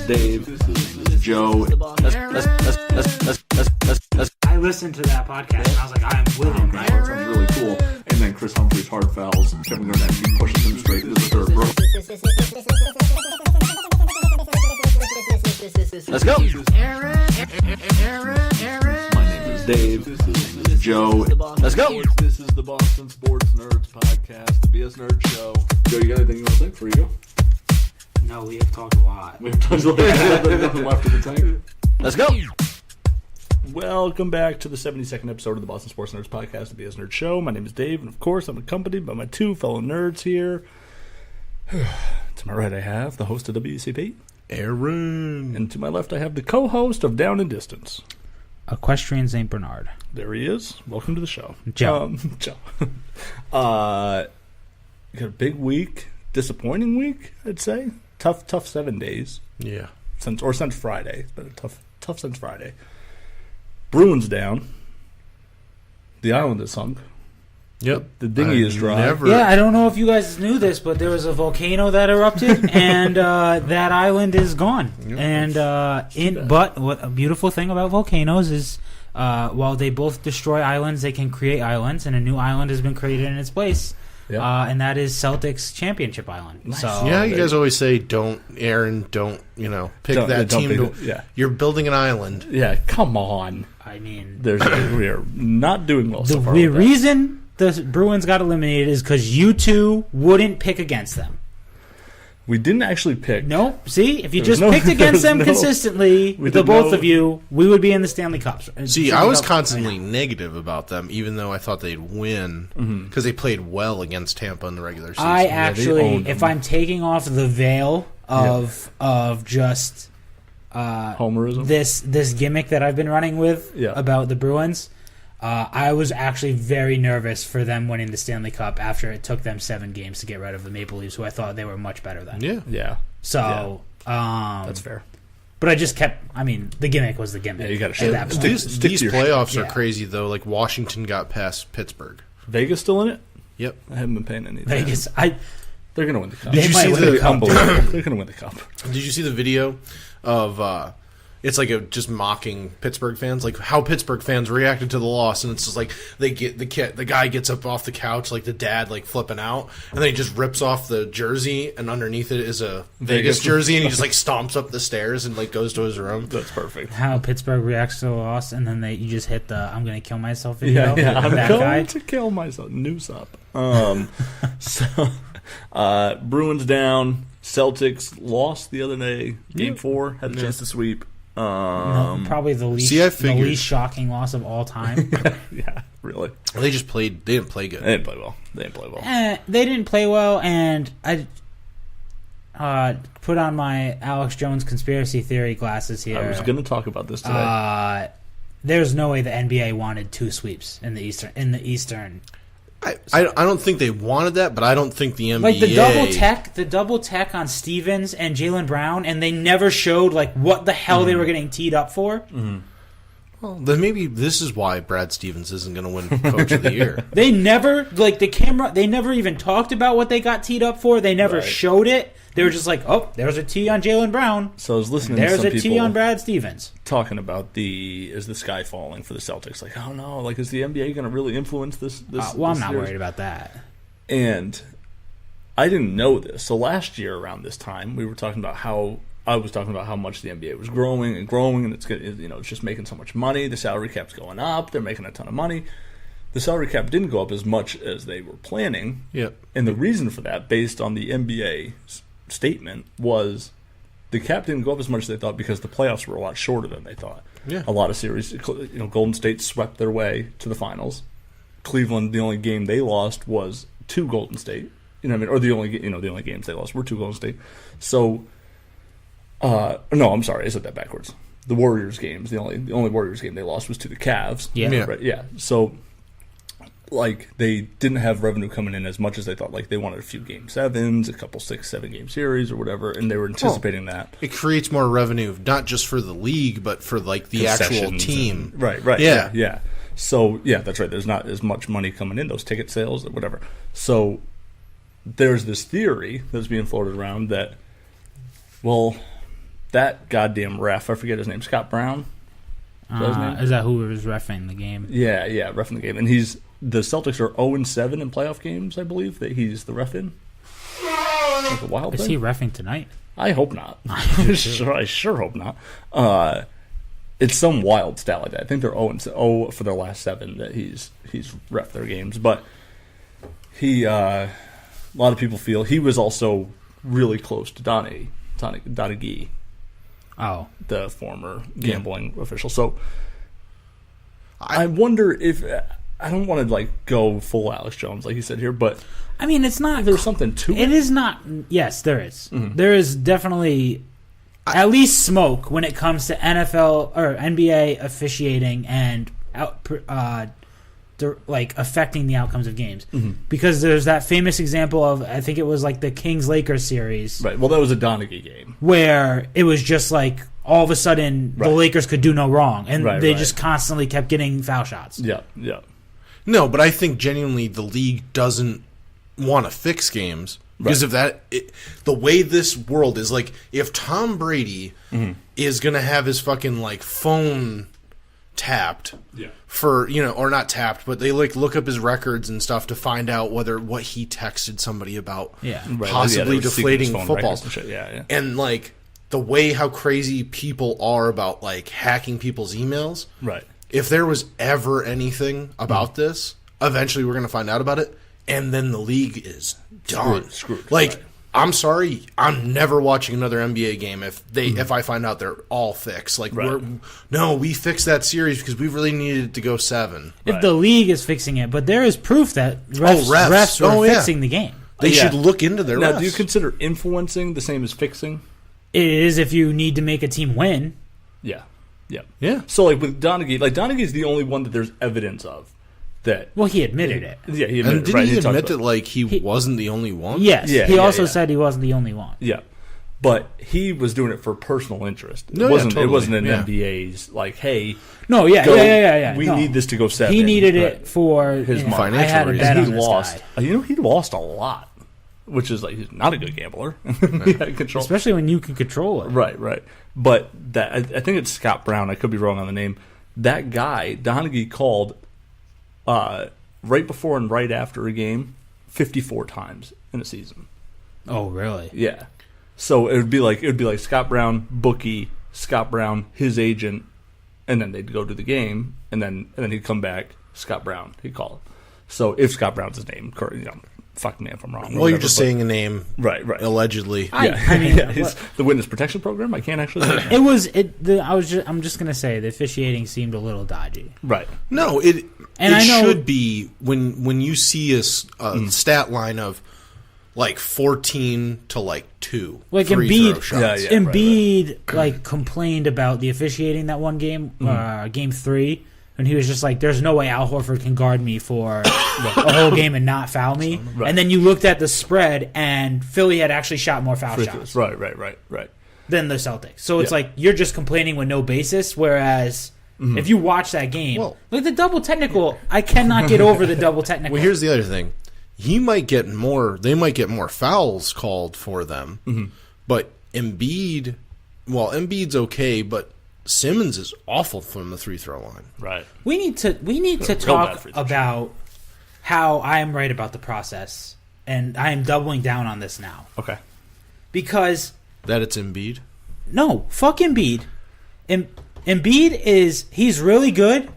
Dave. This is Joe. I listened to that podcast and I was like, I am with him. That sounds really cool. And then Chris Humphrey's hard fouls. Kevin Garnett pushes him straight into the third row. Let's go. My name is Dave. This is Joe. Let's go. This is the Boston Sports Nerds Podcast, the B.S.N. Nerd Show. Joe, you got anything you want to say before you go? No, we have talked a lot. We have tons of nothing left in the tank. Let's go. Welcome back to the 72nd episode of the Boston Sports Nerds Podcast, the B.S.N. Nerd Show. My name is Dave, and of course, I'm accompanied by my two fellow nerds here. To my right, I have the host of WCP, Aaron. And to my left, I have the co-host of Down and Distance, Equestrian St. Bernard. There he is. Welcome to the show. Joe. Joe. You got a big week. Disappointing week, I'd say. Tough 7 days. Yeah. Since Friday. It's been a tough since Friday. Bruins down. The island is sunk. Yep. The dinghy is dry. Yeah, I don't know if you guys knew this, but there was a volcano that erupted, and that island is gone. Yep. And but what a beautiful thing about volcanoes is, while they both destroy islands, they can create islands, and a new island has been created in its place. Yep. And that is Celtics Championship Island. Nice. So yeah, you guys always say, pick that team. You're building an island. Yeah, come on. I mean, we are not doing well so far. The reason the Bruins got eliminated is because you two wouldn't pick against them. We didn't actually pick. No, see, if you just picked against them consistently, the both of you, we would be in the Stanley Cups. See, I was constantly negative about them, even though I thought they'd win, because they played well against Tampa in the regular season. I actually, if I'm taking off the veil of just homerism, this gimmick that I've been running with about the Bruins, I was actually very nervous for them winning the Stanley Cup after it took them 7 games to get rid of the Maple Leafs, who I thought they were much better than. Yeah. So, that's fair. But I just kept. I mean, the gimmick was the gimmick. Yeah, you got to that These playoffs are crazy though. Like Washington got past Pittsburgh. Vegas still in it? Yep. I haven't been paying any. Vegas. They're going to win the cup. Did you see unbelievable? They're going to win the cup. Did you see the video of? It's like just mocking Pittsburgh fans, like how Pittsburgh fans reacted to the loss, and it's just like they get the guy gets up off the couch, like the dad, like flipping out, and then he just rips off the jersey, and underneath it is a Vegas jersey, and he just like stomps up the stairs and like goes to his room. That's perfect. How Pittsburgh reacts to a loss, and then you just hit the "I'm going to kill myself" video. Yeah, I'm going to kill myself. News up. So Bruins down. Celtics lost the other day. Game 4 had a chance to sweep. No, probably the least shocking loss of all time. Yeah, really. They just played. They didn't play good. They didn't play well. They didn't play well, and I put on my Alex Jones conspiracy theory glasses here. I was going to talk about this today. There's no way the NBA wanted 2 sweeps in the Eastern. I don't think they wanted that, but I don't think the NBA... Like the double tech on Stevens and Jaylen Brown, and they never showed like what the hell they were getting teed up for. Mm-hmm. Well, then maybe this is why Brad Stevens isn't going to win Coach of the Year. They never, they never even talked about what they got teed up for. They never showed it. They were just like, oh, there's a tee on Jaylen Brown. So I was listening to some people... There's a tee on Brad Stevens. Talking about is the sky falling for the Celtics. Like, oh no, like is the NBA going to really influence this I'm not worried about that. And I didn't know this. So last year around this time, we were talking about how much the NBA was growing, and it's just making so much money. The salary cap's going up. They're making a ton of money. The salary cap didn't go up as much as they were planning. Yep. And the reason for that, based on the NBA statement, was the cap didn't go up as much as they thought because the playoffs were a lot shorter than they thought. Yeah. A lot of series, Golden State swept their way to the finals. Cleveland, the only game they lost was to Golden State. Or the only games they lost were to Golden State. So, no, I'm sorry, I said that backwards. The Warriors games, the only Warriors game they lost was to the Cavs. Yeah. Right, yeah. So, like, they didn't have revenue coming in as much as they thought. Like, they wanted a few Game 7s, a couple 6-7 game series or whatever, and they were anticipating that. It creates more revenue, not just for the league, but for, like, the actual team. Right. Yeah. So, yeah, that's right. There's not as much money coming in, those ticket sales or whatever. So, there's this theory that's being floated around that that goddamn ref, I forget his name, Scott Brown. Is that his name? Is that who was reffing the game? Yeah, reffing the game. And the Celtics are 0-7 in playoff games, I believe, that he's the ref in. Like a wild Is thing. he reffing tonight? I hope not. I sure hope not. It's some wild stat like that. I think they're 0 for their last 7 that he's ref their games. But a lot of people feel he was also really close to Donaghy, the former gambling official. So I wonder if I don't want to like go full Alex Jones like you said here, but I mean, it's not. There's something to it. It is not. Yes, there is. Mm-hmm. There is definitely at least smoke when it comes to NFL or NBA officiating and like affecting the outcomes of games. Mm-hmm. Because there's that famous example of, I think it was like the Kings-Lakers series. Right. Well, that was a Donaghy game Where it was just like all of a sudden the Lakers could do no wrong. And they just constantly kept getting foul shots. Yeah. No, but I think genuinely the league doesn't want to fix games. Because of that, the way this world is, like, if Tom Brady is going to have his fucking, like, phone tapped for, or not tapped, but they, like, look up his records and stuff to find out what he texted somebody about possibly deflating footballs. And shit. And, like, the way how crazy people are about, like, hacking people's emails. Right. If there was ever anything about this, eventually we're going to find out about it. And then the league is done. Screwed. Like, I'm sorry, I'm never watching another NBA game if I find out they're all fixed. Like, we fixed that series because we really needed it to go 7. If the league is fixing it, but there is proof that refs were fixing the game. They should look into their refs. Now, do you consider influencing the same as fixing? It is if you need to make a team win. Yeah. So, like, with Donaghy, Donaghy is the only one that there's evidence of. Well, he admitted it. Yeah, he admitted and didn't he admit that, like, he wasn't the only one? Yes. He also said he wasn't the only one. Yeah. But he was doing it for personal interest. It wasn't an NBA's, like, hey. No, We need this to go 7. He needed it for his financial I had a bet on this guy. He lost a lot, which is, like, he's not a good gambler. He had control. Especially when you can control it. Right. But I think it's Scott Brown. I could be wrong on the name. That guy, Donaghy, called right before and right after a game 54 times in a season. Oh, really? Yeah. So it would be like Scott Brown, bookie, Scott Brown, his agent, and then they'd go to the game, and then he'd come back, Scott Brown, he'd call him. So if Scott Brown's his name, fuck me if I'm wrong. Well, you're just saying a name, right? Allegedly. I mean, the witness protection program. I can't actually. I'm just gonna say the officiating seemed a little dodgy. Right. No, it should be when you see a stat line of like 14 to like 2. Like Embiid, Embiid like complained about the officiating that one game, game 3. And he was just like, there's no way Al Horford can guard me for a whole game and not foul me. Right. And then you looked at the spread, and Philly had actually shot more foul shots. Right. Than the Celtics. So it's like, you're just complaining with no basis, whereas if you watch that game, like the double technical, I cannot get over the double technical. Well, here's the other thing. They might get more fouls called for them. But Embiid's okay, but Simmons is awful from the free throw line. Right. We need to talk about how I am right about the process, and I am doubling down on this now. Okay. Because that it's Embiid? No, fuck Embiid. Embiid he's really good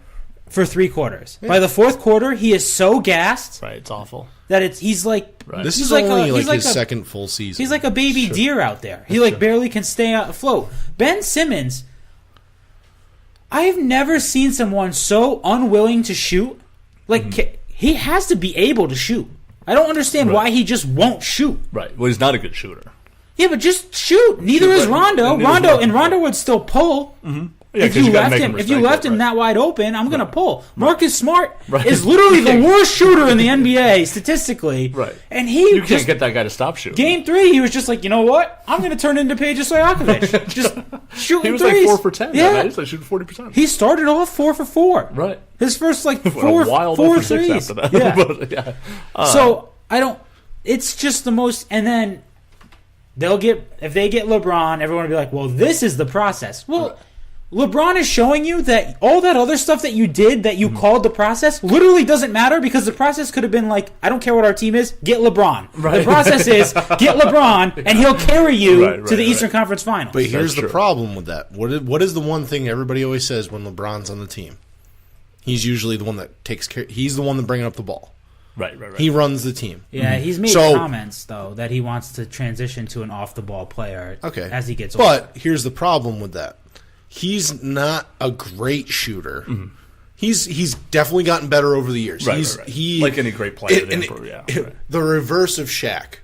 for 3 quarters. Yeah. By the 4th quarter, he is so gassed. Right, it's awful. That he's like this is only his second full season. He's like a baby deer out there. He barely can stay afloat. Ben Simmons, I have never seen someone so unwilling to shoot. Like, he has to be able to shoot. I don't understand why he just won't shoot. Right. Well, he's not a good shooter. Yeah, but just shoot. Neither is Rondo. Rondo would still pull. Yeah, if you left him that wide open, I'm going to pull. Marcus Smart is literally the worst shooter in the NBA statistically. Right. And you can't get that guy to stop shooting. Game 3, he was just like, you know what? I'm going to turn into Peja Stojakovic. Just shooting He was threes. like 4 for 10. Yeah. He was like shooting 40%. He started off 4 for 4. Right. His first four threes. After that. Yeah. But, So I don't. It's just the most. And then if they get LeBron, everyone will be like, well, this is the process. Well, LeBron is showing you that all that other stuff that you did that you called the process literally doesn't matter because the process could have been like, I don't care what our team is, get LeBron. Right. The process is get LeBron and he'll carry you to the Eastern Conference Finals. But here's the problem with that. What is the one thing everybody always says when LeBron's on the team? He's usually the one that takes care. He's the one that bringing up the ball. Right. He runs the team. Yeah, he's made comments, though, that he wants to transition to an off-the-ball player as he gets older. But here's the problem with that. He's not a great shooter. Mm-hmm. He's definitely gotten better over the years. Right. He, like any great player. The reverse of Shaq.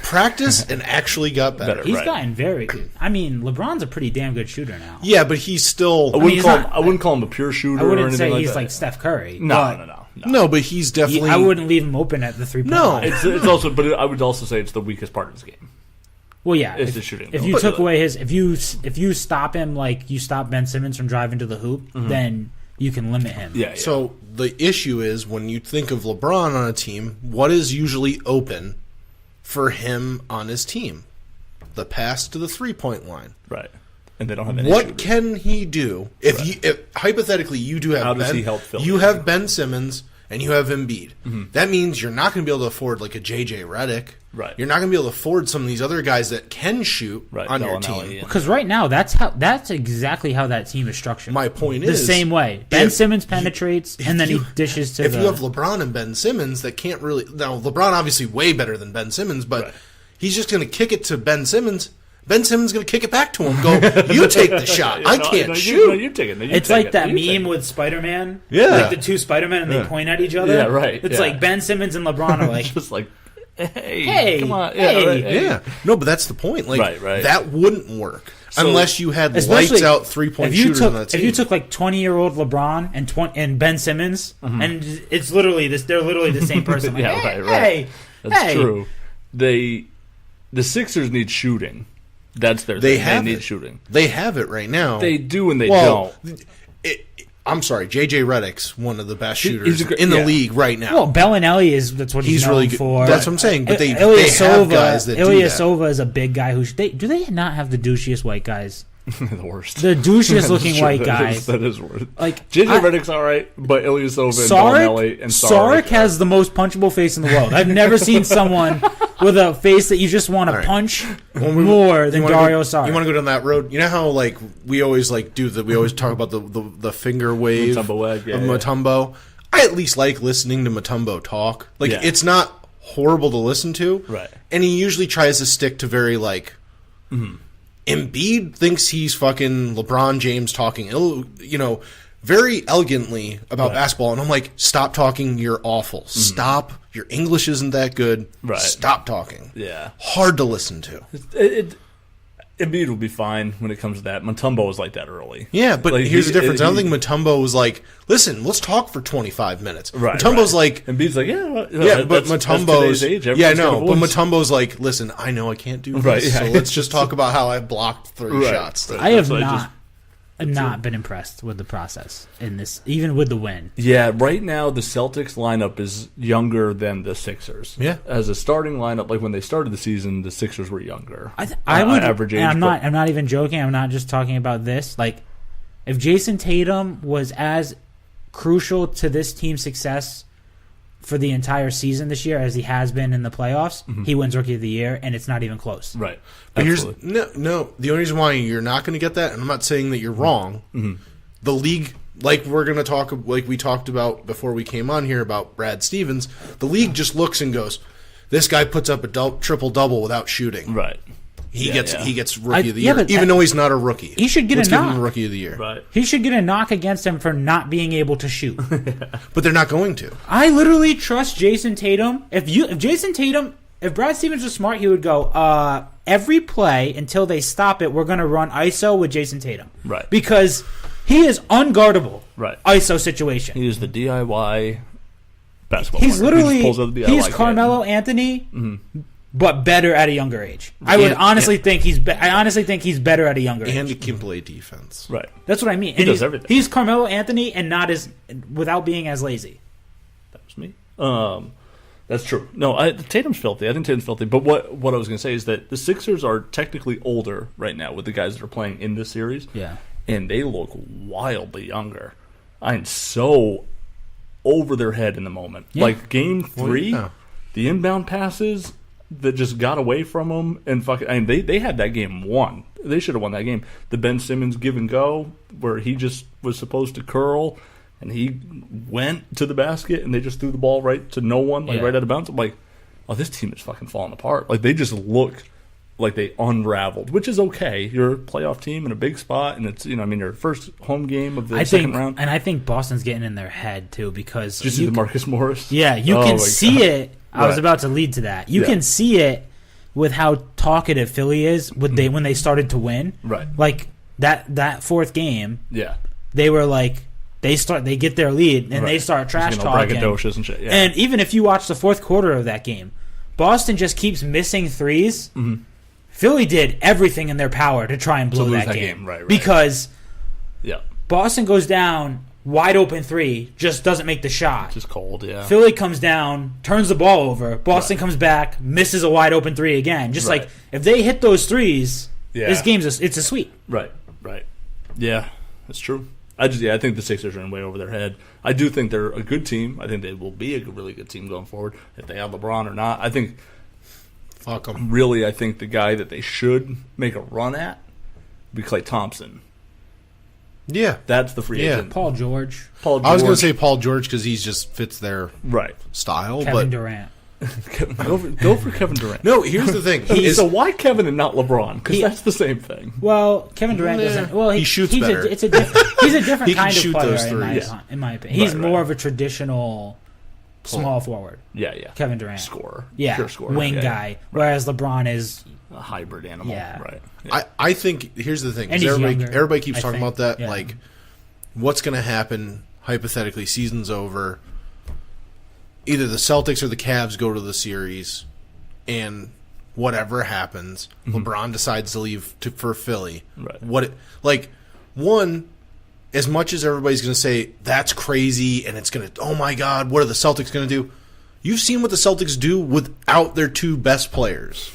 Practice and actually got better. He's gotten very good. I mean, LeBron's a pretty damn good shooter now. Yeah, but he's still... I wouldn't call him a pure shooter or anything like that. I wouldn't say he's like Steph Curry. No, but he's definitely... I wouldn't leave him open at the three-point line. It's also... But I would also say it's the weakest part of his game. Well, yeah. It's the shooting. If you took away his... If you stop him like you stop Ben Simmons from driving to the hoop, then you can limit him. Yeah. So the issue is when you think of LeBron on a team, what is usually open for him on his team? The pass to the three-point line. Right. And they don't have any What shooters. can he do? If hypothetically you do have How does he help Phil? You have Ben Simmons and you have Embiid. That means you're not going to be able to afford like a J.J. Redick. Right. You're not going to be able to afford some of these other guys that can shoot on your team. Because right now, that's exactly how that team is structured. My point is... The same way. Ben Simmons penetrates, and then he dishes to If you have LeBron and Ben Simmons that can't really... Now, LeBron obviously way better than Ben Simmons, but he's just going to kick it to Ben Simmons... Ben Simmons is going to kick it back to him. Go, you take the shot. I can't shoot. You take it. It's like that meme with Spider-Man. Yeah. Like the two Spider-Men and they point at each other. Yeah, right. It's like Ben Simmons and LeBron are like... just like, hey, come on. Yeah. No, but that's the point. Like, that wouldn't work unless you had lights-out three-point shooters on that team. If you took like 20-year-old LeBron and Ben Simmons, and it's literally they're literally the same person. Like, right. That's true. The Sixers need shooting. That's their thing. They need shooting. They have it right now. They do and they don't. I'm sorry, J.J. Redick's one of the best shooters in the league right now. Well, Bellinelli that's what he's known really for. That's what I'm saying. But they have guys that do that. Ilyasova is a big guy do they not have the douchiest white guys? The worst. The douchiest looking white guy. That is worse. Like J.J. Redick's all right, but Ilyasova and Bellinelli and Sarek has the most punchable face in the world. I've never seen someone with a face that you just want to punch more than Dario Saric. You want to go down that road? You know how like we always talk about the finger wave of Mutombo. I at least like listening to Mutombo talk. Like it's not horrible to listen to. Right. And he usually tries to stick to very like Embiid thinks he's fucking LeBron James talking, very elegantly about basketball, and I'm like, stop talking, you're awful. Stop, your English isn't that good. Right. Stop talking. Yeah. Hard to listen to. Embiid will be fine when it comes to that. Mutombo was like that early. Yeah, but here's the difference. I don't think Mutombo was like, listen, let's talk for 25 minutes. Right. Mutombo's like... Embiid's like, but Mutombo's... Yeah, I know. But Mutombo's like, listen, I know I can't do this, so let's just talk about how I blocked 3 shots. I have not been impressed with the process in this, even with the win. Yeah, right now the Celtics lineup is younger than the Sixers. Yeah, as a starting lineup, like when they started the season, the Sixers were younger. I would average age. I'm not even joking. I'm not just talking about this. Like, if Jason Tatum was as crucial to this team's success for the entire season this year as he has been in the playoffs, he wins Rookie of the Year, and it's not even close. Right. But the only reason why you're not going to get that, and I'm not saying that you're wrong, the league, like we talked about before we came on here about Brad Stevens, the league just looks and goes, this guy puts up a triple-double without shooting. Right. He gets Rookie of the Year, even though he's not a rookie. He should get Let's a knock. Give him Rookie of the Year. Right. He should get a knock against him for not being able to shoot. But they're not going to. I literally trust Jason Tatum. If Brad Stevens was smart, he would go, every play until they stop it, we're going to run ISO with Jason Tatum. Right. Because he is unguardable. Right. ISO situation. He is the DIY basketball He's player. literally, he's Carmelo Anthony, but better at a younger age. I honestly think he's better at a younger age. And he can play defense. Right. That's what I mean. He does everything. He's Carmelo Anthony and not without being as lazy. That was me. That's true. No, Tatum's filthy. I think Tatum's filthy. But what I was going to say is that the Sixers are technically older right now with the guys that are playing in this series. Yeah. And they look wildly younger. I'm so over their head in the moment. Yeah. Like Game 3, yeah. the inbound passes that just got away from them, and they had that game won. They should have won that game. The Ben Simmons give and go where he just was supposed to curl, and he went to the basket, and they just threw the ball right to no one, right out of bounds. I'm like, oh, this team is fucking falling apart. Like, they just look like they unraveled, which is okay. You're a playoff team in a big spot, and it's, your first home game of the second round. And I think Boston's getting in their head, too, because... Did you see the Marcus Morris? Yeah, you can see it. I was about to lead to that. You can see it with how talkative Philly is when they started to win. Right. Like, that fourth game, yeah, they were like... They get their lead, and they start trash talking. Braggadocious and shit, yeah. And even if you watch the fourth quarter of that game, Boston just keeps missing threes. Mm-hmm. Philly did everything in their power to try and blow that game. Right. Because yeah, Boston goes down, wide open three, just doesn't make the shot. Just cold, yeah. Philly comes down, turns the ball over. Boston comes back, misses a wide open three again. Just like, if they hit those threes, this game's it's a sweep. Right. Yeah, that's true. I think the Sixers are in way over their head. I do think they're a good team. I think they will be a really good team going forward. If they have LeBron or not, I think. Fuck them. Really, I think the guy that they should make a run at would be Klay Thompson. Yeah, that's the free agent. Paul George. I was going to say Paul George because he just fits their style. Kevin Durant. Go for Kevin Durant. No, here's the thing. So why Kevin and not LeBron? Because that's the same thing. Well, Kevin Durant doesn't. Well, he shoots better. He's a different kind of player in my opinion. He's more of a traditional small forward. Yeah. Kevin Durant, scorer. Yeah, pure scorer. Wing guy. Whereas LeBron is a hybrid animal. Yeah. Right. Yeah. I think here's the thing. And he's younger, everybody keeps talking about that. Yeah. Like, what's going to happen hypothetically? Season's over. Either the Celtics or the Cavs go to the series, and whatever happens, LeBron decides to leave for Philly. Right. As much as everybody's going to say that's crazy, and it's going to, oh my God, what are the Celtics going to do? You've seen what the Celtics do without their two best players.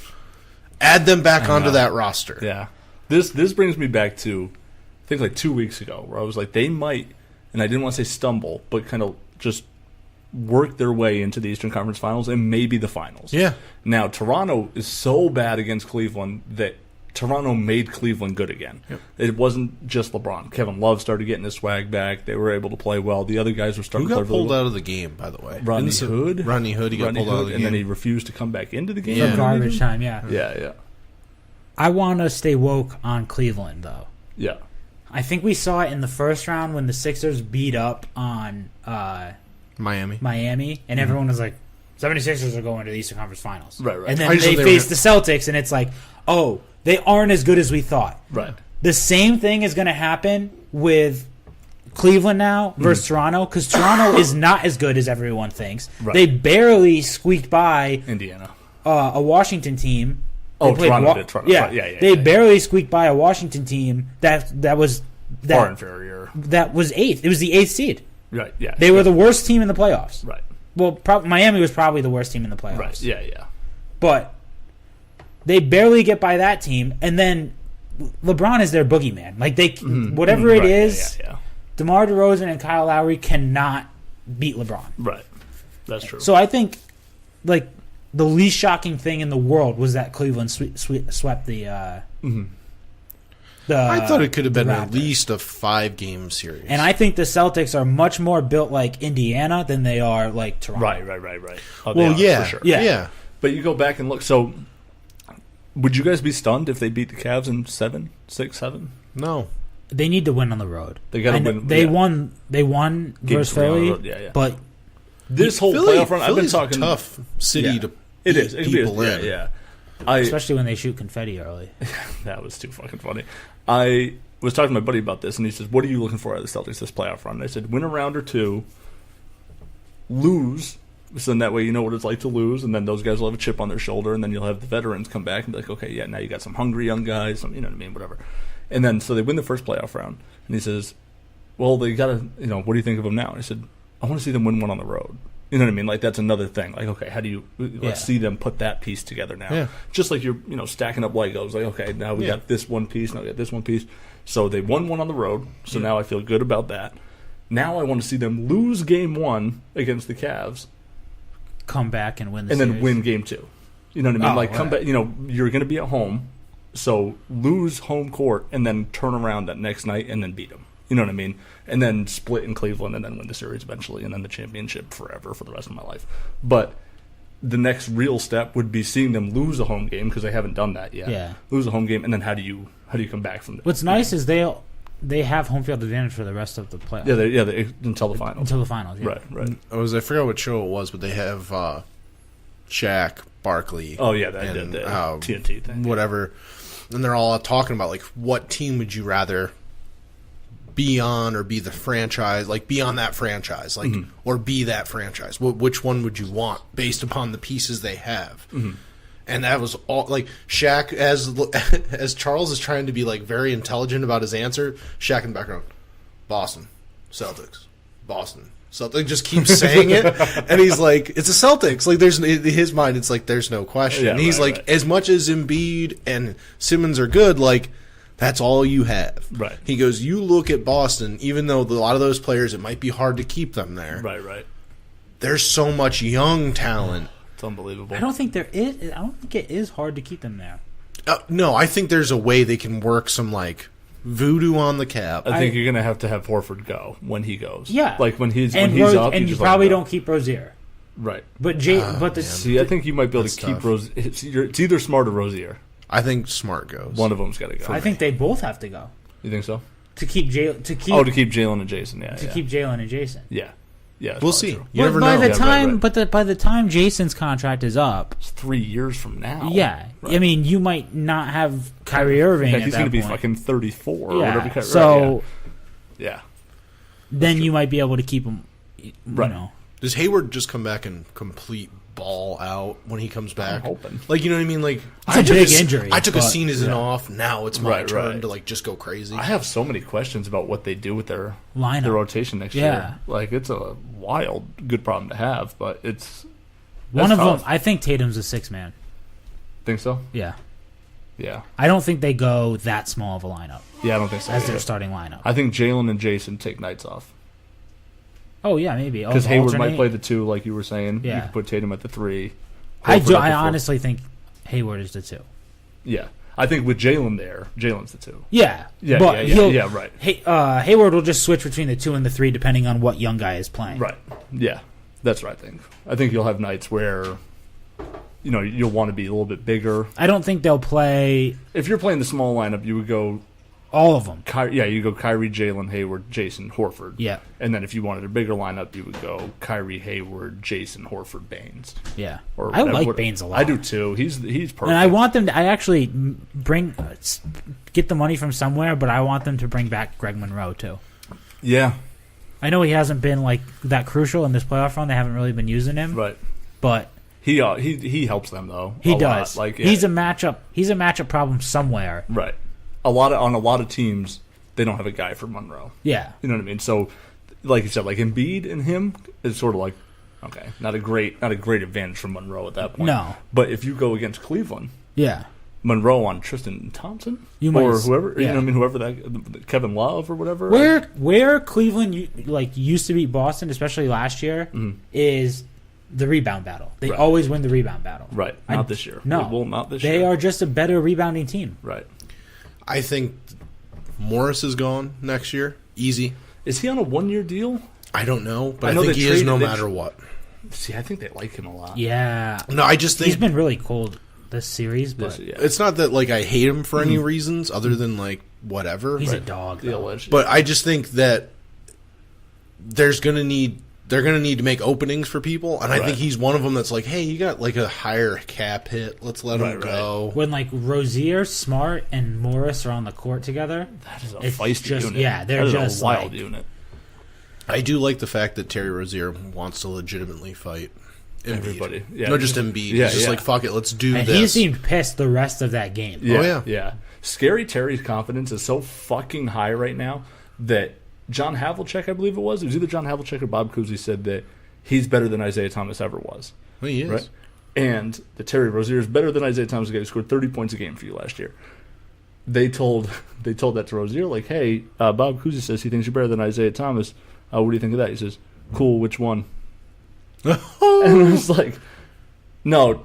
Add them back onto that roster. Yeah. This brings me back to, I think like 2 weeks ago, where I was like, they might, and I didn't want to say stumble, but kind of just work their way into the Eastern Conference Finals and maybe the Finals. Yeah. Now, Toronto is so bad against Cleveland that Toronto made Cleveland good again. Yep. It wasn't just LeBron. Kevin Love started getting his swag back. They were able to play well. The other guys were starting to play pulled out of the game, by the way? Rodney Hood. Rodney Hood, he got pulled out of the game. And then he refused to come back into the game. for garbage time. Yeah. Yeah. I want to stay woke on Cleveland, though. Yeah. I think we saw it in the first round when the Sixers beat up on Miami, and everyone was like, 76ers are going to the Eastern Conference Finals. Right. And then they faced the Celtics, and it's like, oh, they aren't as good as we thought. Right. The same thing is going to happen with Cleveland now versus Toronto, because Toronto is not as good as everyone thinks. Right. They barely squeaked by Indiana, a Washington team. Toronto did. Toronto. Yeah. They barely squeaked by a Washington team that was far inferior. That was eighth. It was the eighth seed. Right. Yeah. They were the worst team in the playoffs. Right. Well, Miami was probably the worst team in the playoffs. Right. Yeah. But they barely get by that team, and then LeBron is their boogeyman. Like whatever it is, DeMar DeRozan and Kyle Lowry cannot beat LeBron. Right. That's true. So I think like the least shocking thing in the world was that Cleveland swept the. I thought it could have been at least a 5-game series. And I think the Celtics are much more built like Indiana than they are like Toronto. Right. Oh, well, for sure. Yeah. But you go back and look. So, would you guys be stunned if they beat the Cavs in 6-7? No. They need to win on the road. They got to win. They won. They won versus Philly. Yeah. But this whole playoff run, I've been talking. A tough city to it is. People in. Yeah. Especially when they shoot confetti early. That was too fucking funny. I was talking to my buddy about this, and he says, "What are you looking for out of the Celtics this playoff run?" And I said, "Win a round or two, lose, so then that way you know what it's like to lose, and then those guys will have a chip on their shoulder, and then you'll have the veterans come back and be like, okay, yeah, now you got some hungry young guys, you know what I mean, whatever." And then so they win the first playoff round, and he says, "Well, they got to, what do you think of them now?" And I said, "I want to see them win one on the road." You know what I mean? Like, that's another thing. Like, okay, how do you let's see them put that piece together now? Yeah. Just like you're, stacking up Legos. Like, okay, now we got this one piece, now we got this one piece. So they won one on the road. So now I feel good about that. Now I want to see them lose game 1 against the Cavs, come back and win the and series. then win game 2. You know what I mean? Oh, Like, come right. back. You're going to be at home, so lose home court and then turn around that next night and then beat them. You know what I mean? And then split in Cleveland and then win the series eventually and then the championship forever for the rest of my life. But the next real step would be seeing them lose a home game because they haven't done that yet. Yeah. Lose a home game, and then how do you come back from that? What's nice is they have home field advantage for the rest of the playoffs. They until the finals. Until the finals, yeah. Right. I forgot what show it was, but they have Shaq, Barkley. Oh, yeah, that and, the TNT thing. whatever. And they're all talking about, like, what team would you rather be on or be the franchise, like, be on that franchise, like, or be that franchise? Which one would you want based upon the pieces they have? And that was all, like, Shaq, as Charles is trying to be, like, very intelligent about his answer, Shaq in the background, Boston, Celtics, Boston. Celtics, just keeps saying it, and he's like, it's the Celtics. Like, in his mind, it's like, there's no question. Yeah, and he's like, as much as Embiid and Simmons are good, like, that's all you have. Right. He goes, you look at Boston, even though a lot of those players, it might be hard to keep them there. Right. There's so much young talent. It's unbelievable. I don't think it is hard to keep them there. No, I think there's a way they can work some, like, voodoo on the cap. I think you're going to have Horford go when he goes. Yeah. Like, when he's up, And you you just probably let him don't keep Rozier. go. Right. But See, I think you might be able That's to keep tough. Rose. It's either Smart or Rozier. I think Smart goes. One of them's got to go. I think they both have to go You think so? to keep To keep Jalen and Jason. Yeah. keep Jalen and Jason. Yeah. That's We'll probably see. true. You never by know. the time, right. but by the time Jason's contract is up, It's 3 years from now. yeah, Right. I mean, you might not have Kyrie Irving. Heck, at he's that going to be point. fucking 34 or Yeah. whatever. So Yeah. then you might be able to keep him. You Right. know, Does Hayward just come back and complete ball out when he comes back? I'm hoping. Like, you know what I mean? Like, It's a big injury, I took a but- season off. Now it's my Right, turn right. to, like, just go crazy. I have so many questions about what they do with their Lineup. rotation next Yeah. year. Like, it's a wild good problem to have, but it's one of tough. them. I think Tatum's a 6-man. Think so? Yeah, Yeah. I don't think they go that small of a lineup Yeah, I don't think so. as either. their starting lineup. I think Jalen and Jason take nights off. Oh yeah, maybe Because Hayward might alternate. play the 2, like you were saying. Yeah. You could put Tatum at the 3. I Horford at the I 4. honestly think Hayward is the 2. Yeah. I think with Jalen there, Jalen's the 2. Yeah, Yeah, but yeah, he'll, yeah, right. Hayward will just switch between the 2 and the 3 depending on what young guy is playing. Right. Yeah. That's what I think. I think you'll have nights where, you'll want to be a little bit bigger. I don't think they'll play If you're playing the small lineup, you would go all of them. you go Kyrie, Jalen, Hayward, Jason, Horford. Yeah, And then if you wanted a bigger lineup, you would go Kyrie, Hayward, Jason, Horford, Baines. yeah. Or I whatever. like Baines a lot. I do too. He's perfect. And I want them to. I actually get the money from somewhere, but I want them to bring back Greg Monroe too. Yeah. I know he hasn't been like that crucial in this playoff run. They haven't really been using him, Right. but He helps them though. he a does. lot. Like He's a matchup. He's a matchup problem somewhere. right. On a lot of teams, they don't have a guy for Monroe. Yeah, You know what I mean? So, like you said, like Embiid and him is sort of like, okay, not a great advantage for Monroe at that point. No. But if you go against Cleveland, yeah. Monroe on Tristan Thompson You might or s- whoever, yeah. whoever that Kevin Love or whatever. Where Cleveland used to beat Boston, especially last year, is the rebound battle. They Right. always win the rebound battle. Right. Not this year. No, Well, not this They year. are just a better rebounding team. Right. I think Morris is gone next year. Easy. Is he on a 1-year deal? I don't know, but I I, know think they he is no traded- matter what. See, I think they like him a lot. Yeah, No, I just think he's been really cold this series, but Yeah. it's not that, like, I hate him for any reasons other than, like, whatever. he's a Right. dog. The though. alleged. But I just think that they're gonna need to make openings for people, and I Right. think he's one of them that's like, hey, you got like a higher cap hit, let's let him Right, right. go. When like Rozier, Smart, and Morris are on the court together, that is a it's feisty just- unit. yeah, they're That is just a wild like- unit. I do like the fact that Terry Rozier wants to legitimately fight Embiid. Everybody. Yeah. No, just Embiid. Yeah, He's just yeah. like, fuck it, let's do and this. he seemed pissed the rest of that game. Yeah, Oh, yeah. yeah. Scary Terry's confidence is so fucking high right now that John Havlicek, I believe it was either John Havlicek or Bob Cousy said that he's better than Isaiah Thomas ever was. Well, he is. Right? And the Terry Rozier is better than Isaiah Thomas, the guy who scored 30 points a game for you last year. They told that to Rozier, like, hey, Bob Cousy says he thinks you're better than Isaiah Thomas. What do you think of that? He says, cool, which one? And it was like, no,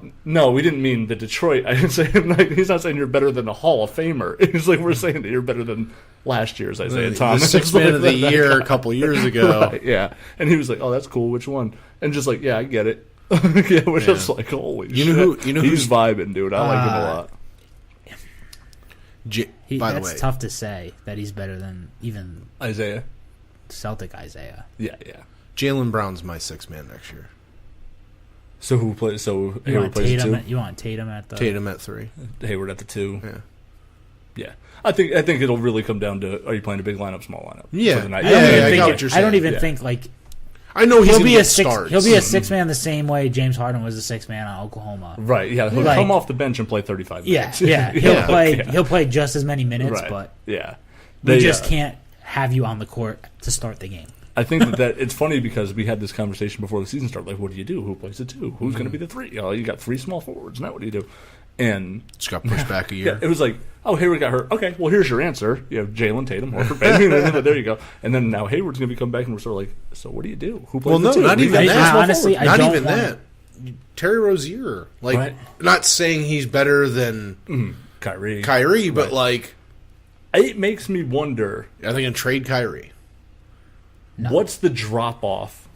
we didn't mean the Detroit. I didn't say, like, he's not saying you're better than a Hall of Famer. He's like, we're saying that you're better than last year's Isaiah Thomas. The sixth man of the year a couple years ago. Right, yeah. And he was like, oh, that's cool, which one? And just like, yeah, I get it. Yeah, we're just like, holy shit. You know he's who's vibing, dude. I like him a lot. By the that's way, tough to say that he's better than even Isaiah. Celtic Isaiah. Yeah. Jaylen Brown's my sixth man next year. So who plays? So You Hayward want plays Tatum? the 2. You want Tatum at the Tatum at 3. Hayward at the 2. Yeah. Yeah. I think it'll really come down to, are you playing a big lineup, small lineup? Yeah. For the night? I got what you're saying. I don't even Yeah. think like I know he's he'll gonna be get a six. starts. He'll be a six man the same way James Harden was a six man on Oklahoma. Right. Yeah. He'll Like- come off the bench and play 35 Yeah, minutes. yeah. He'll play just as many minutes, Right. but Yeah. we just can't have you on the court to start the game. I think that it's funny because we had this conversation before the season started. Like, what do you do? Who plays the 2? Who's going to be the 3? You got 3 small forwards. Now what do you do? And Just got pushed back a yeah, year. it was like, oh, Hayward got hurt. Okay, well, here's your answer. You have Jalen, Tatum, Horford, Baby. There you go. And then now Hayward's going to be coming back, and we're sort of like, so what do you do? Who plays Well, the no, 2? not We even got that. small Honestly, forwards. I Not don't even want that. Terry Rozier. Like, Right. not saying he's better than Kyrie. but Right. like, It makes me wonder, I think I'd trade Kyrie. No. what's the drop-off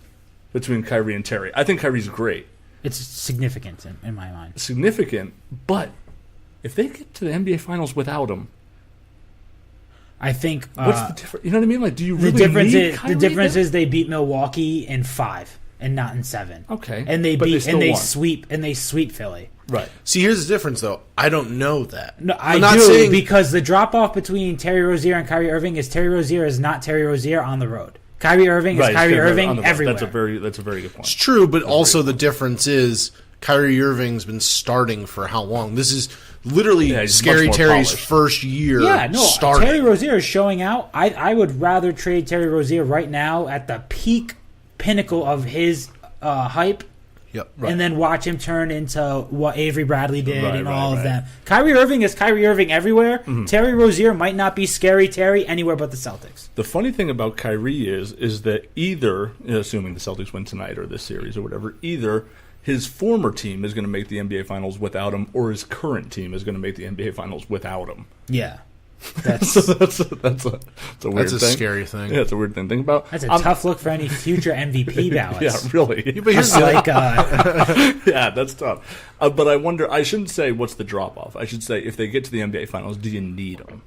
between Kyrie and Terry? I think Kyrie's great. It's significant in my mind. Significant, but if they get to the NBA Finals without him, I think what's the difference? You know what I mean? Like, do you really the difference need is Kyrie the difference there? is they beat Milwaukee in 5 and not in 7. Okay, and they but beat still and they won. sweep Philly. Right. See, here's the difference, though. I don't know that. No, I'm I not do saying because the drop off between Terry Rozier and Kyrie Irving is Terry Rozier is not Terry Rozier on the road. Kyrie Irving is Right, Kyrie on the Irving road. everywhere. That's a very good point. it's true, but also the difference is Kyrie Irving's been starting for how long? This is literally he's Scary much more Terry's polished. first year. Yeah, no, starting. Terry Rozier is showing out. I would rather trade Terry Rozier right now at the peak pinnacle of his hype, Yep. and then watch him turn into what Avery Bradley did Right, and right, all of right. them. Kyrie Irving is Kyrie Irving everywhere. Terry Rozier might not be Scary Terry anywhere but the Celtics. The funny thing about Kyrie is that either, assuming the Celtics win tonight or this series or whatever, either his former team is going to make the NBA Finals without him, or his current team is going to make the NBA Finals without him. Yeah, that's So that's a weird That's a thing. scary thing. Yeah, it's a weird thing to think about. a tough look for any future MVP ballots. Yeah, really. But here's It's like Yeah, that's tough. But I wonder, I shouldn't say what's the drop-off. I should say if they get to the NBA Finals, do you need them?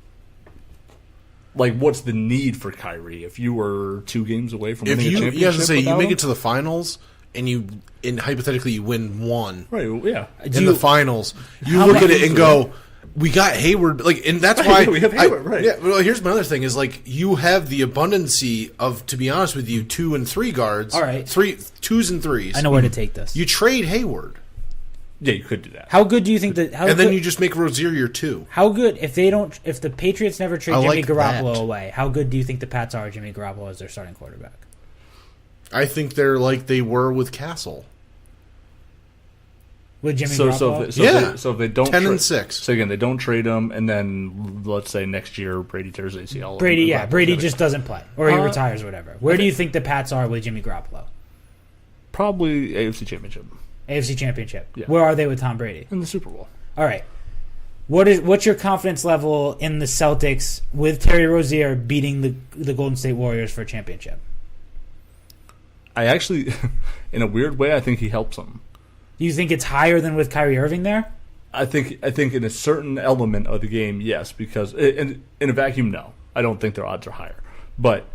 Like, what's the need for Kyrie if you were 2 games away from If winning a you championship? have to say you without make him? it to the finals and hypothetically you win 1 Right, well, yeah. in the finals, you How look at much- it and go, "We got Hayward." Like, and that's why we have Hayward, right. Yeah. Well, here's my other thing: is like you have the abundancy of, to be honest with you, 2 and 3 guards. All right. 2s and 3s. I know where to take this. You trade Hayward, Yeah, you could do that. How good do you think that? and then you just make Rozier your 2. How good if the Patriots never trade I Jimmy like Garoppolo that. away? How good do you think the Pats are Jimmy Garoppolo as their starting quarterback? I think they're like they were with Castle. With Jimmy So Garoppolo? if they don't 10 and 6. So again, they don't trade him, and then let's say next year Brady tears ACL. Brady, and Brady just doesn't play, or he Uh, retires, or whatever. Where do you think the Pats are with Jimmy Garoppolo? probably AFC Championship AFC Championship. Yeah. Where are they with Tom Brady? in the Super Bowl. All right. What's your confidence level in the Celtics with Terry Rozier beating the Golden State Warriors for a championship? I actually, in a weird way, I think he helps them. Do you think it's higher than with Kyrie Irving there? I think in a certain element of the game, yes, because in a vacuum, no. I don't think their odds are higher. But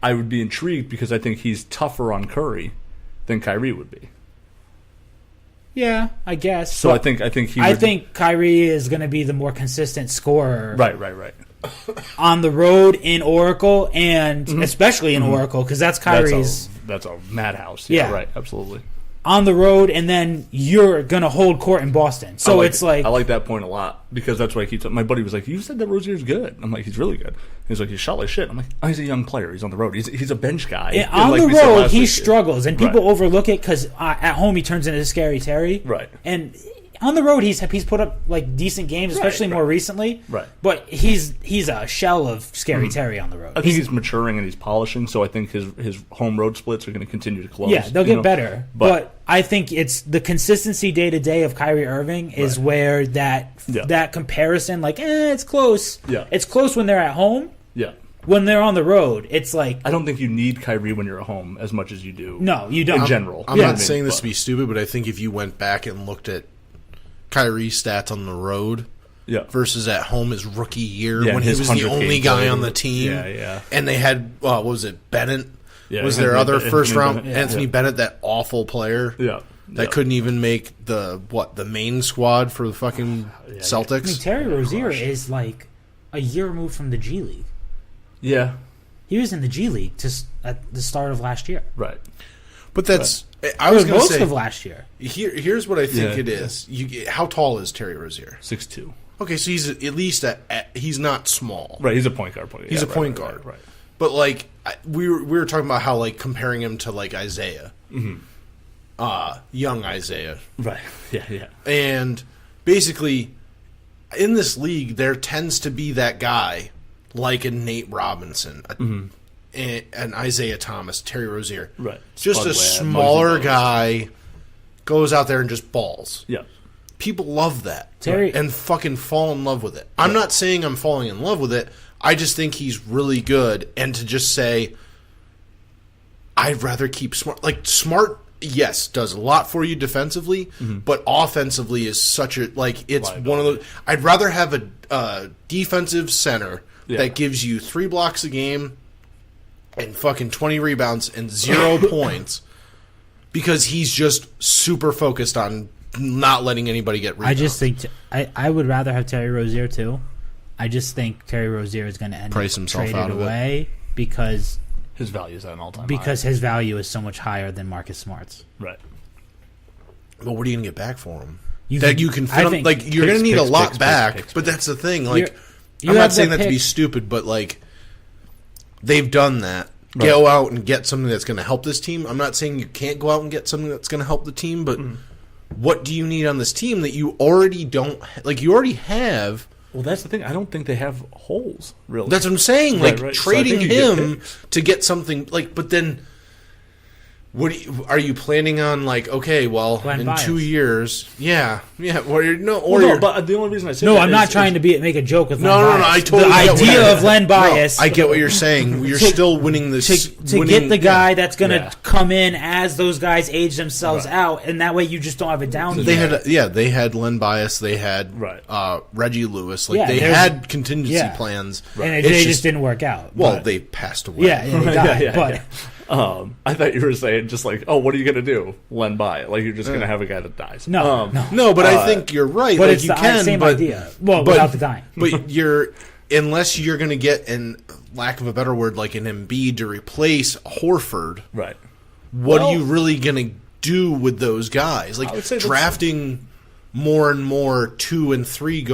I would be intrigued because I think he's tougher on Curry than Kyrie would be. Yeah, I guess. So But I think I think Kyrie is going to be the more consistent scorer right. on the road in Oracle, and especially in Oracle, because that's Kyrie's. That's a madhouse. Yeah. Right, absolutely. on the road, and then you're gonna hold court in Boston. So it's like I like that point a lot because that's why I keep. My buddy was like, "You said that Rozier's good." I'm like, "He's really good." He's like, "He's shot like shit." I'm like, "Oh, he's a young player. He's on the road. He's a bench guy." Yeah, on like the we said road, last he week. struggles, and people overlook it because at home he turns into Scary Terry. Right. And on the road, he's put up like decent games, especially more recently. Right. But he's a shell of Scary Terry on the road. I think he's maturing and he's polishing, so I think his home road splits are going to continue to close. Yeah, they'll get better. But I think it's the consistency day to day of Kyrie Irving is where that comparison, like, it's close. Yeah. It's close when they're at home. Yeah. When they're on the road, it's like I don't think you need Kyrie when you're at home as much as you do. No, you don't. In general. I'm not saying this to be stupid, but I think if you went back and looked at Kyrie's stats on the road versus at home his rookie year when he was the only guy on the team. Yeah. And they had, what was it, Bennett? Yeah, was their other first round? Bennett. Anthony Bennett, that awful player. Yeah. That couldn't even make the main squad for the fucking Celtics. I mean, Terry Rozier is like a year removed from the G League. Yeah. He was in the G League at the start of last year. Right. But that's I was going to say most of last year. Here's what I think it is. How tall is Terry Rozier? 6'2". Okay, so he's at least he's not small. Right, he's a point guard. He's a point guard. Right. But like we were talking about how like comparing him to like Isaiah, young Isaiah. Right. Yeah. And basically, in this league, there tends to be that guy like a Nate Robinson, an Isaiah Thomas, Terry Rozier. Right. Just Spud a Webb, smaller Mosey guy goes out there and just balls. Yeah. People love that Terry and fucking fall in love with it. I'm not saying I'm falling in love with it. I just think he's really good. And to just say, I'd rather keep Smart. Like, Smart, yes, does a lot for you defensively, but offensively is such a, like, it's one of those. I'd rather have a defensive center that gives you 3 blocks a game and fucking 20 rebounds and 0 points because he's just super focused on not letting anybody get rebounds. I just think I would rather have Terry Rozier too. I just think Terry Rozier is going to end up traded away because his value is at an all-time high. his value is so much higher than Marcus Smart's. Right. But what are you going to get back for him? You can fit him, like you're going to need a lot back. But that's the thing. Like I'm not saying that to be stupid, but like they've done that. Right. Go out and get something that's going to help this team. I'm not saying you can't go out and get something that's going to help the team, but what do you need on this team that you already don't like? You already have. Well, that's the thing. I don't think they have holes, really. That's what I'm saying. Like, trading him to get something, like, but then, are you planning on, like, okay, well, in 2 years, but the only reason I say I'm not trying to make a joke with Len Bias. I totally the idea of Len Bias. I get what you're saying. You're still winning this. To get the guy that's going to come in as those guys age themselves out, and that way you just don't have a down year. They had Len Bias. They had Reggie Lewis. Like they had contingency plans, and they just didn't work out. Well, they passed away. Yeah, they died. But I thought you were saying just like, what are you going to do? Len by like you're just going to have a guy that dies. No, but I think you're right. But like, it's you the same idea. Well, without the dying. But unless you're going to get, in lack of a better word, like an Embiid to replace Horford, right? What are you really going to do with those guys? Like drafting more and more 2 and 3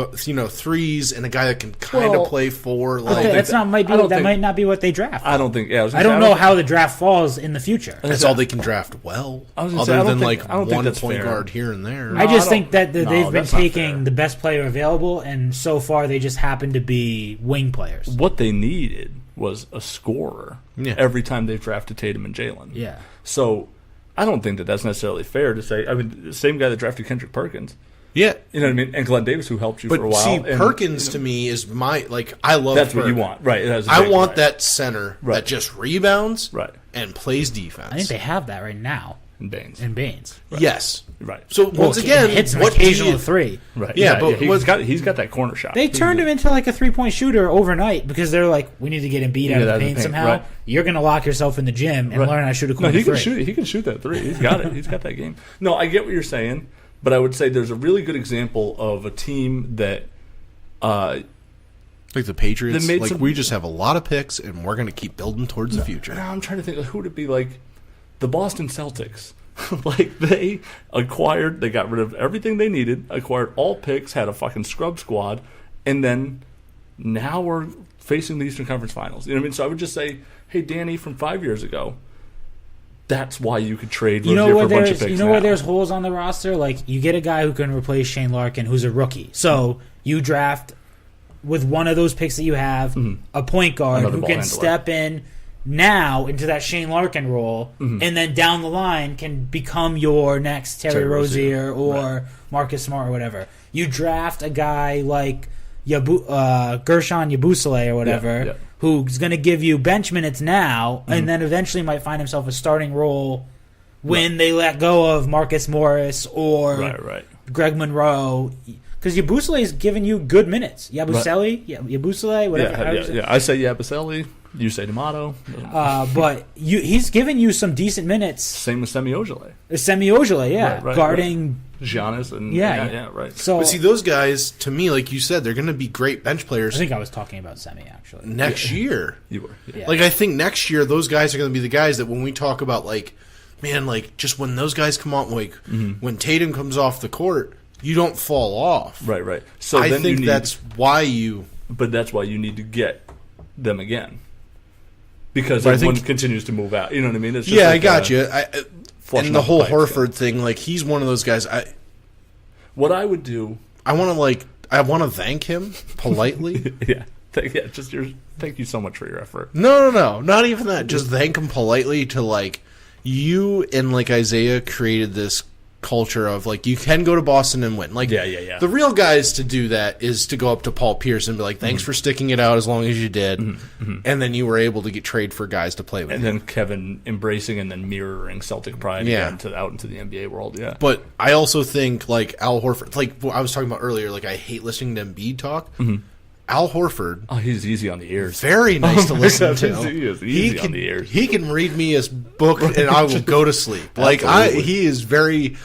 threes and a guy that can kind of play 4. Like that might not be what they draft. I don't think. Yeah, I don't know how the draft falls in the future. That's all they can draft well. Other than like one point guard here and there. I just think that they've been taking the best player available, and so far they just happen to be wing players. What they needed was a scorer every time they've drafted Tatum and Jalen. Yeah. So I don't think that's necessarily fair to say. I mean, the same guy that drafted Kendrick Perkins. Yeah, you know what I mean, and Glenn Davis, who helped you for a while. See, Perkins to me is I love. That's what you want, right? I want that center that just rebounds, and plays defense. I think they have that right now. In Baines. Right. Yes, right. So once again, hits an occasional 3. Right. Yeah, but he's got that corner shot. They turned him into like a 3-point shooter overnight because they're like, we need to get him beat out of the paint somehow. Right. You're going to lock yourself in the gym and learn how to shoot a corner 3. He can shoot that 3. He's got it. He's got that game. No, I get what you're saying. But I would say there's a really good example of a team that, like the Patriots, we just have a lot of picks and we're going to keep building towards the future. I'm trying to think, who would it be? Like the Boston Celtics Like, they got rid of everything they needed, acquired all picks, had a fucking scrub squad, and then now we're facing the Eastern Conference Finals. You know what I mean? So I would just say, hey, Danny, from 5 years ago, that's why you could trade Rozier for a bunch of picks. You know where there's holes on the roster? Like, you get a guy who can replace Shane Larkin, who's a rookie. So you draft with one of those picks that you have, a point guard who can step in now into that Shane Larkin role, and then down the line can become your next Terry Rozier or Marcus Smart or whatever. You draft a guy like Gershon Yabusele or whatever, who's going to give you bench minutes now, and then eventually might find himself a starting role when they let go of Marcus Morris or Greg Monroe. Because Yabusele is giving you good minutes. Yabusele, whatever. I say Yabusele. You say D'Amato. But he's giving you some decent minutes. Same with Semi Ojeleye. Guarding Giannis and right. So, but see, those guys, to me, like you said, they're going to be great bench players. I think I was talking about Semi actually next year. You were, like I think next year those guys are going to be the guys that when we talk about like, man, like just when those guys come on, like when Tatum comes off the court, you don't fall off. Right. So I think that's why you. But that's why you need to get them again. Because everyone continues to move out. You know what I mean? It's just I got you. And the whole Horford thing, like he's one of those guys. What I would do, I want to thank him politely. Thank you so much for your effort. No, not even that. Just thank him politely to like you and like Isaiah created this culture of like you can go to Boston and win. Like the real guys to do that is to go up to Paul Pierce and be like, thanks for sticking it out as long as you did, and then you were able to get trade for guys to play with. And then Kevin embracing and then mirroring Celtic pride again out into the NBA world. Yeah, but I also think like Al Horford, like what I was talking about earlier, like I hate listening to Embiid talk. Al Horford. Oh, he's easy on the ears. Very nice to listen to. He is easy on the ears. He can read me his book and I will go to sleep. Like he is very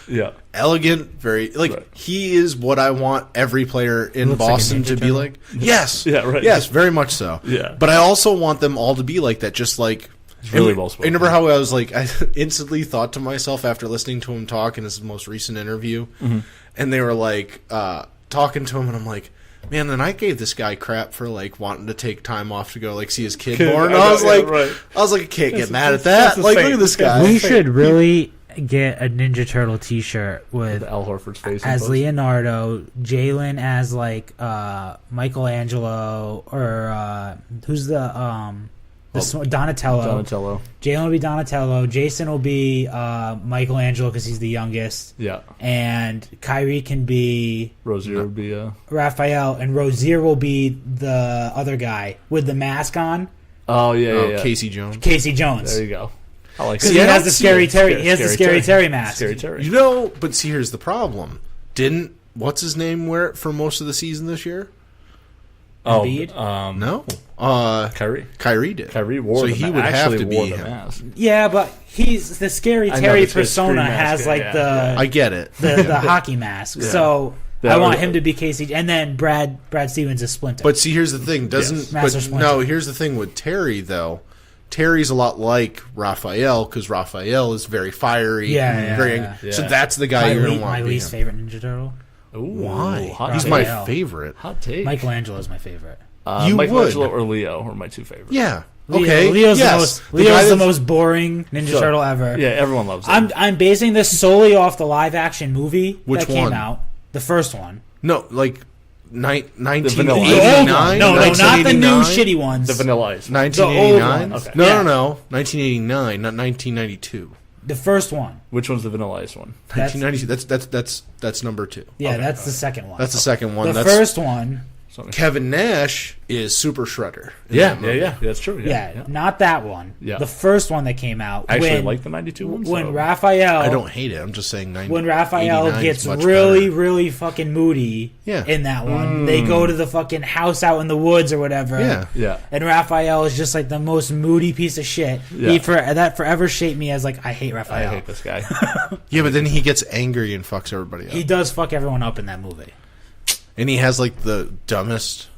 elegant, very he is what I want every player in Boston to be like. Yes. Yes, very much so. Yeah. But I also want them all to be like that, just like it's really well spoken. Remember how I was like, I instantly thought to myself after listening to him talk in his most recent interview, and they were like talking to him, and I'm like, man, then I gave this guy crap for like wanting to take time off to go like see his kid born. I was like, I can't get mad at that. Like, look at this guy. We should really get a Ninja Turtle T-shirt with Al Horford's face as Leonardo, Jalen as like Michelangelo, or who's the Donatello. Jalen will be Donatello. Jason will be Michelangelo because he's the youngest. Yeah. And Kyrie can be Rozier would be Raphael, and Rozier will be the other guy with the mask on. Oh yeah. Casey Jones. There you go. I like. Because he has the scary Terry. He has the scary Terry mask. Scary Terry. You know, but see, here's the problem. Didn't what's his name wear it for most of the season this year? Embiid? No. Kyrie did. Kyrie wore so the he would have to be him. Mask. Yeah, but he's the scary Terry persona has like the I get it. The hockey mask. Yeah. So I want him to be Casey, and then Brad Stevens is Splinter. But see, here's the thing. Here's the thing with Terry though. Terry's a lot like Raphael because Raphael is very fiery. So that's the guy you're going to want. My least favorite Ninja Turtle. Ooh, why? He's my favorite. Hot take. Michelangelo is my favorite. Michelangelo or Leo are my two favorites. Yeah. Okay. Leo's the most boring Ninja Turtle ever. Yeah, everyone loves him. I'm basing this solely off the live action movie that came one? out. The first one. No, like 1989. No, not the new shitty ones. The Vanilla Ice. 1989. Okay. No. 1989, not 1992. The first one. Which one's the Vanilla Ice one? 1992. That's number 2. Yeah, okay, that's the second one. That's the second one. The first one. Kevin Nash is Super Shredder. Yeah, that's true. Yeah, not that one. Yeah. The first one that came out. I actually like the 92 one. When Raphael... I don't hate it. I'm just saying 90. When Raphael gets really, really fucking moody in that one. They go to the fucking house out in the woods or whatever. Yeah. And Raphael is just like the most moody piece of shit. Yeah. That forever shaped me as like, I hate Raphael. I hate this guy. Yeah, but then he gets angry and fucks everybody up. He does fuck everyone up in that movie. And he has like the dumbest.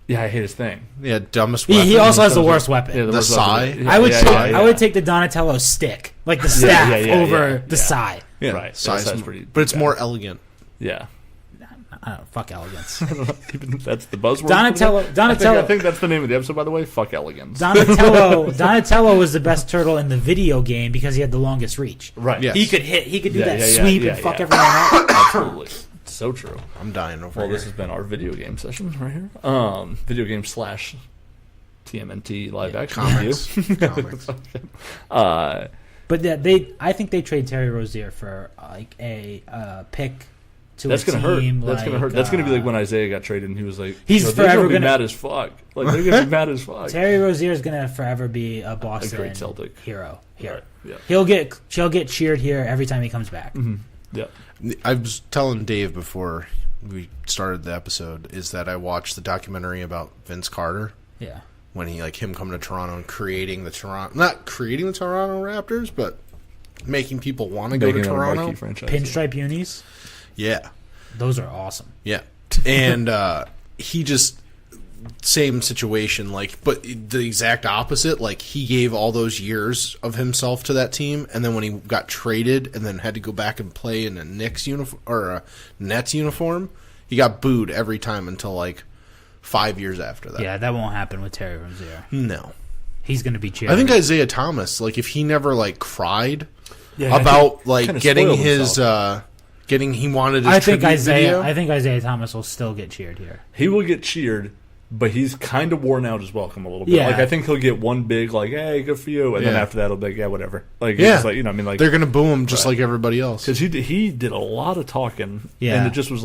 Yeah, I hate his thing. Yeah, dumbest weapon. He also has the worst weapon. The sai. I would take the Donatello stick. like the staff over the yeah. sigh. Yeah, right. Size, pretty, but it's bad. more elegant. Yeah. Fuck Elegance. That's the buzzword. Donatello. I think that's the name of the episode, by the way. Fuck Elegance. Donatello was the best turtle in the video game because he had the longest reach. Right. Yes. He could do that sweep and fuck everyone up. Absolutely. So true. I'm dying over Well, here. this has been our video game session right here. Video game / TMNT live action Comics. review. Comics. But I think they trade Terry Rozier for like a pick to That's a gonna hurt. team. That's gonna hurt. That's gonna be like when Isaiah got traded and he was like, He's they're forever gonna be gonna- mad as fuck. Like they're gonna be mad as fuck. Terry Rozier is gonna forever be a Boston great Celtic hero here. Right. Yeah. He'll get cheered here every time he comes back. Mm-hmm. Yeah. I was telling Dave before we started the episode is that I watched the documentary about Vince Carter Yeah. when he him coming to Toronto and creating the Toronto Raptors, but making people want to go to Making it a Toronto. marquee franchise. Pinstripe unis. Yeah. Those are awesome. Yeah. And he just same situation, but the exact opposite. Like he gave all those years of himself to that team, and then when he got traded and then had to go back and play in a Knicks uniform or a Nets uniform, he got booed every time until 5 years after that. Yeah, that won't happen with Terry Rozier. No. He's going to be cheered. I think Isaiah Thomas, if he never cried Yeah, about kinda getting spoiled his himself. he wanted his I think tribute video. Isaiah Thomas will still get cheered here. He will get cheered, but he's kind of worn out his welcome a little bit. Yeah. I think he'll get one big hey, good for you, and then Yeah. after that he'll be whatever. Yeah. It's they're gonna boo him just like everybody else. because he did a lot of talking, Yeah. and it just was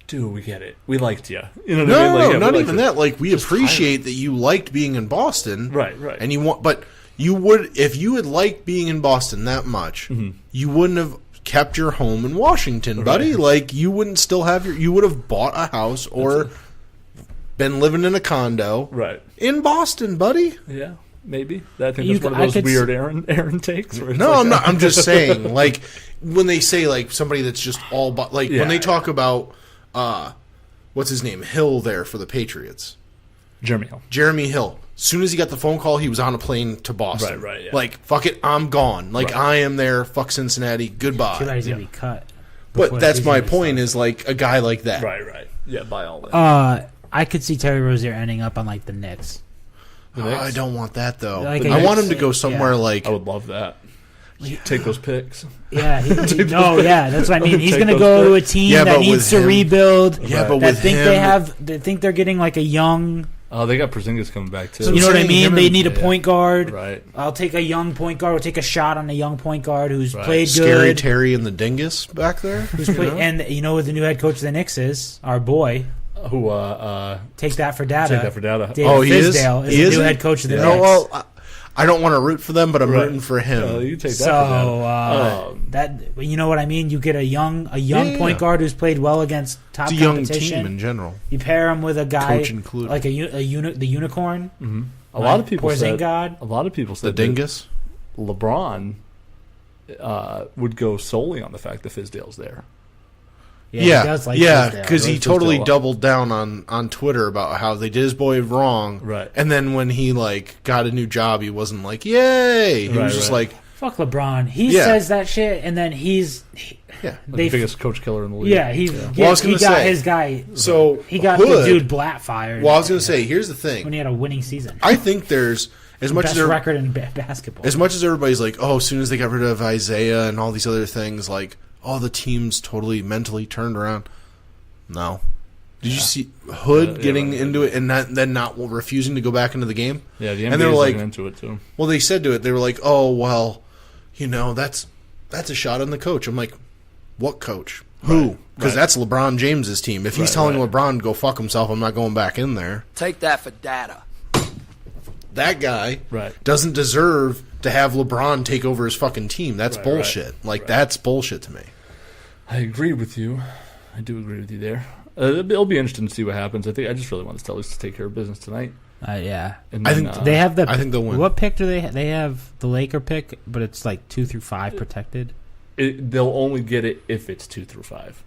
dude, we get it, we liked you. You know what No, I mean? no, We not liked even you. that. We appreciate that you liked being in Boston, Right. and you want, but you would if you had liked being in Boston that much, you wouldn't have kept your home in Washington, buddy. Right. You wouldn't still have you would have bought a house or been living in a condo, Right. in Boston, buddy. Yeah. Maybe. I think You that's one c- I of those could weird Aaron takes. Where it's No, I'm not. I'm just saying, when they say somebody that's just all when Yeah, they talk about what's his name, Hill there for the Patriots, Jeremy Hill. Jeremy Hill. As soon as he got the phone call, he was on a plane to Boston. Right, yeah. Fuck it, I'm gone. Right. I am there. Fuck Cincinnati. Goodbye. Too bad he's going to be cut. But that's my point. Is a guy like that. Right. Yeah, by all that. I could see Terry Rozier ending up on the Knicks. I don't want that though. Like I a want him to Knicks- go somewhere yeah. I would love that. Take those picks. Yeah, that's what I mean. He's Take going to those go to a picks. team Yeah, that but needs with to him- rebuild. Yeah, but that with think him, they think they're getting a young. Oh, they got Porzingis coming back too. So You know what I saying mean? him They and- need a point guard. Right. I'll take a young point guard. We'll take a shot on a young point guard who's Right. played Scary good. Terry and the Dingus back there. Who's played, and you know what the new head coach of the Knicks is? Our boy. Who? Take that for data. Take that for data. David Oh, he is? Fisdale is He the is new it? head coach of the Yeah. Knicks. No, well, I don't want to root for them, but I'm Right. rooting for him. You take that So for that. that you know what I mean. You get a young Yeah. point guard who's played well against top It's a young competition. team in general. You pair him with a guy Coach included. like the unicorn. Mm-hmm. A lot of people said. Porzingis. A lot of people The said that Dingus. LeBron would go solely on the fact that Fizdale's there. Yeah, he does like Fisdale. because he Those totally Fisdale up. doubled down on Twitter about how they did his boy wrong, Right. And then when he got a new job, he wasn't like, "Yay!" He Right, was just right. Fuck LeBron. He Yeah. says that shit, and then yeah. they The biggest coach killer in the league. yeah he Well, I was he gonna got say- his guy. So He got the Hood- dude Blatt fired. Well, I was going to say, here's the when thing. he had a winning season, I think there's as much best as record in basketball. as much as everybody's like, "Oh, as soon as they got rid of Isaiah and all these other things, the team's totally mentally turned around." No. Did you see Hood Yeah, getting right. into it and then not refusing to go back into the game? Yeah, the And NBA they were is like- looking into it too. Well, they said to it, they were like, "Oh, well, that's a shot on the coach." I'm like, "What coach? Who?" Because Right. that's LeBron James's team. If he's Right, telling right. LeBron to go fuck himself, I'm not going back in there. Take that for data. That guy Right. doesn't deserve to have LeBron take over his fucking team. That's Right, bullshit. right. That's bullshit to me. I agree with you. I do agree with you there. It'll be interesting to see what happens. I just really want the Celtics to take care of business tonight. Yeah, And I then, think they have the. I think they'll win. What pick do they? They have the Laker pick, but it's 2 through 5 protected. they'll only get it if it's 2 through 5.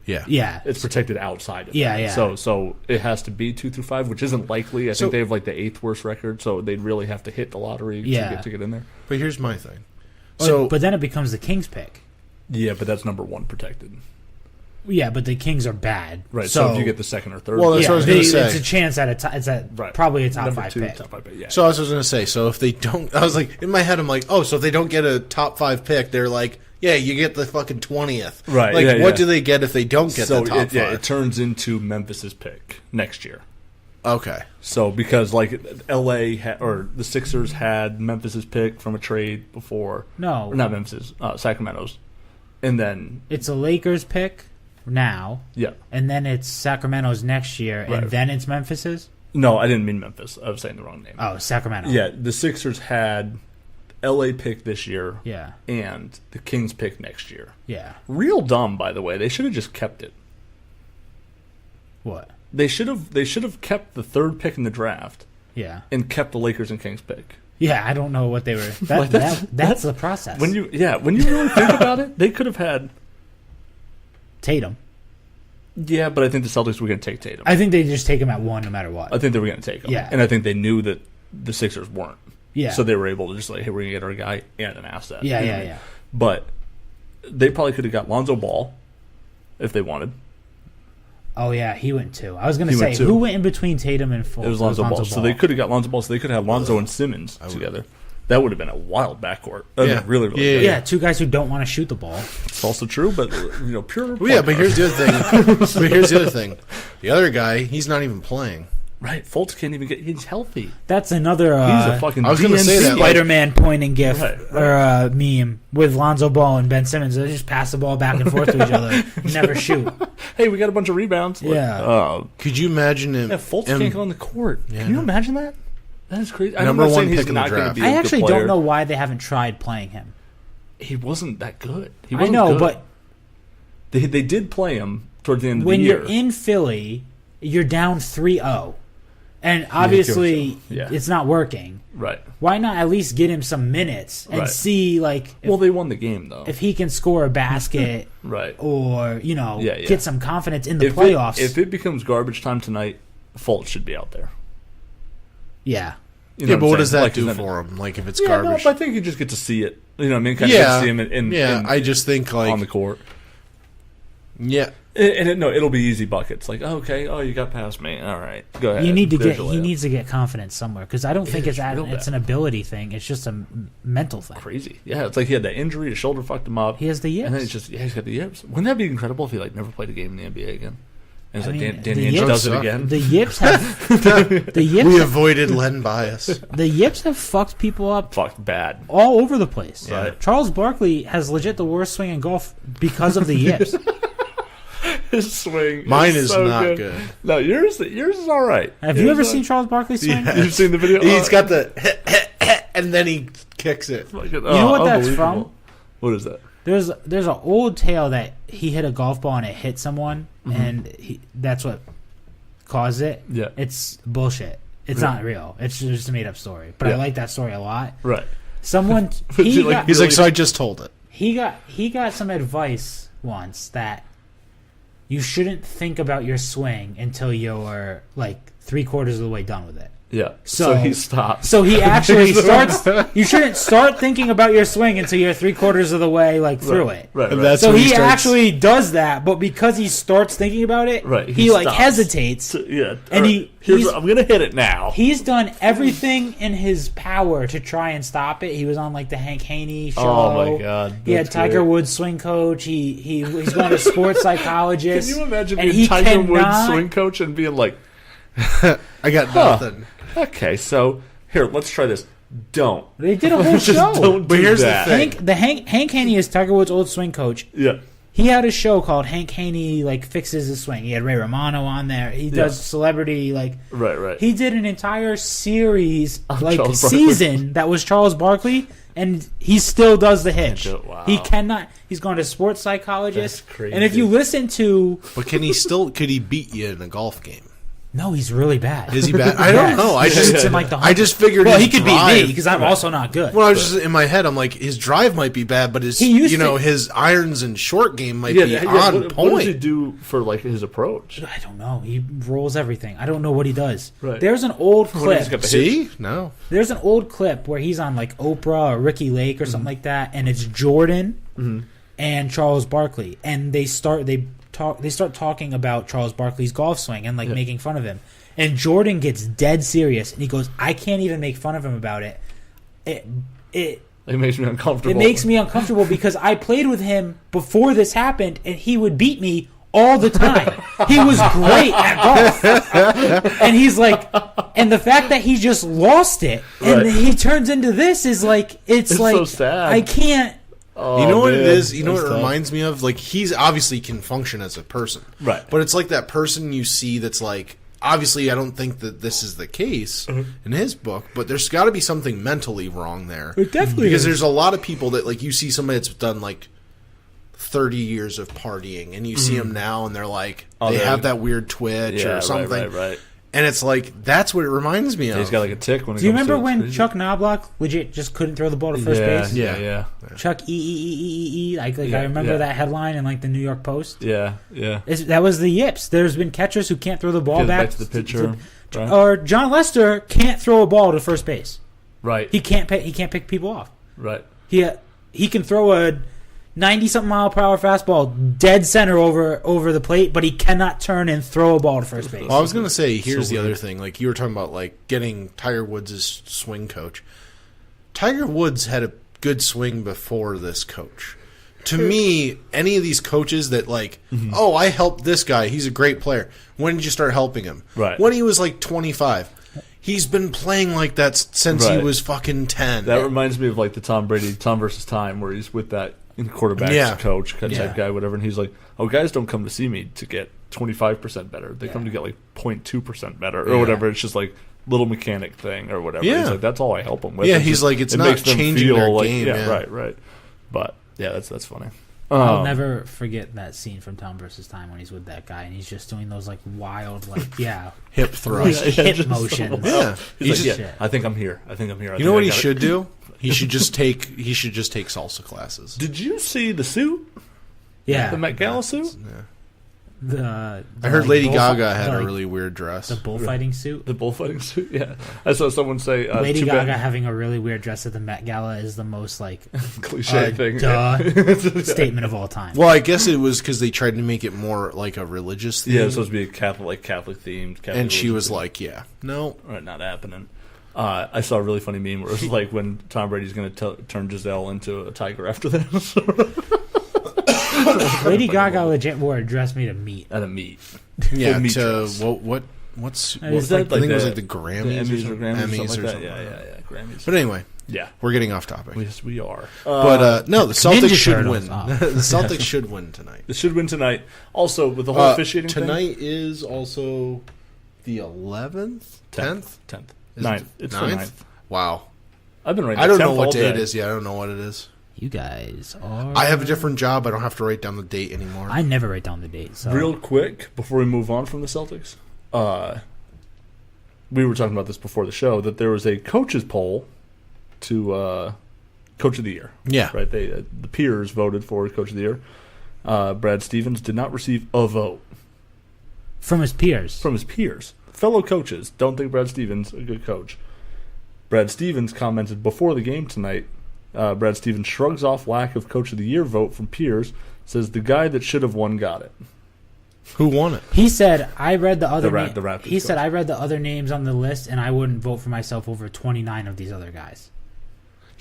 Yeah. It's protected outside of Yeah, that. yeah. So it has to be 2 through 5, which isn't likely. I think they have like the 8th worst record, so they'd really have to hit the lottery to get in there. But here's my thing. But then it becomes the Kings pick. Yeah, but that's number 1 protected. Yeah, but the Kings are bad. Right. So if you get the 2nd or 3rd, Well, that's what I was going to say. It's a chance at probably a top number 5 2, pick. top 5 pick. Yeah. So I was going to say, so if they don't, I was like, in my head, I'm like, oh, so if they don't get a top 5 pick, they're like, yeah, you get the fucking 20th. Right. Like, yeah, what yeah. do they get if they don't get the top 5? Yeah, it turns into Memphis's pick next year. Okay. So because like L.A. or the Sixers had Memphis's pick from a trade before. No. Or not Memphis's, Sacramento's. And then It's a Lakers pick now. Yeah. And then it's Sacramento's next year, and Right. then it's Memphis's? No, I didn't mean Memphis. I was saying the wrong name. Oh, Sacramento. Yeah, the Sixers had L.A. pick this year. Yeah. And the Kings pick next year. Yeah. Real dumb, by the way. They should have just kept it. What? They should have kept the 3rd pick in the draft Yeah. and kept the Lakers and Kings pick. Yeah, I don't know what they were. Like, That's the process. When you really think about it, they could have had. Tatum. Yeah, but I think the Celtics were going to take Tatum. I think they just take him at 1 no matter what. I think they were going to take him. Yeah. And I think they knew that the Sixers weren't. Yeah. So they were able to just like, hey, we're going to get our guy and an asset. Yeah, You know yeah, what I mean? yeah. But they probably could have got Lonzo Ball if they wanted. Oh, yeah, he went 2. I was going to He say, went 2. who went in between Tatum and Fultz? It was Lonzo Ball. So they could have got Lonzo Ball. So they could have had Lonzo and Simmons together. That would have been a wild backcourt. That would have been really, really good. Yeah, 2 guys who don't want to shoot the ball. It's also true, but pure. Well, yeah, but here's the other thing. The other guy, he's not even playing. Right, Fultz can't even get. He's healthy. That's another He's a fucking. I was gonna say that, Spider-Man pointing gif Right. or meme with Lonzo Ball and Ben Simmons. They just pass the ball back and forth to each other, never shoot. Hey, we got a bunch of rebounds. Yeah. Could you imagine him? Fultz can't get on the court. Yeah, Can you no. imagine that? That is crazy. I'm Number not saying one he's pick in the not gonna draft. be a I good actually player. don't know why they haven't tried playing him. He wasn't that good. He I wasn't know, good. but they did play him towards the end of when the year. you're in Philly, you're down 3-0. And obviously, Yeah. it's not working. Right. Why not at least get him some minutes and Right. see, like, Well, they won the game though. if he can score a basket Right. or, Yeah. get some confidence in the If playoffs. if it becomes garbage time tonight, Fultz should be out there. Yeah. You know Yeah, but I'm what does saying? that Like, do then- for him? Like, if it's Yeah, garbage? no, I think you just get to see it. You know what I mean? Kind of get to see him in I just think, like... on the court. Yeah. It'll be easy buckets. Like, okay, you got past me. All right, go ahead. You need to There's your he layup. needs to get confidence somewhere because I don't think it's real it's bad. an ability thing. It's just a mental thing. Crazy. Yeah, it's like he had that injury. His shoulder fucked him up. He has the yips. And then he's got the yips. Wouldn't that be incredible if he never played a game in the NBA again? And it's I like mean, Danny the Ainge yips does it suck. again. The yips have the yips We avoided Len bias. the yips have fucked people up Fucked bad. all over the place. Yeah. Charles Barkley has legit the worst swing in golf because of the yips. His swing. Mine is so not good. No, yours is all right. Have you ever seen Charles Barkley swing? Yeah. You've seen the video? He's got the... and then he kicks it. You know what that's from? What is that? There's an old tale that he hit a golf ball and it hit someone, and that's what caused it. Yeah. It's bullshit. It's not real. It's just a made up story. But I Yeah. like that story a lot. Right. Someone Would you like- He's like, so I just told it. he got some advice once that you shouldn't think about your swing until you're like 3/4 of the way done with it. Yeah. So- he stops. So he actually starts. You shouldn't start thinking about your swing until you're 3/4 of the way through it. Right. And right. that's So when he starts- actually does that, but because he starts thinking about it, Right, he he like stops. hesitates. Yeah. And Here's I'm gonna hit it now. He's done everything in his power to try and stop it. He was on like the Hank Haney show. Oh my God, He had that's Tiger great. Woods swing coach. He's going to sports psychologist. Can you imagine and being he Tiger Woods cannot- swing coach and being like, I got nothing. okay, so here, let's try this. Don't. They did a whole Just show. don't But do here's the that. thing. Hank Haney is Tiger Woods' old swing coach. Yeah. He had a show called Hank Haney like fixes his swing. He had Ray Romano on there. He does celebrity like Right. he did an entire series like Charles Barkley. season that was Charles Barkley, and he still does the hitch. Wow. He cannot. He's going to sports psychologist. That's crazy. And if you listen to But could he beat you in a golf game? No, he's really bad. Is he bad? I don't know. I He just sits in, like, the I just figured. Well, his he could drive, beat me because I'm also not good. Well, I was just in my head. I'm like, his drive might be bad, but his his irons and short game might be on point. What does he do for like his approach? I don't know. He rolls everything. I don't know what he does. Right. There's an old clip. See? No. There's an old clip where he's on like Oprah or Ricky Lake or something like that, and it's Jordan and Charles Barkley, and they start talking about Charles Barkley's golf swing and like making fun of him. And Jordan gets dead serious, and he goes, "I can't even make fun of him about it. It makes me uncomfortable. It makes me uncomfortable because I played with him before this happened, and he would beat me all the time. He was great at golf." And he's like, and the fact that he just lost it, and he turns into this is like, it's like, so sad. I can't. Oh, you know what it is? You know That's what it tough. reminds me of? Like, he's obviously can function as a person. Right. But it's like that person you see that's like, obviously I don't think that this is the case in his book, but there's got to be something mentally wrong there. It definitely Because is. there's a lot of people that, like, you see somebody that's done, like, 30 years of partying, and you see them now, and they're like, they have that weird twitch or something. Right. And it's like, that's what it reminds me of. He's got like a tick when it Do you comes remember to when it. Chuck Knobloch legit just couldn't throw the ball to first base? Yeah. Chuck I remember that headline in like the New York Post. Yeah. That was the yips. There's been catchers who can't throw the ball back to the pitcher. Right. Or John Lester can't throw a ball to first base. Right. He can't pick people off. Right. He can throw a 90-something mile per hour fastball dead center over the plate, but he cannot turn and throw a ball to first base. Well, I was going to say, here's the other thing. Like, you were talking about, like, getting Tiger Woods' swing coach. Tiger Woods had a good swing before this coach. To me, any of these coaches that, like, oh, I helped this guy, he's a great player. When did you start helping him? Right. When he was, like, 25. He's been playing like that since he was fucking 10. That reminds me of, like, the Tom versus Time, where he's with that quarterback's coach type guy, whatever, and he's like, "Oh, guys don't come to see me to get 25% better. They come to get like 0.2% better or whatever. It's just like little mechanic thing or whatever." He's like, "That's all I help them with." Yeah, he's like, it's not changing their game. Right. But yeah, that's funny. I'll never forget that scene from Tom versus Time when he's with that guy and he's just doing those like wild hip thrusts, hip motions. Yeah, he's like, I think I'm here. You know what he should do? He should just take salsa classes. Did you see the suit? Yeah, the Met Gala suit. Yeah. I heard Lady Gaga had a really weird dress. The bullfighting suit. The bullfighting suit. Yeah, I saw someone say Lady Gaga having a really weird dress at the Met Gala is the most like cliche thing, statement of all time. Well, I guess it was because they tried to make it more like a religious theme. Yeah, it was supposed to be a Catholic themed. And she was like, "Yeah, no, not happening." I saw a really funny meme where it was like when Tom Brady's going to turn Giselle into a tiger after this. Lady Gaga legit wore a dress made of meat. At a meat. Yeah, meat what's I think it was like the Grammys or something. Yeah, Grammys. But anyway, yeah, we're getting off topic. Yes, we are. But no, the Celtics should win. Oh. The Celtics should win tonight. They should win tonight. Also, with the whole officiating tonight is also the 11th, 10th, 9th. It's the 9th. Wow. I've been writing. I don't know what day it is. Yeah, I don't know what it is. You guys are. I have a different job. I don't have to write down the date anymore. I never write down the date. So. Real quick, before we move on from the Celtics, we were talking about this before the show, that there was a coaches poll to Coach of the Year. Yeah. Right? The peers voted for Coach of the Year. Brad Stevens did not receive a vote. From his peers. Fellow coaches don't think Brad Stevens a good coach. Brad Stevens commented before the game tonight. Brad Stevens shrugs off lack of Coach of the Year vote from peers, says the guy that should have won got it. Who won it? He said, I read the other Raptors He said, I read the other names on the list, and I wouldn't vote for myself over 29 of these other guys.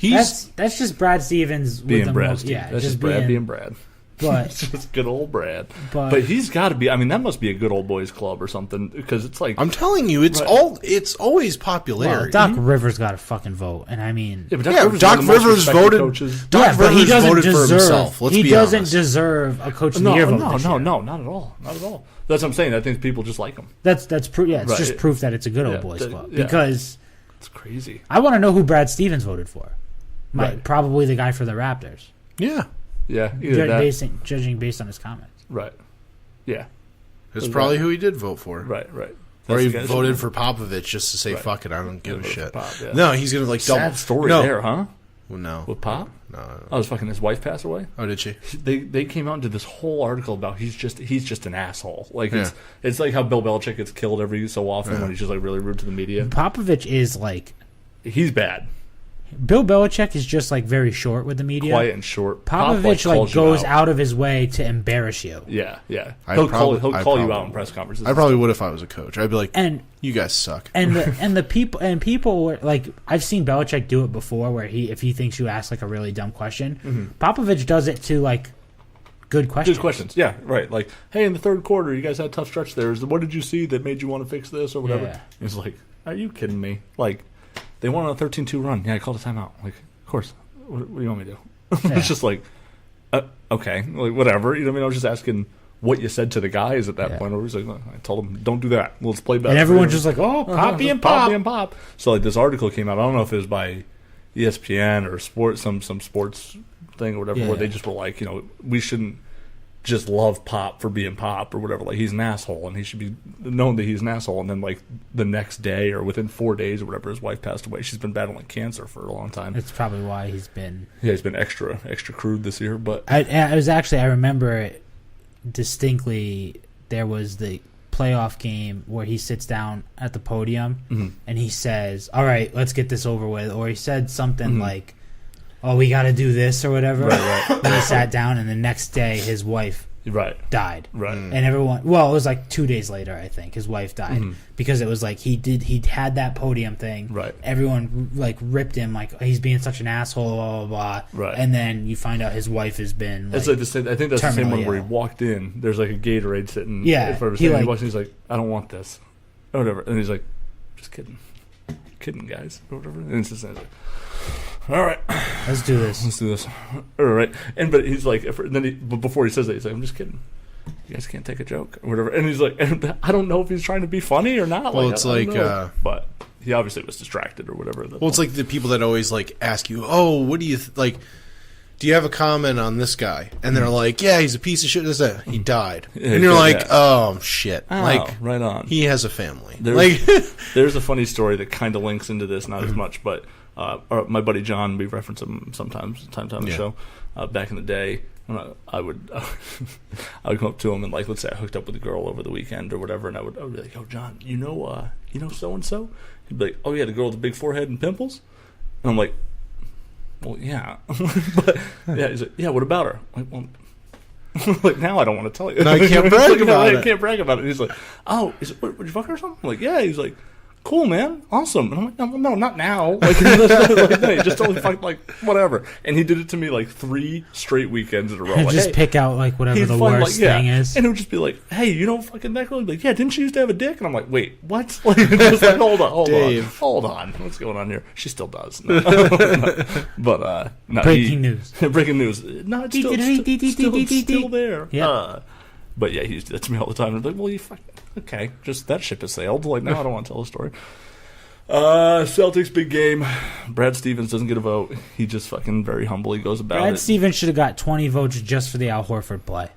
That's just Brad Stevens being with Brad. Stevens. Yeah, that's just Brad being Brad. But it's just good old Brad. But he's got to be. I mean, that must be a good old boys club or something, because it's like, I'm telling you, it's always popularity. Doc Rivers got a fucking vote, and I mean, Doc Rivers voted. Doc Rivers voted for himself. Let's be honest. He doesn't deserve a Coach of the Year vote. No, not at all. Not at all. That's what I'm saying. I think people just like him. That's proof. Yeah, it's just proof that it's a good old boys club. Because it's crazy. I want to know who Brad Stevens voted for. Probably the guy for the Raptors. Yeah. Yeah. Judging based on his comments. Right. Yeah. It's probably who he did vote for. Right. Or he voted for Popovich just to say, fuck it, I don't give a shit. Pop, yeah. No, he's going to like double. Sad story there, huh? Well, no. With Pop? No. Oh, his fucking his wife passed away? Oh, did she? They came out and did this whole article about he's just an asshole. Like it's like how Bill Belichick gets killed every so often when he's just like really rude to the media. Popovich is like he's bad. Bill Belichick is just like very short with the media. Quiet and short. Popovich like goes out of his way to embarrass you. Yeah. He'll call you out in press conferences. I probably would if I was a coach. I'd be like, and you guys suck. And the people were like, I've seen Belichick do it before, where if he thinks you ask like a really dumb question, Popovich does it to like good questions. Good questions. Yeah, right. Like, hey, in the third quarter, you guys had a tough stretch there. What did you see that made you want to fix this or whatever? Yeah. He's like, are you kidding me? Like, they won on a 13-2 run. Yeah, I called a timeout. Like, of course. What do you want me to do? Yeah. It's just like, okay, like whatever. You know what I mean? I was just asking what you said to the guys at that point. Where he's like, I told them, don't do that. Let's play better. And everyone's just like, oh, Poppy and Pop. Poppy and Pop. So like this article came out. I don't know if it was by ESPN or some sports thing or whatever, where they just were like, we shouldn't just love Pop for being Pop or whatever. Like, he's an asshole and he should be known that he's an asshole. And then like the next day or within 4 days or whatever, his wife passed away. She's been battling cancer for a long time. It's probably why he's been extra crude this year. But I remember it distinctly. There was the playoff game where he sits down at the podium and he says, all right, let's get this over with. Or he said something like, oh, we got to do this or whatever. Right. Then he sat down, and the next day his wife died. Right. And everyone, well, it was like 2 days later, I think, his wife died. Because it was like he had that podium thing. Right. Everyone like ripped him, like he's being such an asshole, blah, blah, blah. Right. And then you find out his wife has been like, it's like the same, I think that's the same one where he walked in. There's like a Gatorade sitting in front of his he he walks in, he's like, I don't want this. Or whatever. And he's like, just kidding. Kidding, guys. Or whatever. And it's just like, all right, let's do this. All right, but he's like, but before he says that, he's like, I'm just kidding. You guys can't take a joke or whatever. And he's like, I don't know if he's trying to be funny or not. Well, like, it's like, but he obviously was distracted or whatever. Well, it's like the people that always like ask you, oh, what do you like? Do you have a comment on this guy? And they're like, yeah, he's a piece of shit. He died, and you're like, oh shit, like right on. He has a family. There's a funny story that kind of links into this, not as much, but. My buddy John, we reference him sometimes on the show. Back in the day, I would come up to him and like, let's say I hooked up with a girl over the weekend or whatever, and I would be like, "Oh, John, you know so and so?" He'd be like, "Oh yeah, the girl with the big forehead and pimples." And I'm like, "Well, yeah," but yeah, he's like, "Yeah, what about her?" I'm like, well. Like, now I don't want to tell you. No, I can't brag about it. I can't brag about it. He's like, "Oh, would you fuck her or something?" I'm like, "Yeah." He's like, cool, man, awesome. And I'm like, no, not now. Like, no, just totally fuck, like, whatever. And he did it to me like 3 straight weekends in a row. And like, just pick out like whatever the worst thing is. And it would just be like, hey, fucking that girl? Like, yeah, didn't she used to have a dick? And I'm like, wait, what? Like, just like, hold on, what's going on here? She still does. No. But no, breaking news. Breaking news. No, it's still there. Yeah. But yeah, he used to do that to me all the time. And I'm like, well, you fucking okay, just that ship has sailed. Like, now I don't want to tell the story. Celtics big game. Brad Stevens doesn't get a vote. He just fucking very humbly goes about it. Brad Stevens should have got 20 votes just for the Al Horford play.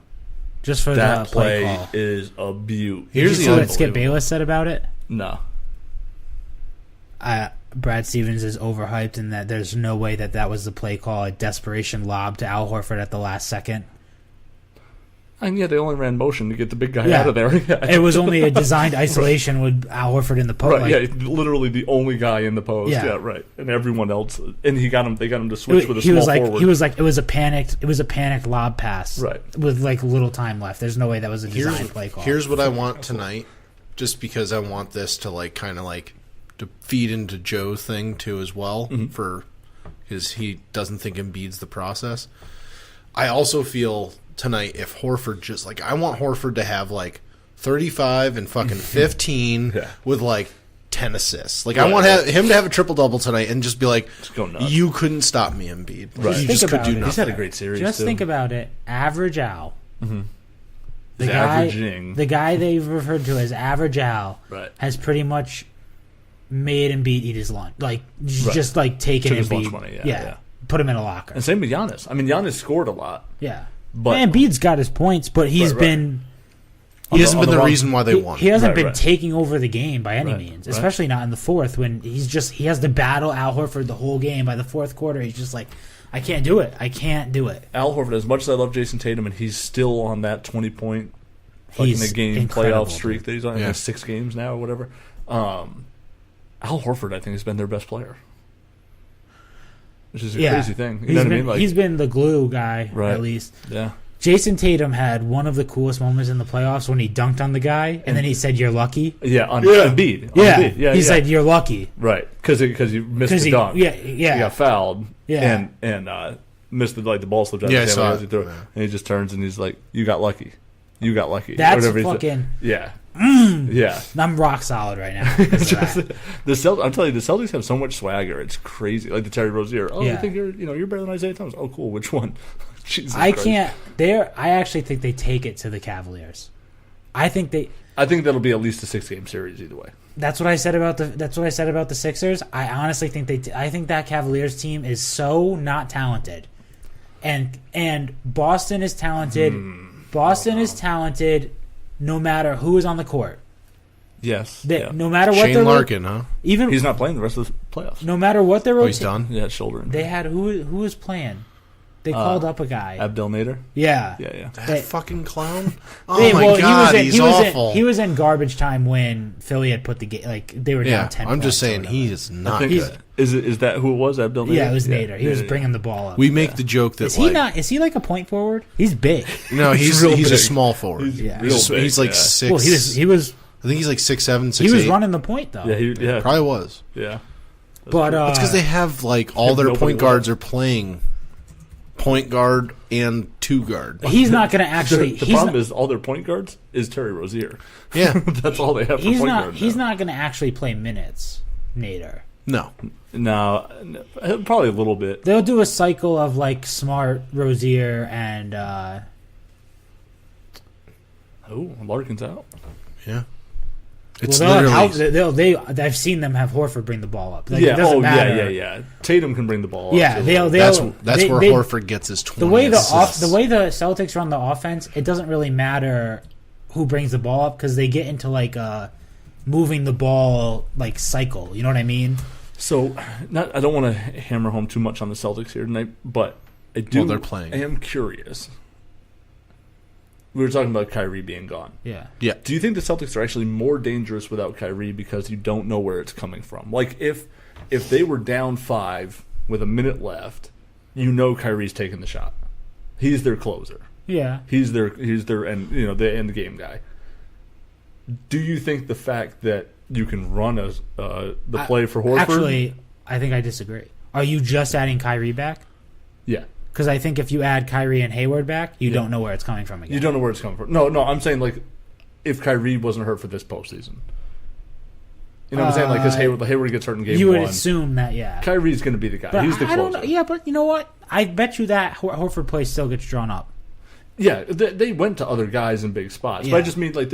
Just for that the play call. Is a beaut. Here's what Skip Bayless said about it. No. Brad Stevens is overhyped and that there's no way that was the play call, a desperation lob to Al Horford at the last second. And yeah, they only ran motion to get the big guy out of there. Yeah. It was only a designed isolation with Al Horford in the post. Right, yeah, literally the only guy in the post. Yeah, right. And everyone else, and they got him to switch with a small forward. He was like, it was a panicked lob pass. Right. With like little time left. There's no way that was a designed play call. Here's what I want tonight, just because I want this to like kind of like to feed into Joe's thing too as well, for because he doesn't think Embiid's the process. I also feel tonight if Horford just like I want Horford to have like 35 and fucking 15 with like 10 assists. Like I want him to have a triple double tonight and just be like, you couldn't stop me, Embiid. Right. You just could do nothing. He's had a great series. Just think about it. Average Al. The guy they've referred to as Average Al has pretty much made Embiid eat his lunch. Like just like taking his Embiid. Lunch money, put him in a locker. And same with Giannis. I mean, Giannis scored a lot. Yeah. But Embiid's got his points, but he's been He hasn't been the wrong- reason why they won. He hasn't Right, been right. taking over the game by any means, right. especially not in the fourth when he has to battle Al Horford the whole game. By the fourth quarter, he's just like, I can't do it. I can't do it. Al Horford, as much as I love Jason Tatum, and he's still on that 20-point fucking He's a game incredible, playoff streak that he's on, Yeah. 6 games now or whatever. Al Horford, I think, has been their best player, which is a crazy thing. You know what I mean? Like, he's been the glue guy, Right. at least. yeah. Jason Tatum had one of the coolest moments in the playoffs when he dunked on the guy, and then he said, "You're lucky." Yeah, on Yeah. Embiid. Yeah, Embiid. he said, "You're lucky." right, because you missed the he, dunk. yeah, He yeah, got fouled. Yeah. and missed the ball slipped out Yeah, I his saw hand it. as he threw it. Yeah. And he just turns and he's like, "You got lucky. You got lucky." Or That's whatever he said. fucking. Yeah. Yeah. I'm rock solid right now. because of that. I'm telling you, the Celtics have so much swagger. It's crazy. Like the Terry Rozier. Oh, Yeah. you think you're better than Isaiah Thomas? Oh, cool. Which one? Jesus I Christ. can't. I actually think they take it to the Cavaliers. I think that'll be at least a 6-game series either way. That's what I said about the Sixers. I honestly think I think that Cavaliers team is so not talented, and Boston is talented. Boston is talented, no matter who is on the court. Yes. No matter what Shane they're Larkin, huh? even He's not playing the rest of the playoffs. no matter what they're Oh, he's done. Yeah, shoulder injury. They had who was playing. They called up a guy. Abdel Nader. Yeah. Yeah. That They- fucking clown. Oh Hey, my well, god, he he's was awful. he was in garbage time when Philly had put the game. Like they were yeah, down 10. I'm just points or saying whatever. he is I not think good. is that who it was? Abdel Nader. Yeah, it was Nader. He was Yeah. bringing the ball up. We make the joke that Is he not? Is he like a point forward? He's big. No, he's real a big. small forward. Yeah. real big, He's like yeah. 6. Well, he was I think he's like 6'7", 6'8". he was running the point though. Yeah. Probably was. Yeah. but That's because they have like all their Nobody point guards are playing point guard and 2 guard. he's not going to actually. The he's problem not, is all their point guards is Terry Rozier. Yeah, That's all they have for he's point not. guards. He's now. not going to actually play minutes. Nader. no. No, probably a little bit. They'll do a cycle of like Smart, Rozier, and Oh, Larkin's out. Yeah, it's well, literally I've seen them have Horford bring the ball up. Like, Yeah. it doesn't Oh, matter. yeah. Tatum can bring the ball. Yeah, up, too. they'll that's they- where they- Horford gets his 20 The way assists. the way the Celtics run the offense, it doesn't really matter who brings the ball up because they get into like a moving the ball like cycle. You know what I mean? So, I don't want to hammer home too much on the Celtics here tonight, but I do. Well, they're playing. I am curious. We were talking about Kyrie being gone. Yeah. Yeah, Do you think the Celtics are actually more dangerous without Kyrie because you don't know where it's coming from? Like if they were down 5 with a minute left, you know Kyrie's taking the shot. He's their closer. Yeah. He's their end the end game guy. Do you think the fact that you can run the play for Horford? Actually, I think I disagree. Are you just adding Kyrie back? Yeah. Because I think if you add Kyrie and Hayward back, you don't know where it's coming from again. You don't know where it's coming from. No, I'm saying like if Kyrie wasn't hurt for this postseason. You know what I'm saying? Like because Hayward gets hurt in game You would 1. assume that, yeah. Kyrie's going to be the guy. But He's the I don't closer. know. Yeah, but you know what? I bet you that Horford play still gets drawn up. Yeah, they went to other guys in big spots. Yeah. But I just mean like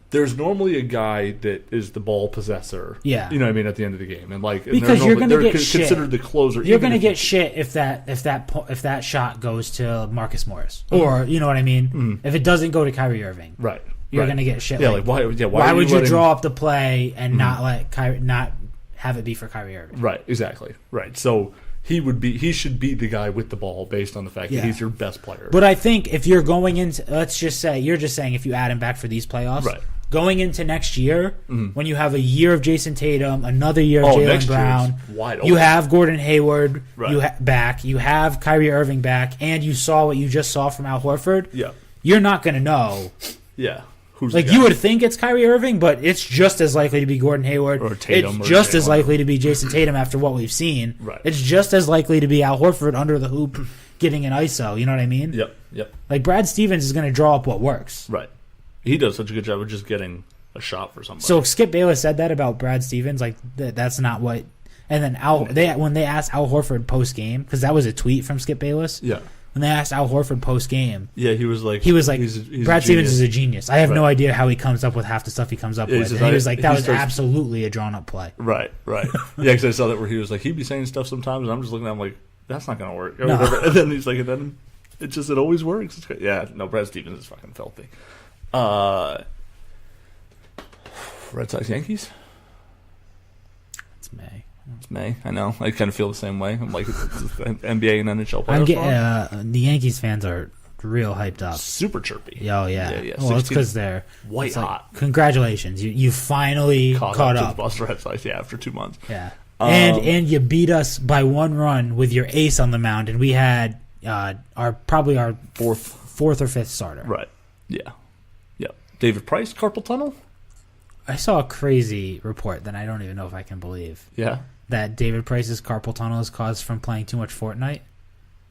there's normally a guy that is the ball possessor. Yeah. You know what I mean at the end of the game, and like Because you're going to get considered shit. the closer. You're even going to if get shit if that shot goes to Marcus Morris, or you know what I mean. If it doesn't go to Kyrie Irving, right. you're right. going to get shit. Yeah, like why why are would you letting- draw up the play and not let Kyrie not have it be for Kyrie Irving? Right, exactly. Right. So he should be the guy with the ball based on the fact Yeah. that he's your best player. But I think if you're going into, let's just say you're just saying if you add him back for these playoffs, Right. going into next year, when you have a year of Jason Tatum, another year of next Jaylen year Brown, is wide you open. have Gordon Hayward Right. back, you have Kyrie Irving back, and you saw what you just saw from Al Horford. Yeah. You're not going to know. Yeah. Who's Like the guy? you would think it's Kyrie Irving, but it's just as likely to be Gordon Hayward. Or Tatum It's or just as Jaylen. likely to be Jason Tatum after what we've seen. Right. It's just as likely to be Al Horford under the hoop getting an ISO. You know what I mean? Yep. Like Brad Stevens is going to draw up what works. Right. He does such a good job of just getting a shot for somebody. So Skip Bayless said that about Brad Stevens. Like that's not what. And then when they asked Al Horford post game, because that was a tweet from Skip Bayless. yeah. When they asked Al Horford post game, Yeah, he was like he's Brad a Stevens genius. is a genius. I have no Right. idea how he comes up with half the stuff he comes up Yeah, he with. says, And he was like, that he was starts- absolutely a drawn up play. Right. Yeah, because I saw that where he was like, he'd be saying stuff sometimes, and I'm just looking at him like, that's not going to work. Or No. whatever. And then he's like, and then it always works. It's great. Yeah, no, Brad Stevens is fucking filthy. Red Sox Yankees. It's May. It's May. I know. I kind of feel the same way. I'm like it's NBA and NHL players. The Yankees fans are real hyped up. Super chirpy. Oh yeah. Yeah. Well, it's because they're white hot. Congratulations, you finally caught up. To the Boston Red Sox, after 2 months. Yeah. And you beat us by 1 run with your ace on the mound, and we had our fourth or fifth starter. Right. Yeah. Yep. David Price, carpal tunnel. I saw a crazy report that I don't even know if I can believe. Yeah. That David Price's carpal tunnel is caused from playing too much Fortnite.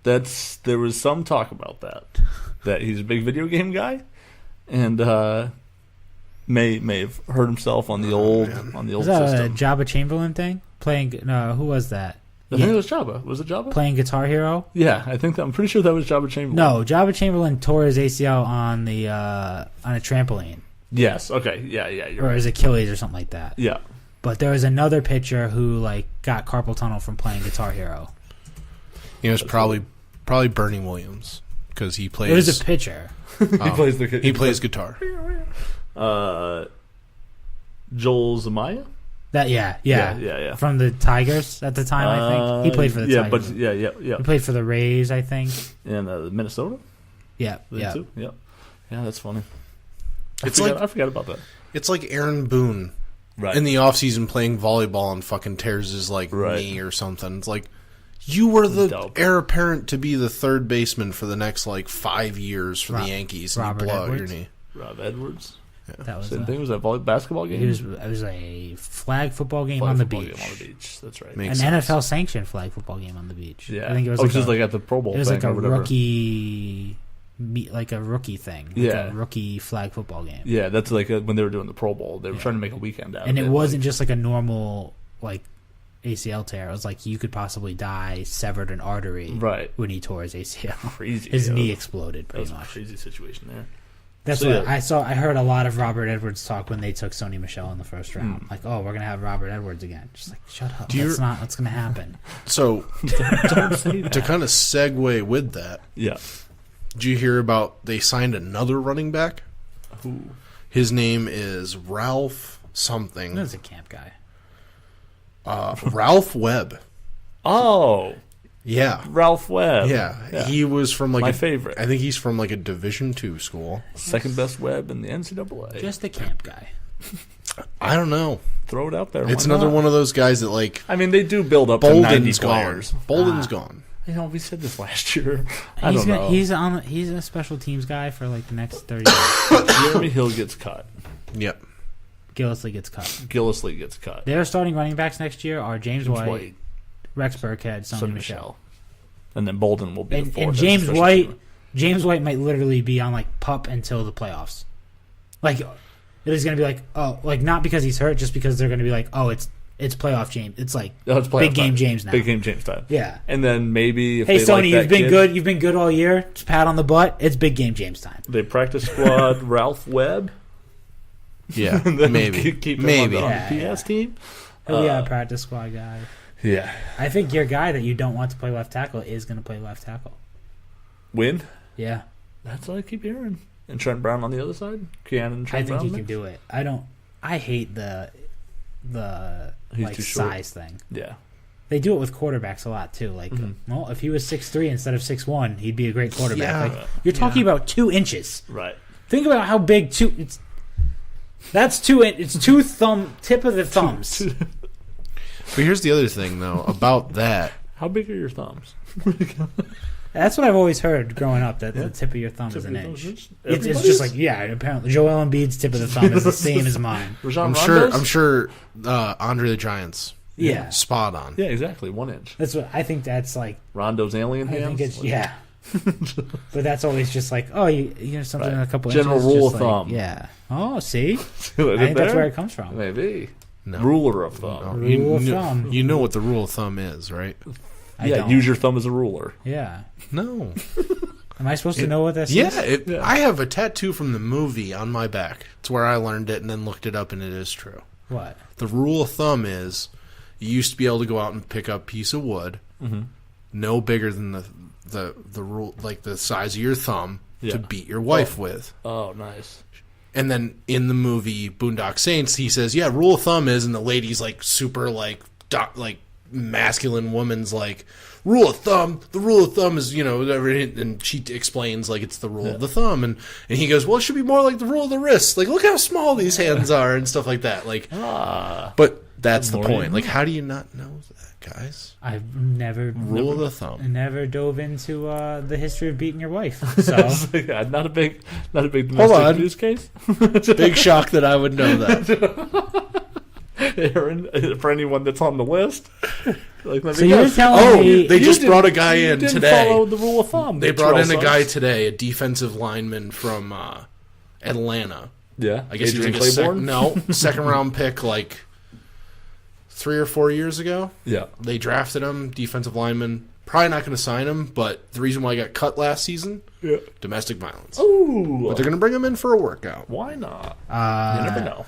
There was some talk about that he's a big video game guy, and may have hurt himself on the old Was that system. a Jabba Chamberlain thing? Playing who was that? I think it was Jabba. Was it Jabba? Playing Guitar Hero? Yeah, I'm pretty sure that was Jabba Chamberlain. No, Jabba Chamberlain tore his ACL on a trampoline. Yes. Okay. Yeah. You're Or right. his Achilles or something like that. Yeah. But there was another pitcher who got carpal tunnel from playing Guitar Hero. It was probably Bernie Williams because he plays. It was a pitcher. He plays guitar. Joel Zamaya. Yeah. From the Tigers at the time, I think he played for the Tigers. Yeah. He played for the Rays, I think. In Minnesota. Yeah. Yeah, that's funny. I It's forgot about that. It's like Aaron Boone in the offseason playing volleyball and fucking tears his knee or something. It's like you were the heir apparent to be the third baseman for the next 5 years for the Yankees, and you blow out your knee. Rob Edwards. Yeah. That was Same thing. Was that basketball game? It was a flag football game on the beach. That's right. An NFL sanctioned flag football game on the beach. Yeah, I think it was just at the Pro Bowl. It was thing a or whatever. rookie thing. A rookie flag football game. Yeah, that's when they were doing the Pro Bowl. They were trying to make a weekend out of it. And it wasn't just a normal ACL tear. It was you could possibly die, severed an artery when he tore his ACL. Crazy. His knee exploded pretty much. A crazy situation there. That's what I saw. I heard a lot of Robert Edwards talk when they took Sony Michel in the first round. We're going to have Robert Edwards again. Just shut up. That's not what's going to happen. So, to kind of segue with that, yeah. Did you hear about they signed another running back? Who? His name is Ralph something. That's a camp guy. Ralph Webb. Oh. Yeah. Ralph Webb. Yeah. He was from my favorite. I think he's from a Division II school. Second best Webb in the NCAA. Just a camp guy. I don't know. Throw it out there. It's another one of those guys that they do build up to 90 players. Bolden's gone. We said this last year. I don't know. He's a special teams guy for the next 30 years. Jeremy Hill gets cut. Yep. Gillisley gets cut. Their starting running backs next year are James White, Rex Burkhead, Sony Michel. And then Bolden will be the fourth. And James White might literally be on pup until the playoffs. It is going to be not because he's hurt, just because they're going to be it's playoff James. It's it's big game James now. Big game James time. Yeah. And then maybe if hey they Sony, you've been kid, good. You've been good all year. Just pat on the butt. It's big game James time. They practice squad Ralph Webb. Yeah, and then maybe. Keep him on the PS team. He'll be a practice squad guy. Yeah. I think your guy that you don't want to play left tackle is going to play left tackle. Win? Yeah. That's what I keep hearing. And Trent Brown on the other side? Trent Brown. Brown he can do it. I hate the size thing. Yeah. They do it with quarterbacks a lot too. Well, if he was 6'3" instead of 6'1", he'd be a great quarterback. Yeah. You're talking about 2 inches. Right. Think about how big that's 2 it's 2 tip of the thumbs. But here's the other thing though about that. How big are your thumbs? That's what I've always heard growing up, that the tip of your thumb is an inch. It's just apparently Joel Embiid's tip of the thumb is the same as mine. I'm sure Andre the Giant's spot on. Yeah, exactly. 1 inch. That's what I think. That's Rondo's alien hands. I think it's but that's always just you something in a couple general inches. Rule of thumb. Yeah. Oh, see, I think that's where it comes from. Maybe. No. Ruler of thumb. No. Rule of thumb. You know what the rule of thumb is, right? Use your thumb as a ruler. Yeah. No. Am I supposed to know what this is? Yeah. I have a tattoo from the movie on my back. It's where I learned it and then looked it up, and it is true. What? The rule of thumb is you used to be able to go out and pick up a piece of wood, no bigger than the rule, the size of your thumb, to beat your wife with. Oh, nice. And then in the movie Boondock Saints, he says, "Yeah, rule of thumb is," and the lady's like super like masculine woman's like, "Rule of thumb. The rule of thumb is, whatever," and she explains like it's the rule of the thumb, and he goes, "Well, it should be more like the rule of the wrist. Like, look how small these hands are and stuff like that." Like, but that's the point. Like, how do you not know that, guys? I've never Rule of the thumb. Never dove into the history of beating your wife. So Yeah, not a big domestic news case. Big shock that I would know that. Aaron, for anyone that's on the list. Like, so you're telling me they just brought a guy in didn't today. Follow the rule of thumb. They brought in a guy today, a defensive lineman from Atlanta. Yeah, I guess Adrian he was like Claiborne? second round pick like 3 or 4 years ago. Yeah, They drafted him, defensive lineman. Probably not going to sign him, but the reason why he got cut last season, domestic violence. Ooh, But they're going to bring him in for a workout. why not? You never know.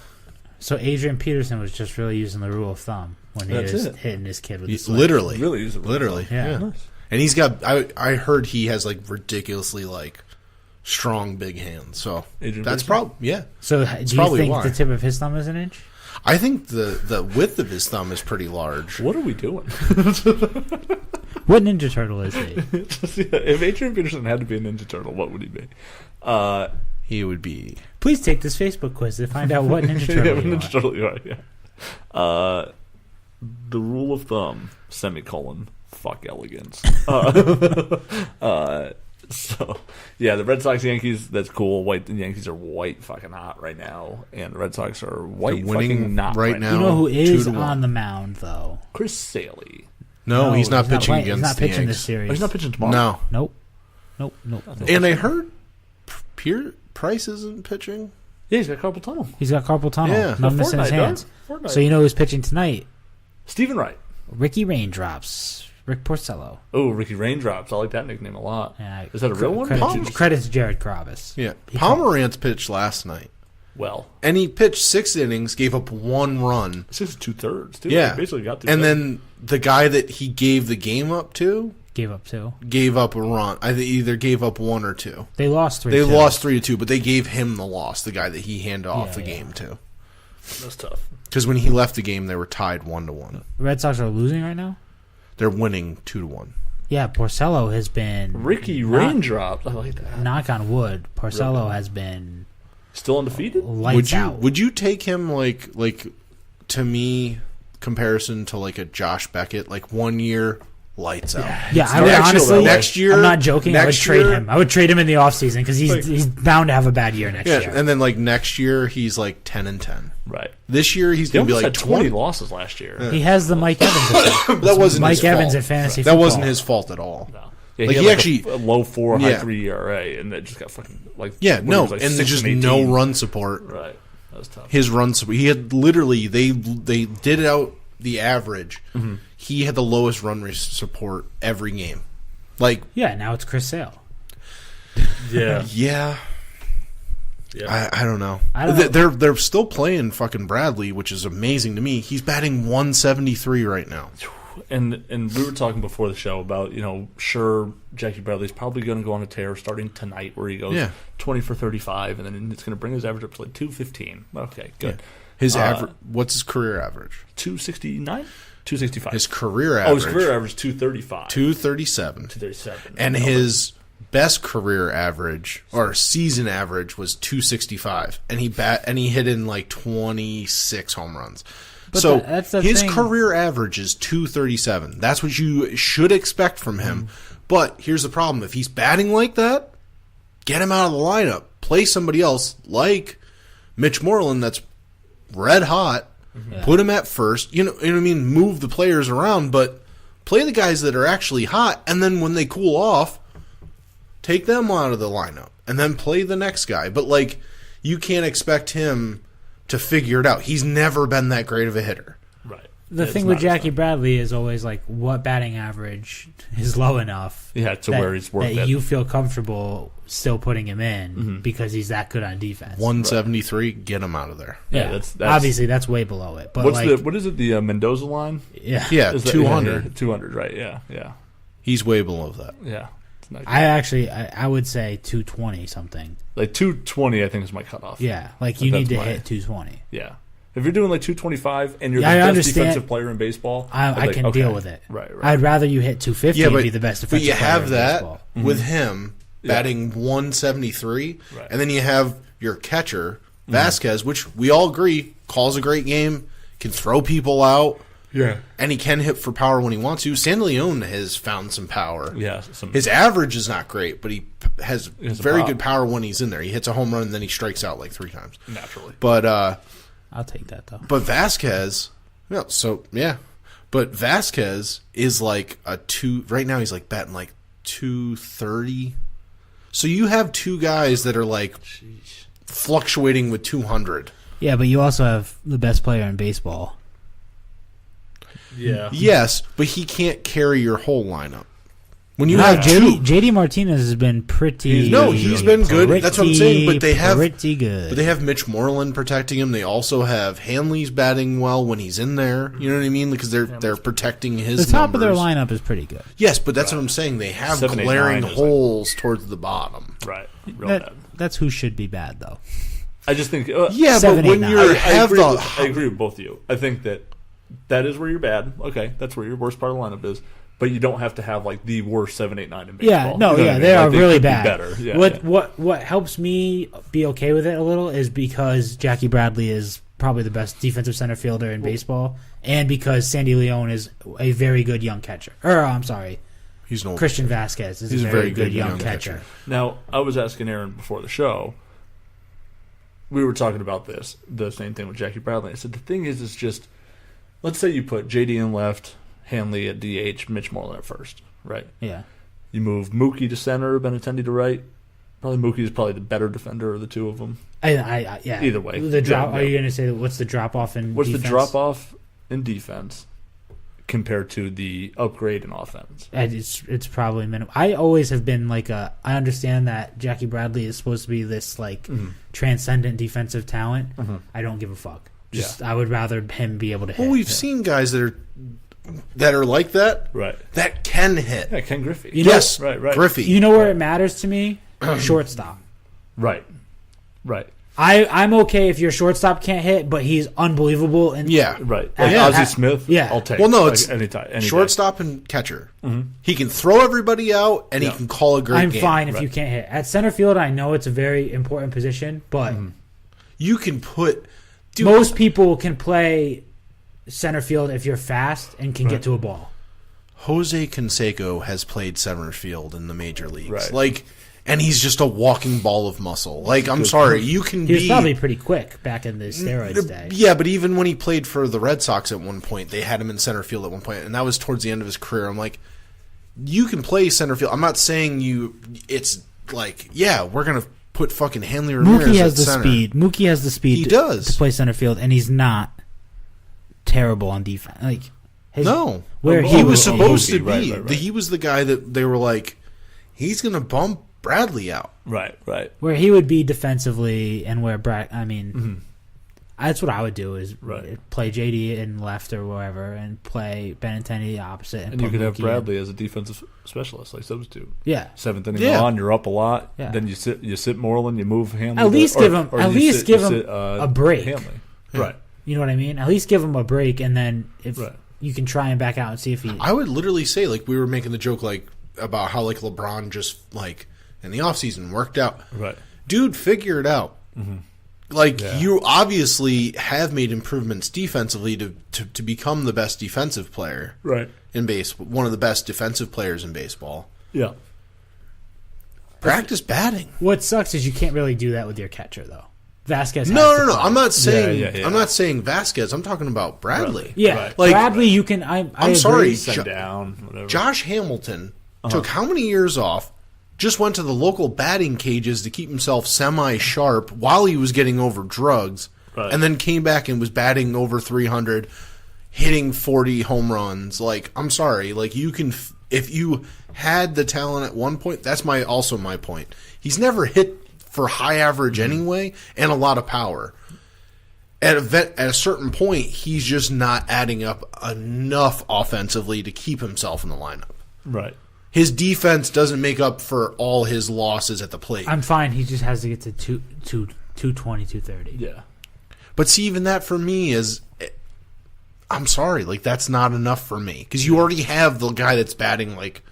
So Adrian Peterson was just really using the rule of thumb when he That's was it. hitting his kid with the swing. Literally. Really use it. Literally. Yeah. Nice. And he's got, I heard he has like ridiculously like strong big hands. So Adrian that's Peterson? probably, yeah. So do you probably think why. the tip of his thumb is an inch? I think the width of his thumb is pretty large. What are we doing? What Ninja Turtle is he? If Adrian Peterson had to be a Ninja Turtle, what would he be? He would be. Please take this Facebook quiz to find out what Ninja Turtle you Ninja are. Turtle, you are, yeah. The rule of thumb, semicolon, fuck Elegance. So, yeah, the Red Sox, Yankees, that's cool. The Yankees are white fucking hot right now, and the Red Sox are white winning fucking not right now. You know who is 2-1. on the mound, though? Chris Saley. No, he's not pitching playing- against He's not the pitching this Yanks. series. Oh, he's not pitching tomorrow. No. Nope. And I heard Price isn't pitching. Yeah, he's got carpal tunnel. He's got carpal tunnel. Yeah. Numbness in his Fortnite, hands. dog. Fortnite. So you know who's pitching tonight? Stephen Wright. Ricky Raindrops. Rick Porcello. Oh, Ricky Raindrops. I like that nickname a lot. Yeah, Is that a real one? Credit to Jared Carabas. Yeah. Pomerantz pitched last night. Well, And he pitched 6 innings, gave up 1 run. 6 2/3. Dude. Yeah. He basically got And then the guy that he gave the game up to Gave up 2. gave up a run. I think either gave up 1 or 2. They lost 3. They lost 3-2, but they gave him the loss, the guy that he handed off the Yeah. game to. That's tough. Because when he left the game, they were tied 1-1. Red Sox are losing right now? They're winning 2-1. Yeah, Porcello has been... Ricky Raindrops. I like that. Knock on wood. Porcello has been Still undefeated? lights out. Would you take him like to me comparison to like a Josh Beckett, like 1 year lights out? Yeah, I would honestly... next year, I'm not joking. I would next trade year- him. I would trade him in the offseason because he's bound to have a bad year next Yeah, year. and then like next year he's like 10-10. Right. This year he's He going to be almost like had 20 20. losses last year. He has the Mike Evans effect. That wasn't Mike his Evans fault. at fantasy That football. wasn't his fault at all. No. Yeah, Like, he he had actually- a low 4, high Yeah. 3 ERA, and that just got fucking like. Yeah, what, no, it was, like and 6 there's just from no 18. run support. Right. That was tough. His run support. He had literally they did out the average. Mm-hmm. He had the lowest run support every game. Like, Yeah, now it's Chris Sale. Yeah. yeah. Yeah. I don't know. I don't know. They're still playing fucking Bradley, which is amazing to me. He's batting 173 right now. And we were talking before the show about, sure, Jackie Bradley's probably going to go on a tear starting tonight where he goes 20 for 35, and then it's going to bring his average up to like 215. Okay, good. Yeah. His average. What's his career average? 269? 265. His career his average. career average 235. 237. 237. And his best career average or season average was 265, and he hit in like 26 home runs. But so that's the his thing. career average is 237. That's what you should expect from him. But here's the problem: if he's batting like that, get him out of the lineup. Play somebody else like Mitch Moreland, that's red hot. Put him at first. You know what I mean? Move the players around, but play the guys that are actually hot, and then when they cool off, take them out of the lineup, and then play the next guy. But, like, you can't expect him to figure it out. He's never been that great of a hitter. Right. The thing with Jackie Bradley is always like, what batting average is low enough? Yeah, to where he's worth that it. you feel comfortable still putting him in because he's that good on defense. 173, get him out of there. Yeah, that's obviously that's way below it. But what is it? The Mendoza line? yeah, Yeah, Is that- 200. 200, right? Yeah, yeah, He's way below that. yeah. not good. I would say 220 something. Like 220, I think is my cutoff. Yeah, like you need to That's hit 220. Yeah. If you're doing like 225 and you're the I best understand. defensive player in baseball, I can deal with it. Right. I'd rather you hit 250 and be the best defensive player But you have in that baseball. with him batting 173, Right. and then you have your catcher, Vasquez, which we all agree calls a great game, can throw people out. Yeah. And he can hit for power when he wants to. San Leone has found some power. Yeah. His average is not great, but he has very pop. good power when he's in there. He hits a home run and then he strikes out like 3 times. Naturally. But I'll take that though. but Vasquez, But Vasquez is like a 2 right now. He's like batting like 230. So you have two guys that are like fluctuating with 200. Yeah, but you also have the best player in baseball. Yeah. Yes, but he can't carry your whole lineup. When you No, have two, JD Martinez has been pretty. he's been good. That's what I'm saying. But they have pretty good. But they have Mitch Moreland protecting him. They also have Hanley's batting well when he's in there. You know what I mean? Because they're protecting his. The top of their numbers. lineup is pretty good. Yes, but that's what I'm saying. They have 7, 8, glaring 9 is holes towards the bottom. Right. Real bad. That's who should be bad though. I just think. Yeah, 7, but when 8, you're I agree with both of you. I think that is where you're bad. Okay, that's where your worst part of the lineup is. But you don't have to have like the worst 7, 8, 9 in baseball. Yeah, no, You know what I mean? they are Like, really could be bad. better. Yeah, What helps me be okay with it a little is because Jackie Bradley is probably the best defensive center fielder in baseball, and because Sandy Leone is a very good young catcher. I'm sorry, He's an old Christian Vasquez is a very good young catcher. Now, I was asking Aaron before the show. We were talking about the same thing with Jackie Bradley. I said the thing is just, let's say you put JD in left, Hanley at DH, Mitch Moreland at first, right? Yeah. You move Mookie to center, Benintendi to right. Probably Mookie is probably the better defender of the two of them. Yeah. Either way. The drop. Yeah. Are you going to say what's the drop off in? What's defense? the drop off in defense compared to the upgrade in offense? It's probably minimal. I always have been like I understand that Jackie Bradley is supposed to be this like transcendent defensive talent. I don't give a fuck. I would rather him be able to hit. Well, we've seen guys that are like that. Right. That can hit. Yeah, Ken Griffey. Yes. Right. Griffey. You know where it matters to me? Shortstop. Right. I'm okay if your shortstop can't hit, but he's unbelievable. And Right. Like Yeah. Ozzie Smith, Yeah. I'll take. Well, no, Like, it's anytime. shortstop and catcher. He can throw everybody out, and he can call a great I'm game. fine if you can't hit. At center field, I know it's a very important position, but You can put. Dude, most people can play center field if you're fast and can get to a ball. Jose Canseco has played center field in the major leagues. Right. Like, and he's just a walking ball of muscle. Like, I'm sorry, you can He was be probably pretty quick back in the steroids day. Yeah, but even when he played for the Red Sox at one point, they had him in center field at one point, and that was towards the end of his career. I'm like, you can play center field. I'm not saying it's like, yeah, we're going to put fucking Hanley Ramirez Mookie has at the center. speed. Mookie has the speed. He to does. play center field, and he's not terrible on defense. Like No. where He was Oh, supposed to Mookie, be. right. He was the guy that they were like, he's going to bump Bradley out. Right. where he would be defensively, and where Brad. I mean, that's what I would do is Right. play JD in left or wherever, and play Benintendi opposite, And you put could have Mookie in. Bradley as a defensive specialist, like substitute. Yeah. 7th inning Yeah. on, you're up a lot. Yeah. Then you sit Moreland, you move Hanley. At least give him a a break. Hanley. Yeah. Right. You know what I mean? At least give him a break, and then if Right. you can try him back out and see if he. I would literally say, like, we were making the joke, like, about how, like, LeBron just, like, in the offseason worked out. Right. Dude, figure it out. Like, Yeah. you obviously have made improvements defensively to become the best defensive player Right. in baseball, one of the best defensive players in baseball. Yeah. Practice batting. What sucks is you can't really do that with your catcher, though. Vasquez. No. has to play. I'm not saying. Yeah. I'm not saying Vasquez. I'm talking about Bradley. Yeah, Right. Like- Bradley, you can. I'm agree. sorry. Send down, whatever. Josh Hamilton took how many years off? Just went to the local batting cages to keep himself semi-sharp while he was getting over drugs, Right. and then came back and was batting over 300, hitting 40 home runs. Like, I'm sorry, like you can, if you had the talent at one point, that's also my point. He's never hit for high average anyway, and a lot of power. At a certain point, he's just not adding up enough offensively to keep himself in the lineup. Right. His defense doesn't make up for all his losses at the plate. I'm fine. He just has to get to 220, 230. Yeah. But see, even that for me is, I'm sorry, like that's not enough for me because you already have the guy that's batting like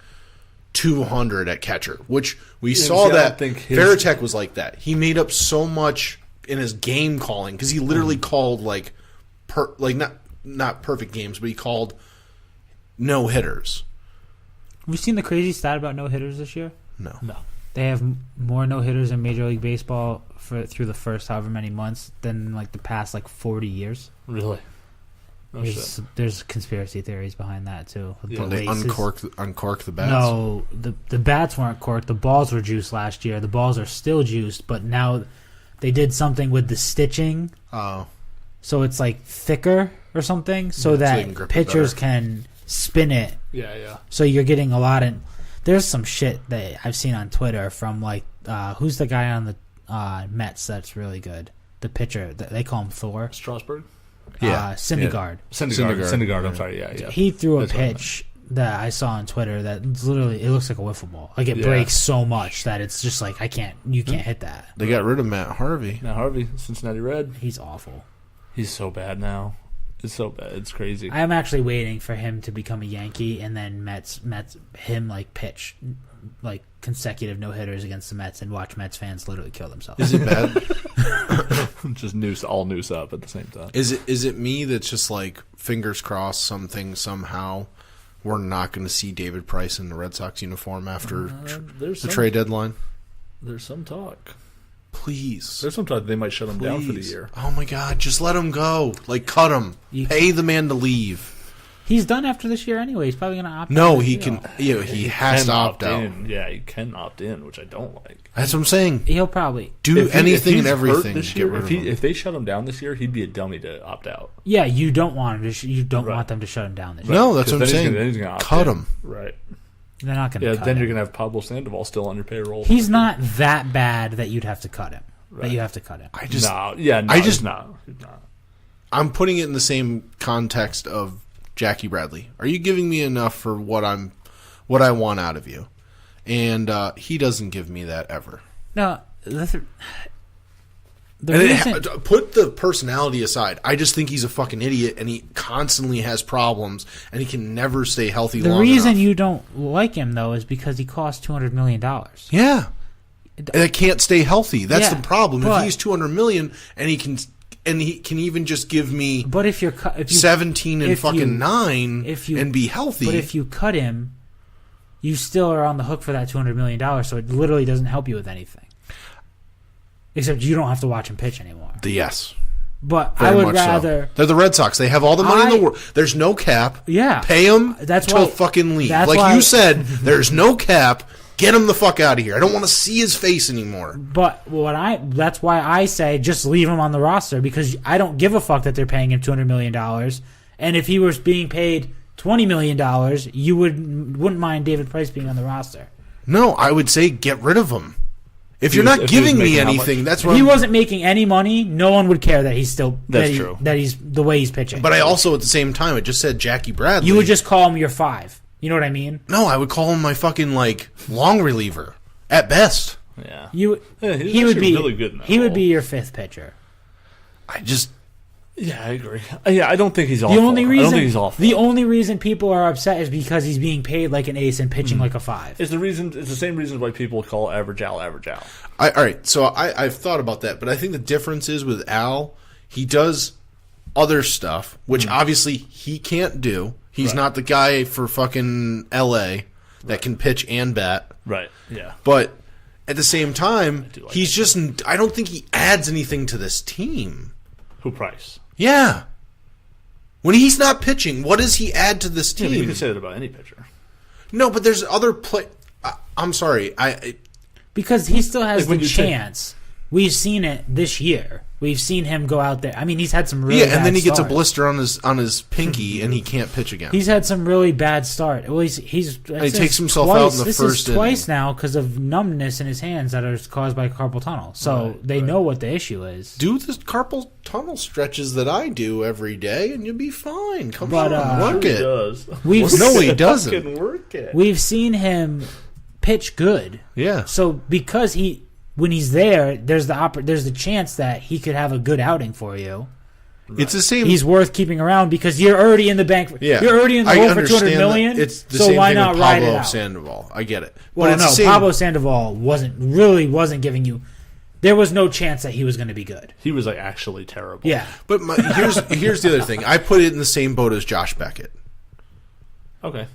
200 at catcher, which we saw that Veritek was like that. He made up so much in his game calling because he literally called like not perfect games, but he called no hitters. Have you seen the crazy stat about no hitters this year? No. They have more no hitters in Major League Baseball through the first however many months than like the past like 40 years. Really? Oh, there's conspiracy theories behind that too. Yeah, they uncork the bats. No, the bats weren't corked. The balls were juiced last year. The balls are still juiced, but now they did something with the stitching. Oh. So it's like thicker or something, so that pitchers can spin it. Yeah. So you're getting a lot of. There's some shit that I've seen on Twitter from like who's the guy on the Mets that's really good? The pitcher they call him Thor. Strasburg. Yeah, Syndergaard. Syndergaard. I'm sorry. Yeah. He threw a pitch that I saw on Twitter that literally it looks like a wiffle ball. Like it breaks so much that it's just like you can't hit that. They got rid of Matt Harvey. Cincinnati Red. He's awful. He's so bad now. It's so bad. It's crazy. I'm actually waiting for him to become a Yankee and then Mets him like pitch like consecutive no hitters against the Mets and watch Mets fans literally kill themselves. Is it bad? Just noose up at the same time. Is it me that's just like fingers crossed something somehow we're not going to see David Price in the Red Sox uniform after the trade deadline? There's some talk. Please. There's some talk they might shut him down for the year. Oh my God, just let him go. Like cut him. Pay the man to leave. He's done after this year anyway. He's probably going to opt out. No, he can. Yeah, he has to opt out. Yeah, he can opt in, which I don't like. That's what I'm saying. He'll probably do anything and everything to get rid of him. If they shut him down this year, he'd be a dummy to opt out. Yeah, you don't want him to. You don't want them to shut him down this year. No, that's what I'm saying. He's gonna cut him. Right. They're not going to. Yeah, then you're going to have Pablo Sandoval still on your payroll. He's not that bad that you'd have to cut him. Right. That you have to cut him. I'm putting it in the same context of Jackie Bradley. Are you giving me enough for what I want out of you? And he doesn't give me that ever. No, put the personality aside. I just think he's a fucking idiot, and he constantly has problems, and he can never stay healthy. The reason you don't like him though is because he costs $200 million. Yeah, and I can't stay healthy. That's the problem. If he's $200 million, and he can even just give me, but if you're 17 and fucking 9, and be healthy. But if you cut him, you still are on the hook for that $200 million. So it literally doesn't help you with anything, except you don't have to watch him pitch anymore. Yes, but very I would rather. So. They're the Red Sox. They have all the money in the world. There's no cap. Yeah, pay them. That's till why fucking leave. Like you said, there's no cap. Get him the fuck out of here. I don't want to see his face anymore. But that's why I say just leave him on the roster, because I don't give a fuck that they're paying him $200 million. And if he was being paid $20 million, you wouldn't mind David Price being on the roster. No, I would say get rid of him. If you're not giving me anything, that's what. If he wasn't making any money, no one would care that he's still. That's true. That he's the way he's pitching. But I also, at the same time, I just said Jackie Bradley. You would just call him your 5. You know what I mean? No, I would call him my fucking long reliever at best. Yeah, he would be really good in that role. Would be your 5th pitcher. Yeah, I agree. Yeah, I don't think he's awful. I don't think he's awful. The only reason people are upset is because he's being paid like an ace and pitching like a 5. It's the same reason why people call average Al. All right, so I've thought about that, but I think the difference is with Al, he does other stuff, which obviously he can't do. He's not the guy for fucking L.A. that can pitch and bat. Right, yeah. But at the same time, I don't think he adds anything to this team. Who, Price? Yeah. When he's not pitching, what does he add to this team? Yeah, you can say that about any pitcher. No, but there's other I'm sorry. Because he still has the chance. We've seen it this year. We've seen him go out there. I mean, he's had some really and then he gets a starts. blister on his pinky, and he can't pitch again. He's had some really bad start. Well, he takes himself out in the this first is twice inning. now because of numbness in his hands that are caused by carpal tunnel. So they know what the issue is. Do the carpal tunnel stretches that I do every day, and you'll be fine. Come But, on, work He it. does. No, he doesn't. Fucking work it. We've seen him pitch good. Yeah. So because when he's there, there's the chance that he could have a good outing for you. It's the same. He's worth keeping around because you're already in the bank. Yeah. You're already in the I hole for $200 understand million. that. It's the so same why thing not with ride Pablo it out? Sandoval. I get it. Well, but no, it's the same. Pablo Sandoval wasn't giving you. There was no chance that he was going to be good. He was like actually terrible. Yeah, But here's the other thing. I put it in the same boat as Josh Beckett. Okay.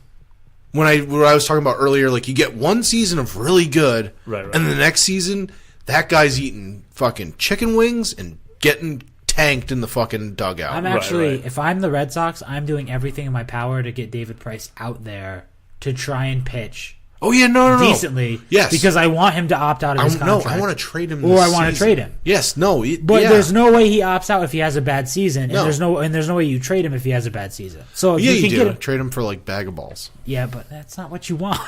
When I was talking about earlier, like you get one season of really good, Right. and the next season that guy's eating fucking chicken wings and getting tanked in the fucking dugout. I'm actually. right. If I'm the Red Sox, I'm doing everything in my power to get David Price out there to try and pitch Oh yeah, no. decently. Yes. because I want him to opt out of his contract. I want to trade him. Or this I want to season. trade him. Yes, no, But yeah. there's no way he opts out if he has a bad season, and No. there's no way you trade him if he has a bad season. So if yeah, you you can do get him, trade him for like bag of balls. yeah, but that's not what you want.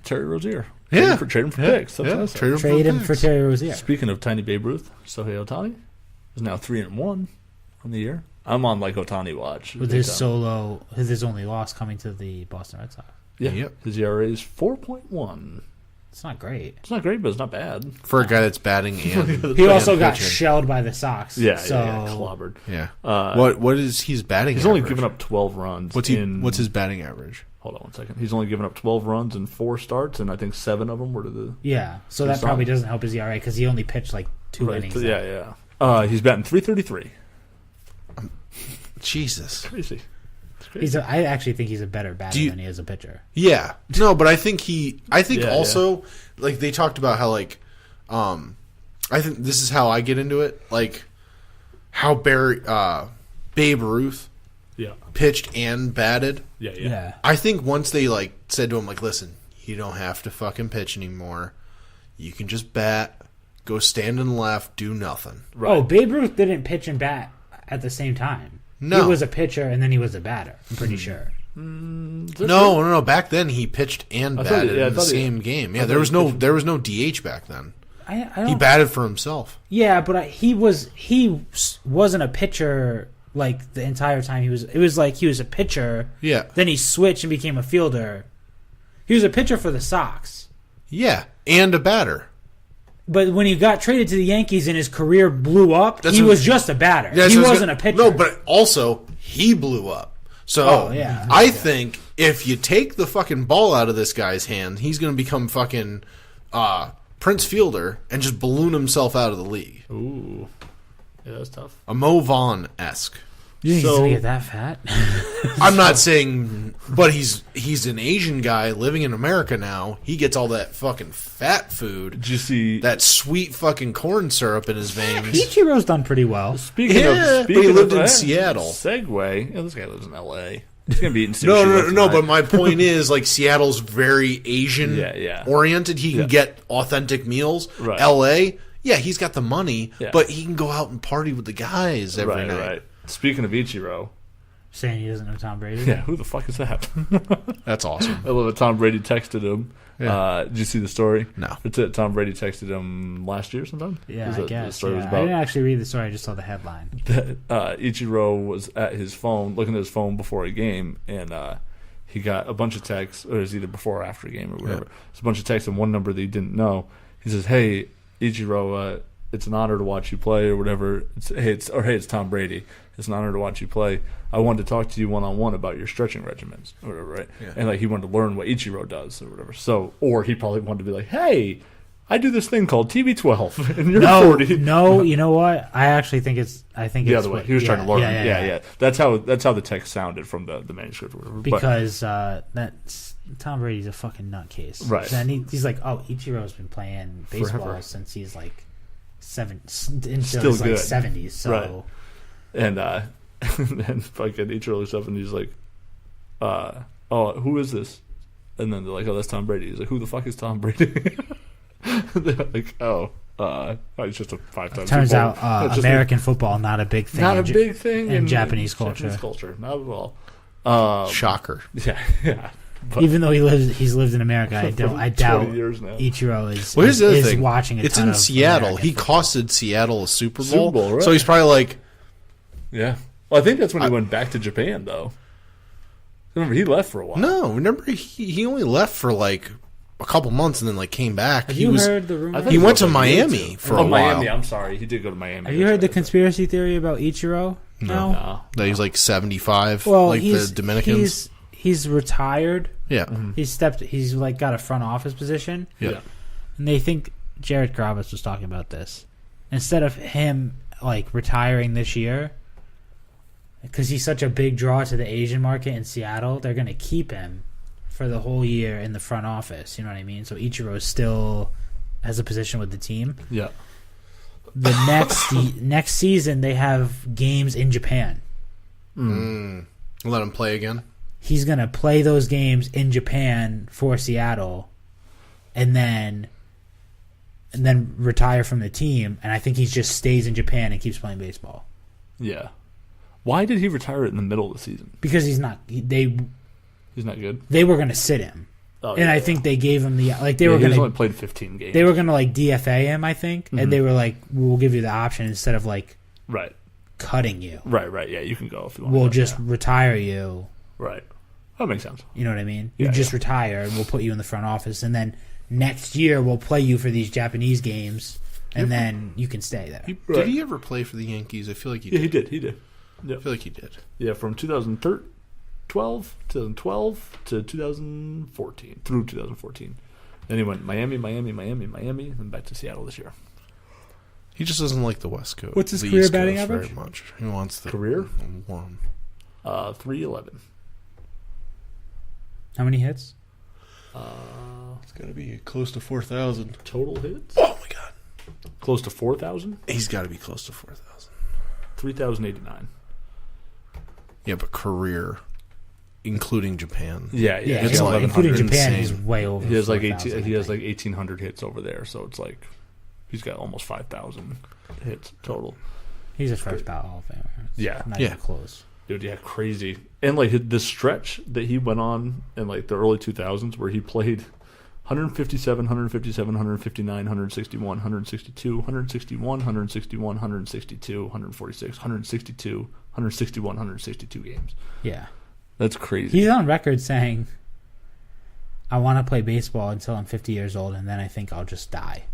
Terry Rozier. Yeah. Trade him for picks. That's Yeah, what I said. Trade him for picks. Terry Rozier. Speaking of tiny Babe Ruth, Shohei Ohtani is now 3-1 on the year. I'm on like Ohtani watch. With big his time. his only loss coming to the Boston Red Sox. Yeah. Yep. His ERA is 4.1. It's not great. It's not great, but it's not bad. For a guy that's batting and He also got pitching. shelled by the Sox. Yeah, so yeah, clobbered. Yeah. Uh, what is he's batting? He's average? only given up 12 runs. What's his batting average? Hold on one second. He's only given up 12 runs in 4 starts, and I think 7 of them were to the. yeah, so He's that probably on. doesn't help his ERA because he only pitched like 2 innings. Yeah, yeah. He's batting 333. Jesus. Crazy. I actually think he's a better batter Do you- than he is a pitcher. Yeah. No, but I think Yeah, also like they talked about how like I think this is how I get into it, like how Babe Ruth Yeah. pitched and batted. Yeah. I think once they like said to him like, listen, you don't have to fucking pitch anymore. You can just bat, go stand in the left, do nothing. Right. Oh, Babe Ruth didn't pitch and bat at the same time. No. He was a pitcher and then he was a batter. I'm pretty sure. No. Back then he pitched and I thought batted he- yeah, I in the thought he- same game. I Yeah, thought there was he no pitched- there was no DH back then. I don't, He batted for himself. Yeah, but he wasn't a pitcher like the entire time. It was like he was a pitcher. Yeah. Then he switched and became a fielder. He was a pitcher for the Sox. Yeah, and a batter. But when he got traded to the Yankees and his career blew up, That's he what- was just a batter. Yeah, he so I was wasn't gonna- a pitcher. No, but also he blew up. So Oh, yeah. I think if you take the fucking ball out of this guy's hand, he's going to become fucking Prince Fielder and just balloon himself out of the league. Ooh. Yeah, that's tough. A Mo Vaughn-esque. you think he's so- gonna get that fat? I'm not saying, but he's an Asian guy living in America now. He gets all that fucking fat food, Did you see that sweet fucking corn syrup in his veins. Ichiro's done pretty well. Speaking Yeah, of, but he lived in hey, Seattle. Segue. Yeah, this guy lives in L.A. He's gonna be eating sushi. No, left and right. but my point is, like, Seattle's very Asian Yeah. oriented. He can Yeah. get authentic meals. Right. L.A., yeah, he's got the money, Yeah. but he can go out and party with the guys every night. Right. Speaking of Ichiro, Saying he doesn't know Tom Brady. yeah, who the fuck is that? That's awesome. I love it. Tom Brady texted him. Yeah. Did you see the story? No. It's it. Tom Brady texted him last year sometime. Yeah, Was I it- guess. The story Yeah. was I about didn't actually read the story. I just saw the headline. that Ichiro was at his phone, looking at his phone before a game, and he got a bunch of texts, or it was either before or after a game or whatever. It's a bunch of texts and one number that he didn't know. He says, "Hey, Ichiro, it's an honor to watch you play," or whatever. It's Tom Brady. It's an honor to watch you play. I wanted to talk to you one-on-one about your stretching regimens, or whatever, right? Yeah. And like he wanted to learn what Ichiro does, or whatever. So, or he probably wanted to be like, "Hey, I do this thing called TB12, and you're 40." No, you know what? I actually think it's. The other way. He was trying to learn. Yeah. Yeah. That's how the text sounded from the manuscript or whatever. Because that's Tom Brady's a fucking nutcase. Right. And he's like, oh, Ichiro's been playing baseball Forever. since he's like into Still his like good. 70s. So Right. And and fucking Ichiro looks up and he's like, "Oh, who is this?" And then they're like, "Oh, that's Tom Brady." He's like, "Who the fuck is Tom Brady?" They're like, "Oh, It's just a 5-time. Turns Super Bowl. out American football not a big thing. Not a big thing in Japanese culture. Japanese culture, not at all. Shocker. Yeah. But Even though he's lived in America, I doubt years now. Ichiro is, Well, here's the other is thing. watching a It's ton in of Seattle. American He football. costed Seattle a Super Bowl. Super Bowl, right. So he's probably like, Yeah. Well, I think that's when he went back to Japan, though. Remember, he left for a while. no, remember he only left for like a couple months and then like came back. Have He you was heard the rumor? I thought he went to was like Miami for a while. Miami. I'm sorry, he did go to Miami. Have you heard the conspiracy theory about Ichiro? No. That he's like 75, Well, like the Dominicans. He's retired. Yeah. He's like got a front office position. Yeah. And they think Jared Gravis was talking about this. Instead of him like retiring this year, because he's such a big draw to the Asian market in Seattle, they're going to keep him for the whole year in the front office. You know what I mean? So Ichiro still has a position with the team. Yeah. The next season, they have games in Japan. Let him play again. He's going to play those games in Japan for Seattle and then retire from the team. And I think he just stays in Japan and keeps playing baseball. Yeah. Why did he retire it in the middle of the season? Because he's not He's not good. they were going to sit him. Oh, and I think they gave him the they were he's going only to played 15 games. they were going to like DFA him, I think, and they were like, we'll give you the option instead of like right. cutting you. Right. Yeah, you can go if you want. We'll to. just retire you. Right. That makes sense. You know what I mean? Yeah, You just retire, and we'll put you in the front office, and then next year we'll play you for these Japanese games, and then you can stay there. Did he ever play for the Yankees? I feel like he Yeah, did. he did. Yeah. I feel like he did. Yeah, from 2012 to 2014, through 2014. Then he went Miami, and back to Seattle this year. He just doesn't like the West Coast. What's his the career East batting Coast average? Very much. He wants the Career? one. 311. How many hits? It's got to be close to 4,000. Total hits? Oh my god, Close to 4,000? he's got to be close to 4,000. 3,089. Yeah, but career, including Japan. Yeah, Yeah, It's like including Japan, insane. he's way over. He has like 4,000, he I has think. like 1,800 hits over there, so it's like he's got almost 5,000 hits total. He's a first ballot Hall of Famer. It's Yeah. not Yeah. even close. Dude, yeah, crazy. And like the stretch that he went on in like the early 2000s where he played 157, 157, 159, 161, 162, 161, 161, 162, 146, 162, 161, 162 games. Yeah, That's crazy. he's on record saying, "I want to play baseball until I'm 50 years old, and then I think I'll just die."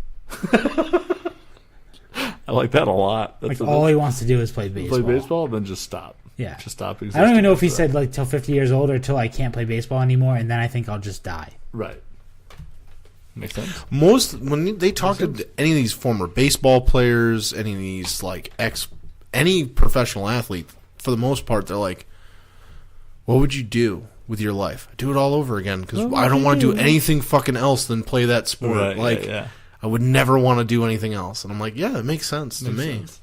I like that a lot. That's Like all he wants to do is play baseball. play baseball, then just stop. Yeah. Just stop I existing. don't even know if he after said like till 50 years old or till I can't play baseball anymore, and then I think I'll just die. that. Right. Makes sense. Most when they talk to any of these former baseball players, any of these like any professional athlete, for the most part, they're like, "What would you do with your life? Do it all over again because I don't want to do anything fucking else than play that sport. Right, like, yeah. I would never want to do anything else." And I'm like, "Yeah, it makes sense to me." Sense.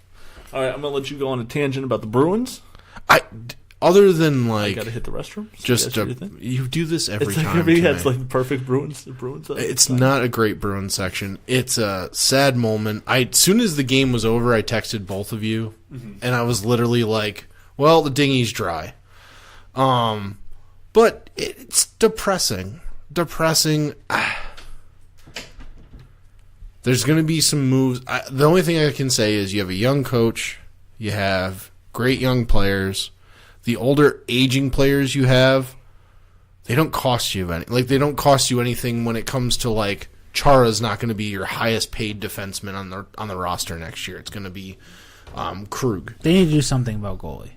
All right, I'm gonna let you go on a tangent about the Bruins. Other than I like gotta hit the restroom. just What do you think? you do this every It's like time. every to it's me. like the perfect Bruins. It's not a great Bruins section. It's a sad moment. As soon as the game was over, I texted both of you, and I was literally like, "Well, the dinghy's dry." But it's depressing. Depressing. There's going to be some moves. The only thing I can say is you have a young coach. You have great young players. The older, aging players you have, they don't cost you any. Like, they don't cost you anything when it comes to, like, Chara's not going to be your highest paid defenseman on the roster next year. It's going to be Krug. They need to do something about goalie.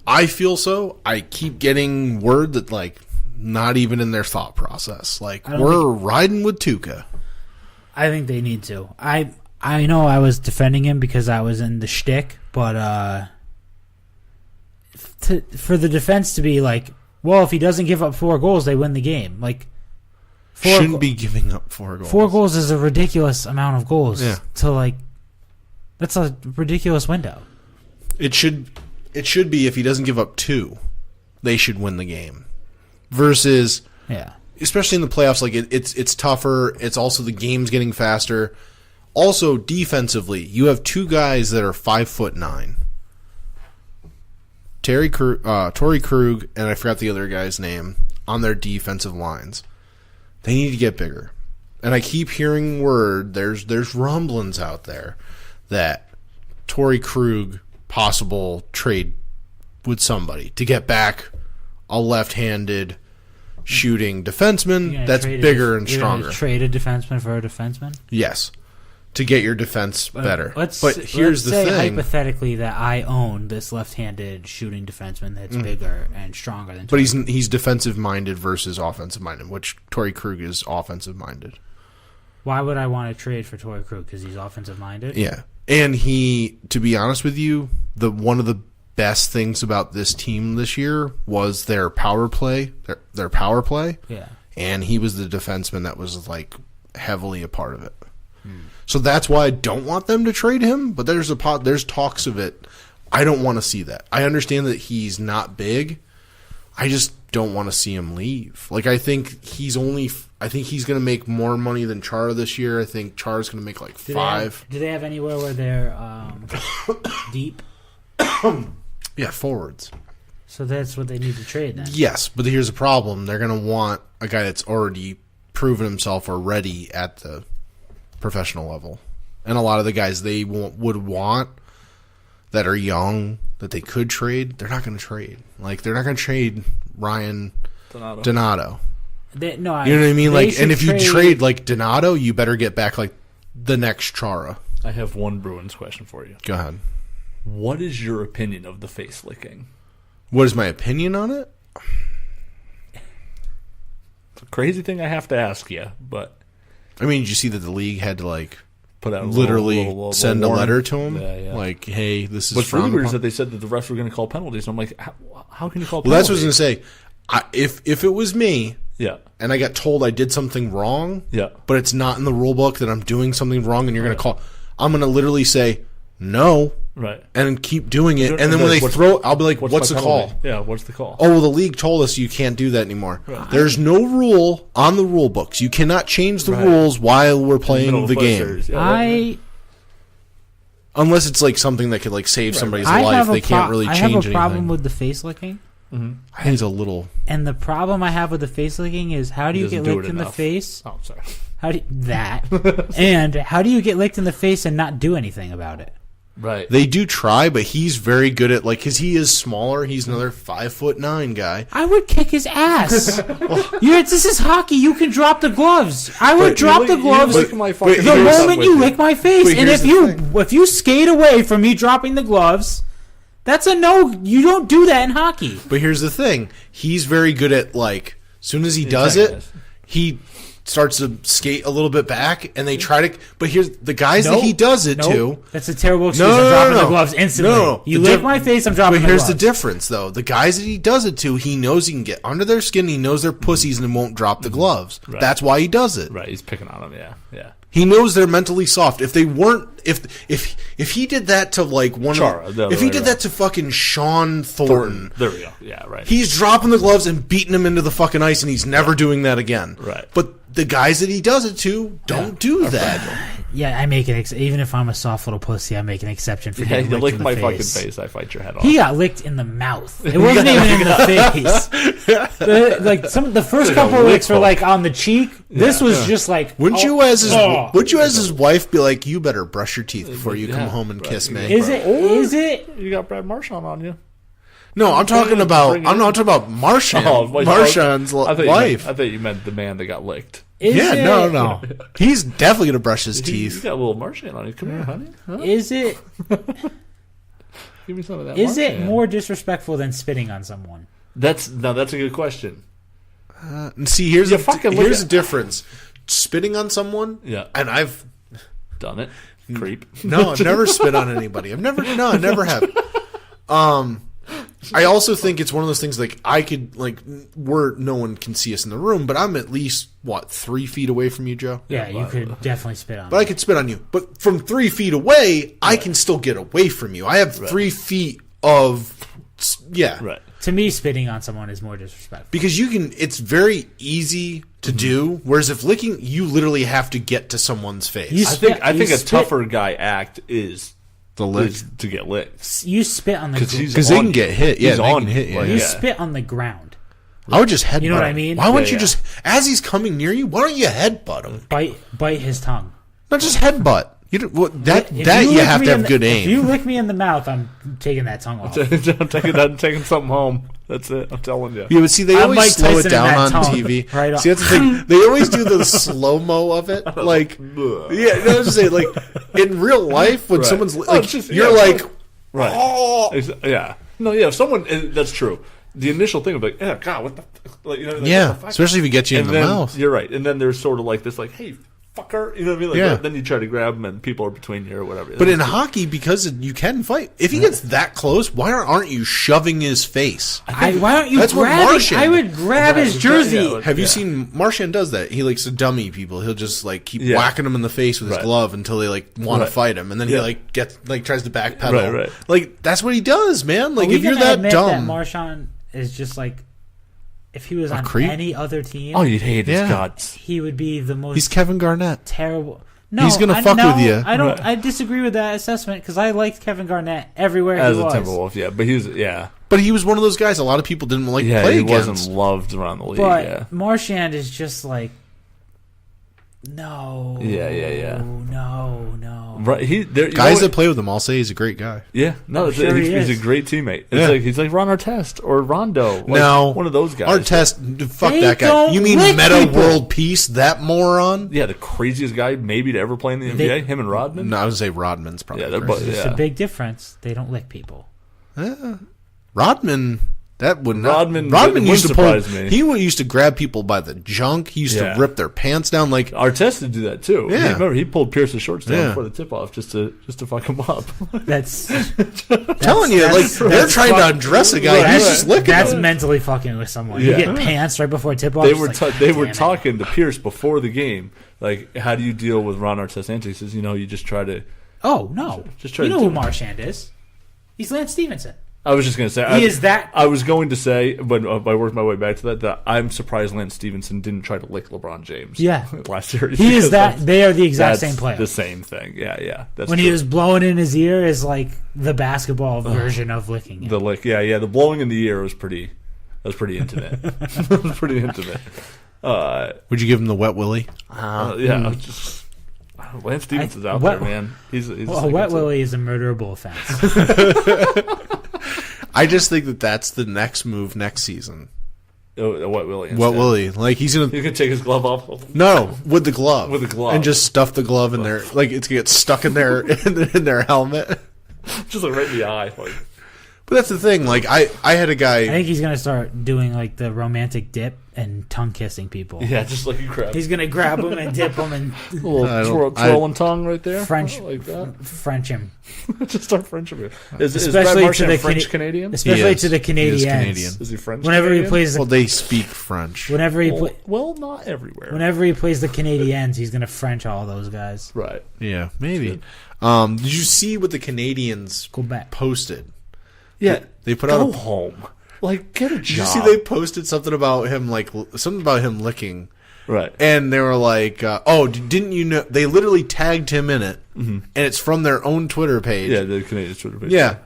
I feel so. I keep getting word that, like, not even in their thought process. Like, we're riding with Tuukka. I think they need to. I know I was defending him because I was in the shtick, but for the defense to be like, well, if he doesn't give up 4 goals, they win the game. Like, Shouldn't be giving up 4 goals. 4 goals is a ridiculous amount of goals. Yeah. To like, that's a ridiculous window. It should be if he doesn't give up 2, they should win the game. Versus, Yeah. especially in the playoffs, like it's tougher. It's also the game's getting faster. Also, defensively, you have two guys that are 5'9". Torrey Krug, and I forgot the other guy's name, on their defensive lines. They need to get bigger. And I keep hearing there's rumblings out there that Torrey Krug possible trade with somebody to get back a left-handed shooting defenseman that's bigger and stronger. Trade a defenseman for a defenseman? Yes. To get your defense better. But here's the say thing. Hypothetically, that I own this left-handed shooting defenseman that's bigger and stronger than. But he's defensive-minded versus offensive-minded, which Torrey Krug is offensive-minded. Why would I want to trade for Torrey Krug? Because he's offensive-minded? Yeah. And to be honest with you, one of the best things about this team this year was their power play. Their power play. Yeah. And he was the defenseman that was like heavily a part of it. So that's why I don't want them to trade him, but there's talks of it. I don't want to see that. I understand that he's not big. I just don't want to see him leave. Like I think he's going to make more money than Chara this year. I think Chara's going to make like $5. Do they have anywhere where they're deep? Yeah, forwards. So that's what they need to trade then. Yes, but here's the problem. They're going to want a guy that's already proven himself already at the professional level. And a lot of the guys they would want that are young that they could trade, they're not going to trade. Like they're not going to trade Ryan Donato. You know what I mean? Like, and if you trade like Donato, you better get back like the next Chara. I have one Bruins question for you. Go ahead. What is your opinion of the face licking? What is my opinion on it? It's a crazy thing I have to ask you, but I mean, did you see that the league had to like put out send a letter to him? Yeah. Like, hey, this is what's frowned really weird upon. is that they said that the refs were going to call penalties. And I'm like, how can you call penalties? Well, that's what I was going to say. If it was me, yeah, and I got told I did something wrong, yeah, but it's not in the rule book that I'm doing something wrong, and you're going to call, I'm going to literally say no, right, and keep doing it, and then when they throw, I'll be like, what's the call? Yeah, what's the call? Oh, well, the league told us you can't do that anymore. Right. There's no rule on the rule books. You cannot change the rules while we're playing the game. Yeah, unless it's like something that could like save somebody's life, they can't really change anything. I have a problem with the face licking. Mm-hmm. I think it's a little. And the problem I have with the face licking is how do you get licked in the face? Oh, sorry. And how do you get licked in the face and not do anything about it? Right. They do try, but he's very good at like because he is smaller. He's another 5'9" guy. I would kick his ass. This is hockey. You can drop the gloves. I would drop the gloves the moment you lick my face. And if you skate away from me dropping the gloves, that's a no. You don't do that in hockey. But here's the thing: he's very good at like as soon as he does it, he starts to skate a little bit back, and they try to. But here's the guys that he does it to. That's a terrible excuse. I'm dropping the gloves instantly. No. You lick my face, I'm dropping the gloves. But here's the difference, though. The guys that he does it to, he knows he can get under their skin. He knows they're pussies and won't drop the gloves. Right. That's why he does it. Right. He's picking on them. Yeah. He knows they're mentally soft. If they weren't, if he did that to like one, Chara, if he did that to fucking Sean Thornton, there we go. Yeah, right. He's dropping the gloves and beating him into the fucking ice, and he's never doing that again. Right. But the guys that he does it to don't do that. Yeah, I make an even if I'm a soft little pussy, I make an exception for getting you licked lick in the my face. fucking face, I fight your head off. He got licked in the mouth. It wasn't even in the face. The first couple of licks were like on the cheek. This was just like. Wouldn't you as his wife be like, you better brush your teeth before you come home and kiss me? Is it? You got Brad Marchand on you. No, I'm talking about Marchand. Marchand's wife. I thought you meant the man that got licked. No. He's definitely gonna brush his teeth. You got a little Marchand on you. Come here, honey. Huh? Is it? Give me some of that. Is it more disrespectful than spitting on someone? That's a good question. See, here's the difference. Spitting on someone. Yeah. And I've done it. Creep. No, I've never spit on anybody. I never have. I also think it's one of those things like I could where no one can see us in the room, but I'm at least 3 feet away from you, Joe. Yeah, you could definitely spit on me. But I could spit on you. But from 3 feet away, I can still get away from you. I have 3 feet of Yeah. Right. To me, spitting on someone is more disrespectful. Because it's very easy to do, whereas if licking, you literally have to get to someone's face. I think a tougher guy act is the lick. is to get licked. You spit on the ground. Because they can get hit. Yeah, he's they on can hit. like, You yeah. spit on the ground. I would just headbutt. You know what I mean? Why wouldn't Yeah, you just, as he's coming near you, why don't you headbutt him? Bite his tongue. Not just headbutt. You don't, well, that If you lick have me to in have good aim. If you lick me in the mouth, I'm taking that tongue off. I'm taking something home. That's it. I'm telling you. Yeah, but see, they I'm always Mike slow Tyson it down in on that tongue. TV. Right on. See, that's the thing. They always do the slow mo of it. Like, yeah, no, I was just saying, like, in real life, when Right. someone's Oh, like, it's just- you're yeah, like, Right. oh, Yeah. No, yeah. If someone, that's true. The initial thing of like, yeah, God, what the, like, you know, like, yeah, what the fuck? especially if he gets you in And the then, mouth. You're right. And then there's sort of like this, like, hey, fucker, you know what I mean? Like, Yeah. Then you try to grab him, and people are between you or whatever. But in hockey, because you can fight, if he gets that close, why aren't you shoving his face? Why don't you That's what grab it? Martian- I would grab his jersey. Yeah, Have you seen Martian does that? He likes to dummy people. He'll just like keep whacking them in the face with his Right. glove until they like want to Right. fight him, and then he Yeah. like gets like tries to backpedal. Right. Like that's what he does, man. Like Are we if you're gonna that admit dumb, that Marchand is just like, if he was on creep? any other team, Oh, you'd hate his Yeah. guts. he would be the most he's Kevin Garnett. terrible. No, He's gonna I- fuck no, with you. I don't. Right. I disagree with that assessment because I liked Kevin Garnett everywhere As he a was. Timberwolf, yeah. But he was, yeah. But he was one of those guys a lot of people didn't like to Yeah, play he against. wasn't loved around the league, But yeah. Marchand is just like, no, Yeah. no. Right, Guys that play with him all say he's a great guy. Yeah, no, I'm sure he he's is. a great teammate. Yeah. He's like Ron Artest or Rondo. Like No, one of those guys. Artest, fuck They that guy. don't You mean lick Meta people. World Peace? That moron? Yeah, the craziest guy maybe to ever play in the NBA. They- Him and Rodman. No, I would say Rodman's probably. Yeah, they're crazy. both- It's a big difference. They don't lick people. Rodman. That would not. Rodman used to wouldn't surprise me. He used to grab people by the junk. He used Yeah. to rip their pants down. Like Artest did do that too. Yeah. Remember, he pulled Pierce's shorts down Yeah. before the tip off just to fuck him up. That's telling you, like they're trying to undress a guy. He's just licking That's him. mentally fucking with someone. Yeah. You get pants right before tip off. They were "God talking to Pierce before the game. Like, how do you deal with Ron Artest antics? He says, you just try to. Oh no! Just try you to know do who it. Marchand is? He's Lance Stevenson. I was just going to say. He is that. I was going to say, but I worked my way back to that I'm surprised Lance Stevenson didn't try to lick LeBron James. Yeah. Last series. He is because that. They are the exact that's same player. The same thing. Yeah. That's When true. he was blowing in his ear is like the basketball version of licking. The lick, yeah. The blowing in the ear was pretty intimate. It was pretty intimate. Would you give him the wet willy? Yeah, just Lance Stevenson's out wet- there, man. He's Well, a wet willy is a murderable offense. I just think that's the next move next season. A wet willy. Wet willy, like he's gonna He can take his glove off. no with the glove, With the glove. and just stuff the glove in there, like it's gonna get stuck in their in their helmet. Just like right in the eye. Like, But that's the thing. Like I had a I guy. think he's gonna start doing like the romantic dip and tongue kissing people. yeah, just like you grab. He's gonna grab them and dip them and A little I don't- twirling tongue right there. French Oh, like that. French him, Just start French of it. Is Especially Brad to Marchand the French Cana- Canadian? especially is. to the He is Canadians. Canadian. Is he French? Whenever he Canadian? plays Well, the they speak French. whenever he play, Well, not everywhere. whenever he plays the Canadiens, he's gonna French all those guys. Right. Yeah, maybe. Did you see what the Canadians Quebec. posted? Yeah. They put Go out. home. Like, get a job. Did you see they posted something about him, like something about him licking, Right. and they were like, "Oh, didn't you know?" They literally tagged him in it, and it's from their own Twitter page. Yeah, the Canadian Twitter page. Yeah.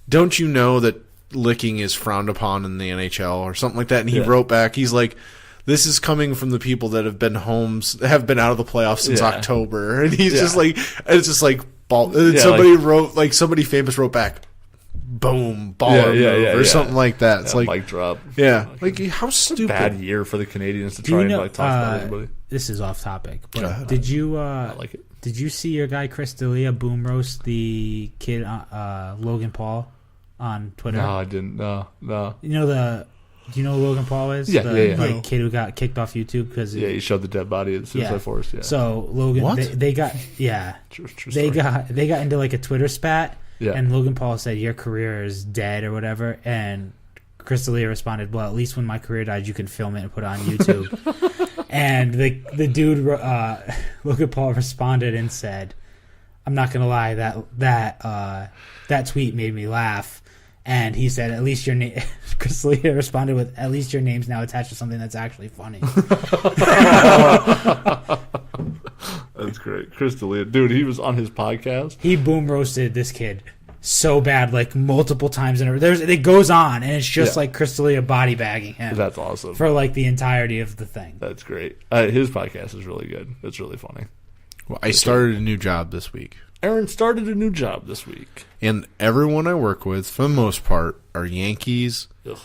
Don't you know that licking is frowned upon in the NHL or something like that? And he Yeah. wrote back, he's like, "This is coming from the people that have been have been out of the playoffs since Yeah. October." And he's Yeah. just like, and it's just like, ball. And Yeah, somebody wrote, like somebody famous wrote back, "Boom, baller move," or something like that. It's like, mic drop. yeah, like how stupid. Bad year for the Canadians to Do try you and know? like talk about everybody. This is off topic, Go but ahead. did you I like it. did you see your guy Chris D'Elia boom roast the kid Logan Paul on Twitter? No, I didn't. No. You know do you know who Logan Paul is? Yeah, the yeah. like, kid who got kicked off YouTube because Yeah, you showed the dead body at the Suicide Forest. Yeah. So Logan, What? they got True they story. got into like a Twitter spat, Yeah. and Logan Paul said your career is dead or whatever, and Chris D'Elia responded, "Well, at least when my career died, you can film it and put it on YouTube." And the dude Logan Paul responded and said, "I'm not gonna lie, that tweet made me laugh." And he said, "At least your name." Chris D'Elia responded with, "At least your name's now attached to something that's actually funny." That's great. Chris D'Elia. Dude, he was on his podcast. He boom roasted this kid so bad, like multiple times in a row. It goes on, and it's just like Chris D'Elia body bagging him. That's awesome. For like the entirety of the thing. That's great. His podcast is really good. It's really funny. Well, I started a new job this week. Aaron started a new job this week. And everyone I work with, for the most part, are Yankees, Ugh.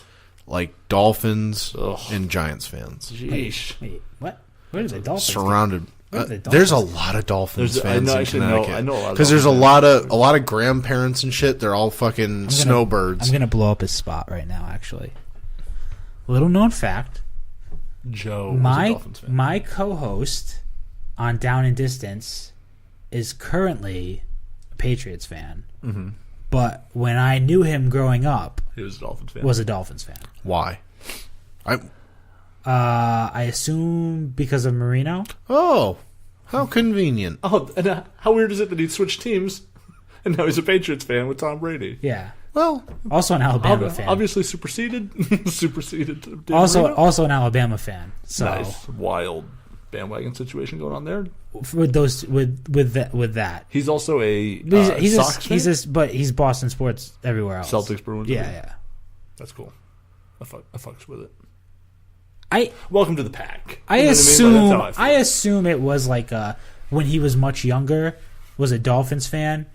like Dolphins, Ugh. and Giants fans. Jeez. Wait, what? Where are the Dolphins? Surrounded. Where are the There's a Dolphins? lot of Dolphins I fans know, in actually, Connecticut. I know a lot of because there's a Dolphins lot of grandparents and shit. They're all fucking snowbirds. I'm gonna blow up his spot right now. Actually, little known fact: Joe was a Dolphins fan. my co-host on Down and Distance is currently a Patriots fan. Mm-hmm. But when I knew him growing up, He was a Dolphins fan. was a Dolphins fan. Why? I assume because of Marino. Oh, how convenient. Oh, and how weird is it that he switched teams and now he's a Patriots fan with Tom Brady? Yeah. Well, Also an Alabama fan. Obviously superseded. Superseded. Dan Also Marino. an Alabama fan. So Nice. Wild bandwagon situation going on there. with that. He's also a He's Sox fan? but he's Boston sports everywhere else. Celtics, Bruins. Yeah, everything. yeah. That's cool. I fucks with it. I Welcome to the pack. I You know what assume I mean? That's how I feel. assume it was like when he was much younger, was a Dolphins fan,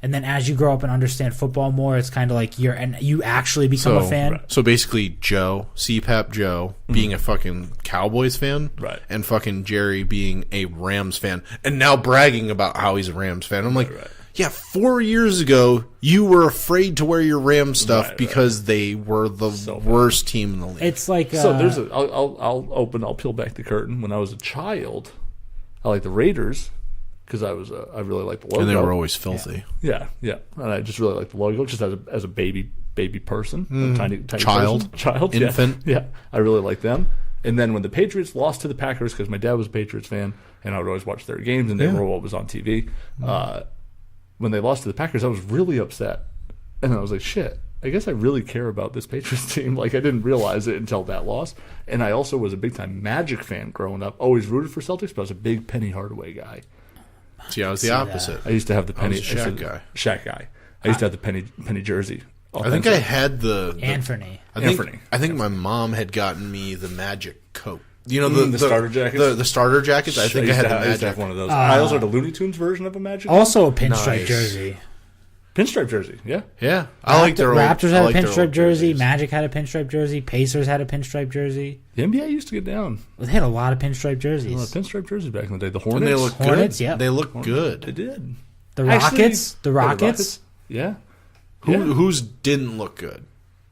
and then as you grow up and understand football more, it's kind of like you actually become a fan. So basically, Joe, CPAP Joe, being a fucking Cowboys fan, Right. and fucking Jerry being a Rams fan, and now bragging about how he's a Rams fan. I'm like, Right. yeah, 4 years ago, you were afraid to wear your Rams stuff Right, because they were the worst team in the league. It's like So there's I'll peel back the curtain. When I was a child, I liked the Raiders because I really liked the logo. and they were always filthy. Yeah, and I just really liked the logo just as a baby person, a tiny Child. child, Infant. Yeah, I really liked them. And then when the Patriots lost to the Packers, because my dad was a Patriots fan, and I would always watch their games, and they were what was on TV. When they lost to the Packers, I was really upset, and I was like, shit. I guess I really care about this Patriots team. Like, I didn't realize it until that loss. And I also was a big-time Magic fan growing up. Always rooted for Celtics, but I was a big Penny Hardaway guy. See, I was the opposite. I used to have the Penny was a Shaq guy. Shaq guy. I used to have the Penny jersey. I think I had the Anthony. I think my mom had gotten me the Magic coat. You know the starter jackets? The starter jackets. I think I had the I used to have Magic. one of those. I also had a Looney Tunes version of a Magic. Also a pinstripe Nice. jersey. Pinstripe jersey, yeah. Yeah, I like their old, Raptors I had like a their pinstripe old jersey. jerseys. Magic had a pinstripe jersey. Pacers had a pinstripe jersey. The NBA used to get down. They had a lot of pinstripe A lot of jerseys. pinstripe jerseys back in the day. The And Hornets. they look Hornets, good. yeah. They look They good. did. The Actually, Rockets. The Rockets. Yeah. Whose didn't look good?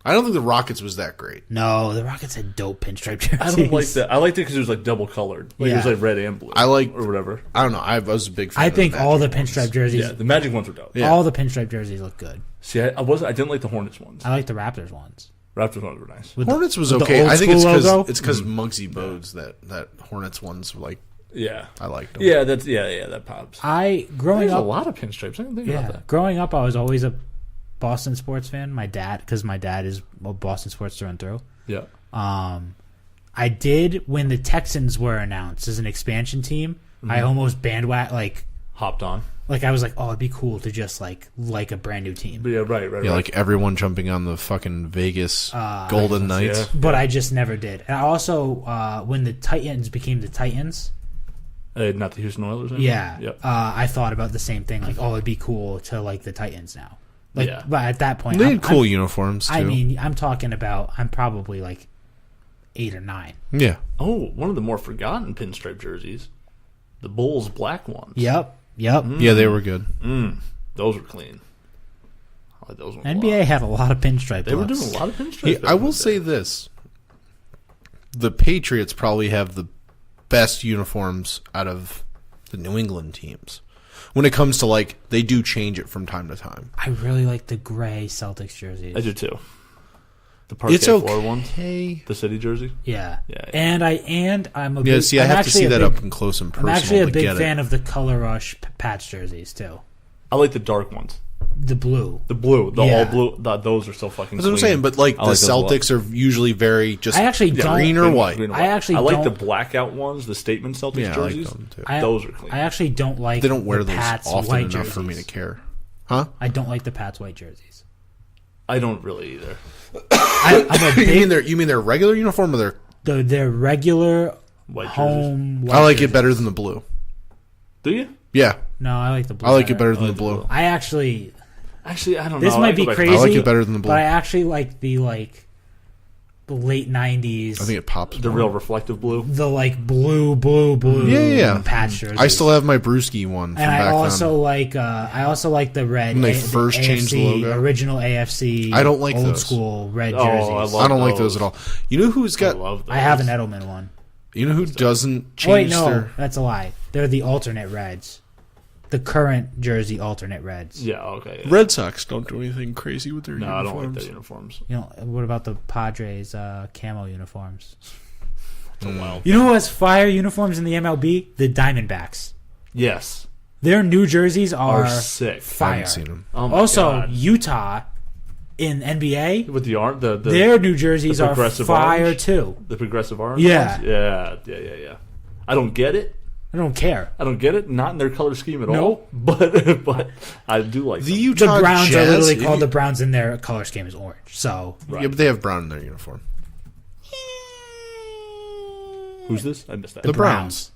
I don't think the Rockets was that great. No, the Rockets had dope pinstripe jerseys. I don't like that. I liked it because it was like double colored. Like it was Yeah. like red and blue. I like- or whatever. I don't know. I was a big fan. I of think the all the Magic pinstripe ones. jerseys. Yeah, the Magic ones were dope. Yeah. All the pinstripe jerseys look good. See, I didn't like the Hornets ones. I like the Raptors ones. Raptors ones were nice. With Hornets was with the okay. old I think it's school because logo. it's because Muggsy Bogues that Hornets ones were like Yeah. I liked them. Yeah, that pops. Growing There's a up, lot of pinstripes. I didn't think about that. growing up, I was always a Boston sports fan. My dad, because my dad is Boston sports through and through. Yeah. I did when the Texans were announced as an expansion team. I almost Hopped on. I was like, oh, it'd be cool to just like a brand new team. But yeah, right. Yeah, like everyone jumping on the fucking Vegas Golden Knights. Yeah. But I just never did. And I also, when the Titans became the Titans, Not the Houston Oilers anymore? yeah, Yep. I thought about the same thing. Like, oh, it'd be cool to like the Titans now. Like, Yeah. but at that point, They I'm had cool uniforms too. I mean, I'm talking about. I'm probably like 8 or 9. yeah. Oh, one of the more forgotten pinstripe jerseys. The Bulls black ones. Yep. Yeah, they were good. Those were clean. I like those ones. NBA had a lot of pinstripe. They were looks. doing a lot of pinstripes. Yeah, back I in will the say day. this: the Patriots probably have the best uniforms out of the New England teams. When it comes to like, they do change it from time to time. I really like the gray Celtics jerseys. I do too. The parquet It's floor ones. okay. The city jersey. Yeah. Yeah. And I'm a Yeah, big, see, I I'm have to actually see a that big- up and close and I'm personal actually a to big get fan it. of the Color Rush patch jerseys too. I like the dark ones. The blue. The blue, the Yeah. all blue. Those are so fucking. That's what I'm clean. saying. But like I the like those a lot. Celtics are usually very just I actually don't. green or white. Green or I actually I like the don't- blackout ones, the statement Celtics Yeah, I like jerseys. them too. Those are clean. I actually don't like. They don't wear the those Pats often white enough jerseys. for me to care. Huh? I don't like the Pats white jerseys. I don't really either. I'm a big, You mean their regular uniform or their? their regular White jerseys. home. White I like jerseys. it better than the blue. Do you? Yeah, No, I like the blue. I like it better than the blue. I actually. Actually, I don't This know. might I be go back- crazy. I like it better than the blue. But I actually like the late '90s. I think it pops. The more. real reflective blue. the blue Yeah. patch jerseys. I still have my Brewski one from and I back also then. like the red. When they the first changed the AFC, logo. original AFC. I don't like old those. school red Oh, jerseys. I love I don't like those. those at all. You know who's I got? love those. I have an Edelman one. You know who doesn't Oh, wait, change no, their? that's a lie. They're the alternate reds. The current jersey alternate reds. Yeah. Okay. Yeah. Red Sox don't do anything crazy with their No, I uniforms. don't like their uniforms. You know, what about the Padres camo uniforms? It's a wild. You know who has fire uniforms in the MLB? The Diamondbacks. Yes. Their New Jerseys Are are sick. I fire. haven't seen them. Oh my Also, God. Utah in NBA, With the art, the their New Jerseys the are progressive fire orange? too. the progressive orange. Yeah. ones? Yeah. I don't get it. I don't care. Not in their color scheme at all. Nope. But I do like The them. The Utah Browns Jazz, are literally if called you- the Browns, and their color scheme is orange. So Right. Yeah, but they have brown in their uniform. Who's this? I missed that. The Browns.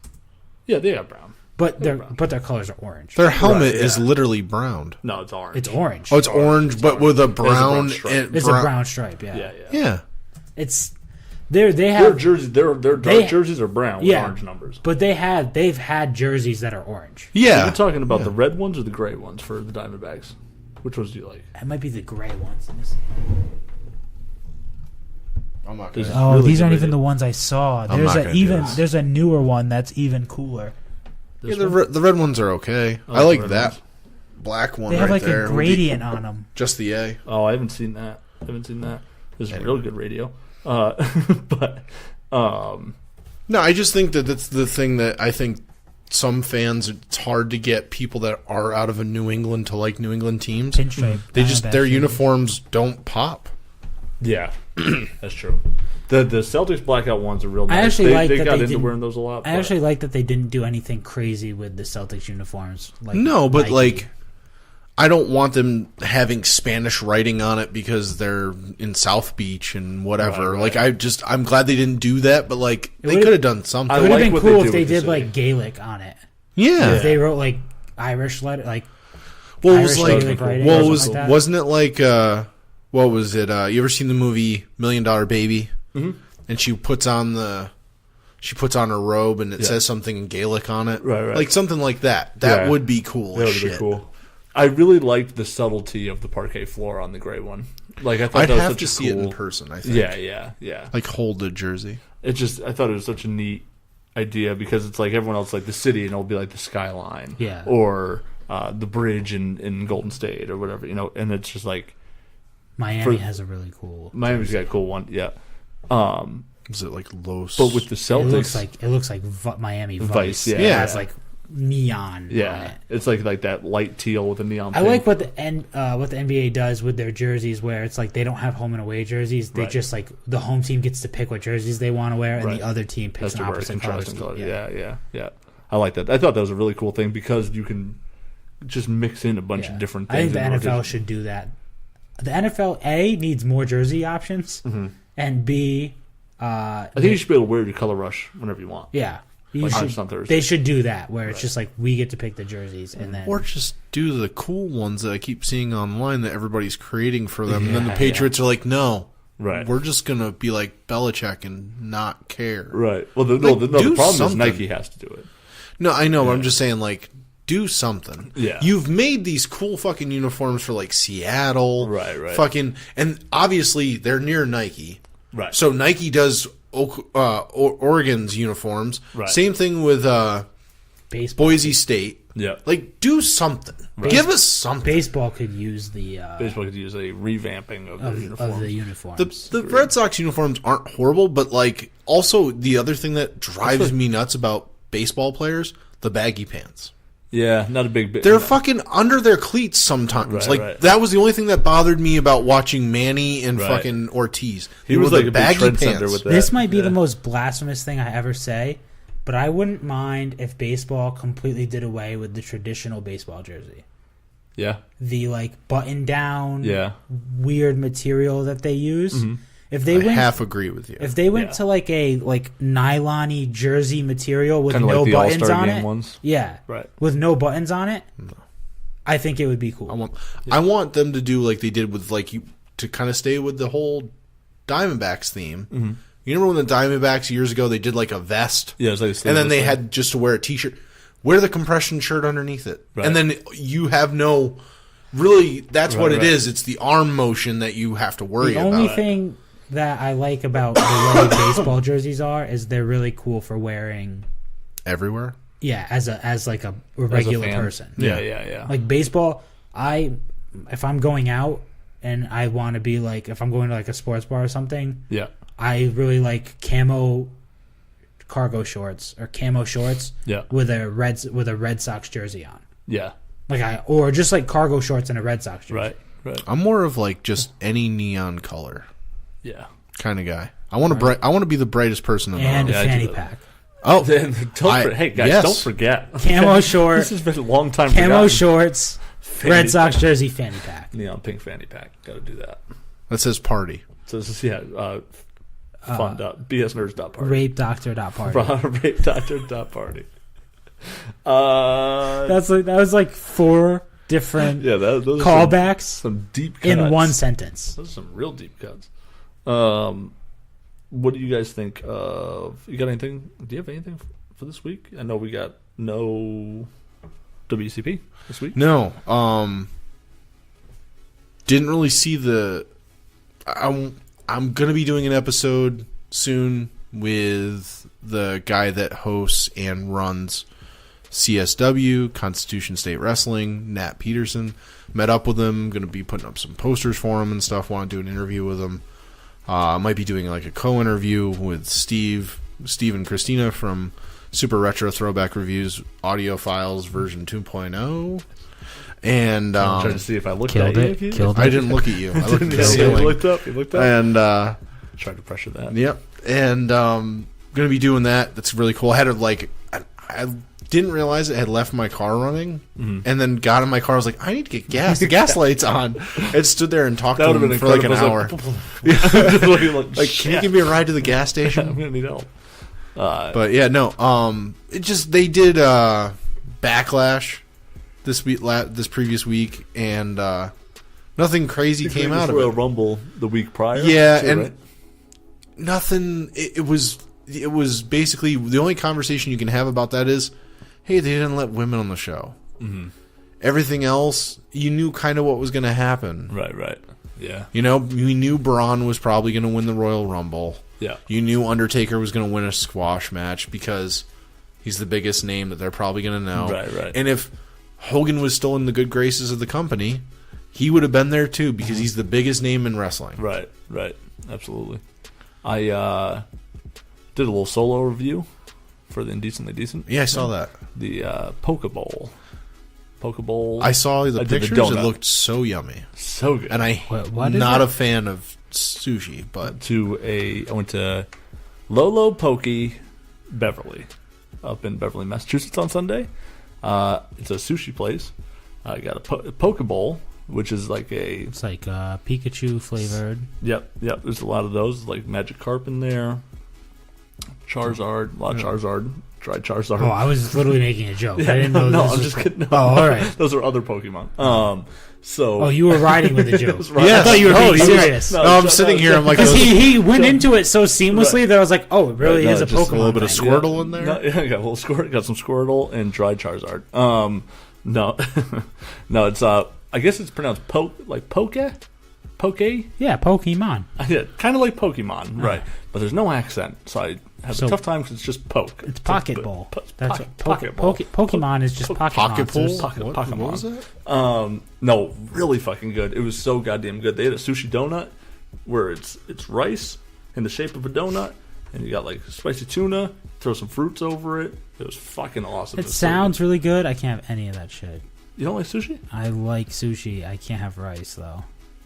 Yeah, they have brown. but their colors are orange. Their helmet Right, is yeah. literally brown. No, it's orange. It's orange. Oh, it's orange, but with a brown. stripe. and It's a brown stripe. Yeah. Yeah. Yeah. It's they Their have jerseys, their dark They- jerseys are brown with Yeah. orange numbers. but they've had jerseys that are orange. Yeah. You're talking about the red ones or the gray ones for the Diamondbacks? Which ones do you like? It might be the gray ones. Let me see. I'm not There's- gonna. Oh, Really these aren't good even radio. the ones I saw. I'm There's not a gonna do even this. there's a newer one that's even cooler. Yeah, the red ones are okay. I the like red that ones. black one They right have like there. a with gradient on them. just the A. Oh, I haven't seen that. This is real good radio. But No, I just think that that's the thing that I think some fans, it's hard to get people that are out of a New England to like New England teams. Pinstripe. They just Diamondback their jerseys. uniforms don't pop. yeah, that's true. The Celtics blackout ones are real nice. actually like they that got they into didn't- wearing those a lot. I but- actually like that they didn't do anything crazy with the Celtics uniforms. Like No, but Nike. like I don't want them having Spanish writing on it because they're in South Beach and whatever. Right. Like I'm glad they didn't do that, but like they would've- could have done something. it would have like been what they cool do if they with the did city. like Gaelic on it. Yeah. If they wrote like Irish letter, like Well, it Irish was like, Gaelic writing well, or it was something like that. wasn't it like what was it? You ever seen the movie $1 Million Baby? Mm-hmm. And she puts on her robe and it says something in Gaelic on it, Right. like something like that. That Yeah. would be cool. That as would be shit. cool. I really liked the subtlety of the parquet floor on the gray one. Like I thought I'd that was have such to a see it in cool- person. I think. Yeah. Like hold the jersey. I thought it was such a neat idea because it's like everyone else like the city and it'll be like the skyline, Yeah. or the bridge in Golden State or whatever, and it's just like Miami has a really cool. Miami's got a cool one, yeah. Is it like Los? But with the Celtics, It looks like Miami Vice. yeah. It Yeah. has like neon on yeah, it. it's like that light teal with a neon. I pink. like what the NBA does with their jerseys, where it's like they don't have home and away jerseys. They Right. just like the home team gets to pick what jerseys they want to wear, and Right. the other team picks Has an to wear opposite color contrasting scheme. color. Yeah. I like that. I thought that was a really cool thing because you can just mix in a bunch Yeah. of different I things. think the in NFL rotation. should do that. The NFL needs more jersey options, and B, I think you should be able to wear your color rush whenever you want. yeah, you Like should- on Thursday. they should do that where it's just like we get to pick the jerseys, and then Or just do the cool ones that I keep seeing online that everybody's creating for them, and then the Yeah, Patriots are like, "No, Right. we're just gonna be like Belichick and not care." Right. Well, the Like, do problem something. is Nike has to do it. No, I know. But I'm just saying, like, do something. Yeah. You've made these cool fucking uniforms for like Seattle, Right. Fucking, and obviously they're near Nike, Right. so Nike does Oregon's uniforms. Right. Same thing with baseball. Boise State. Yeah. Like, do something. Give us something. Baseball could use the Baseball could use a revamping of the uniform. of the uniforms. The Red Sox uniforms aren't horrible, but like also the other thing that drives me nuts about baseball players, the baggy pants. Yeah, not a big. They're fucking under their cleats sometimes. Right. That was the only thing that bothered me about watching Manny and fucking Ortiz. He was like a big trendsetter with that. This might be the most blasphemous thing I ever say, but I wouldn't mind if baseball completely did away with the traditional baseball jersey. Yeah. The button down, weird material that they use. Mm-hmm. If they half agree with you. If they went to a nylon-y jersey material with kinda no the buttons All-Star on game it, ones. with no buttons on it, I think it would be cool. I want them to do like they did with to kind of stay with the whole Diamondbacks theme. Mm-hmm. You remember when the Diamondbacks years ago they did like a vest, Yeah, it was and then they had just to wear a T-shirt, wear the compression shirt underneath it, and then you have no. Really, that's what it is. It's the arm motion that you have to worry about. The only thing that I like about the way baseball jerseys is they're really cool for wearing everywhere. Yeah, as a regular person. Yeah. Like baseball, if I'm going out and I want to be if I'm going to a sports bar or something, I really like camo cargo shorts or camo shorts with a Red Sox jersey on. Yeah. Or just cargo shorts and a Red Sox jersey. Right. I'm more of just any neon color. Yeah. Kind of guy. I want to be the brightest person in the and room. a fanny pack. Oh, hey guys, don't forget camo shorts. This has been a long time. Camo shorts, Red Sox jersey, fanny pack, neon pink fanny pack. Got to do that. That says party. So this is fun. BSNerds.party. Rape doctor party. Rape doctor party. That was 4 different those callbacks. Some deep cuts. In one sentence. Those are some real deep cuts. What do you guys think of? You got anything? Do you have anything for this week? I know we got no WCP this week. No. Didn't really see the. I'm gonna be doing an episode soon with the guy that hosts and runs CSW, Constitution State Wrestling, Nat Peterson. Met up with him. Going to be putting up some posters for him and stuff. Want to do an interview with him. Might be doing a co-interview with Steve and Christina from Super Retro Throwback Reviews Audio Files version 2.0. And I'm trying to see if I looked at you. I didn't look at you. I looked at the ceiling. You looked up. And tried to pressure that. Yep. And going to be doing that. That's really cool. I had I didn't realize it had left my car running, and then got in my car. I was like, I need to get gas. The gas light's on. It stood there and talked to him for an hour. Can you give me a ride to the gas station? I'm gonna need help. But yeah, no. It just they did Backlash this week, this previous week, and nothing crazy came out of it. Royal Rumble the week prior. Yeah, and nothing. It was basically the only conversation you can have about that is, hey, they didn't let women on the show. Mm-hmm. Everything else, you knew kind of what was going to happen. Right. Yeah. We knew Braun was probably going to win the Royal Rumble. Yeah. You knew Undertaker was going to win a squash match because he's the biggest name that they're probably going to know. Right. And if Hogan was still in the good graces of the company, he would have been there too because he's the biggest name in wrestling. Right. Absolutely. I did a little solo review for the Indecently Decent. Yeah, I saw that. The Pokeball. I saw the pictures. It looked so yummy. So good. And I'm not a fan of sushi, but... I went to Lolo Poke Beverly, up in Beverly, Massachusetts on Sunday. It's a sushi place. I got a Pokeball, which is It's Pikachu flavored. Yep. There's a lot of those, like Magikarp in there. Charizard, a lot of Charizard. Tried Charizard. Oh, I was literally making a joke. Yeah, I didn't know. No, I'm just kidding. No, all right. Those are other Pokemon. You were riding with the joke. Yeah, I thought you were being serious. I'm sitting here. I'm like, because he went into it so seamlessly that I was like, oh, it really is a Pokemon. A little bit of Squirtle in there. No, got a little Squirtle. Got some Squirtle and dried Charizard. No, it's I guess it's pronounced Poke. Poke? Yeah, Pokemon. Yeah, kind of like Pokemon, right? But there's no accent, so I have a tough time because it's just poke. It's Pocket Ball. That's Pocket Ball. Pokemon is just Pocket Ball. What was that? No, really fucking good. It was so goddamn good. They had a sushi donut where it's rice in the shape of a donut, and you got like spicy tuna. Throw some fruits over it. It was fucking awesome. It sounds really good. I can't have any of that shit. You don't like sushi? I like sushi. I can't have rice though.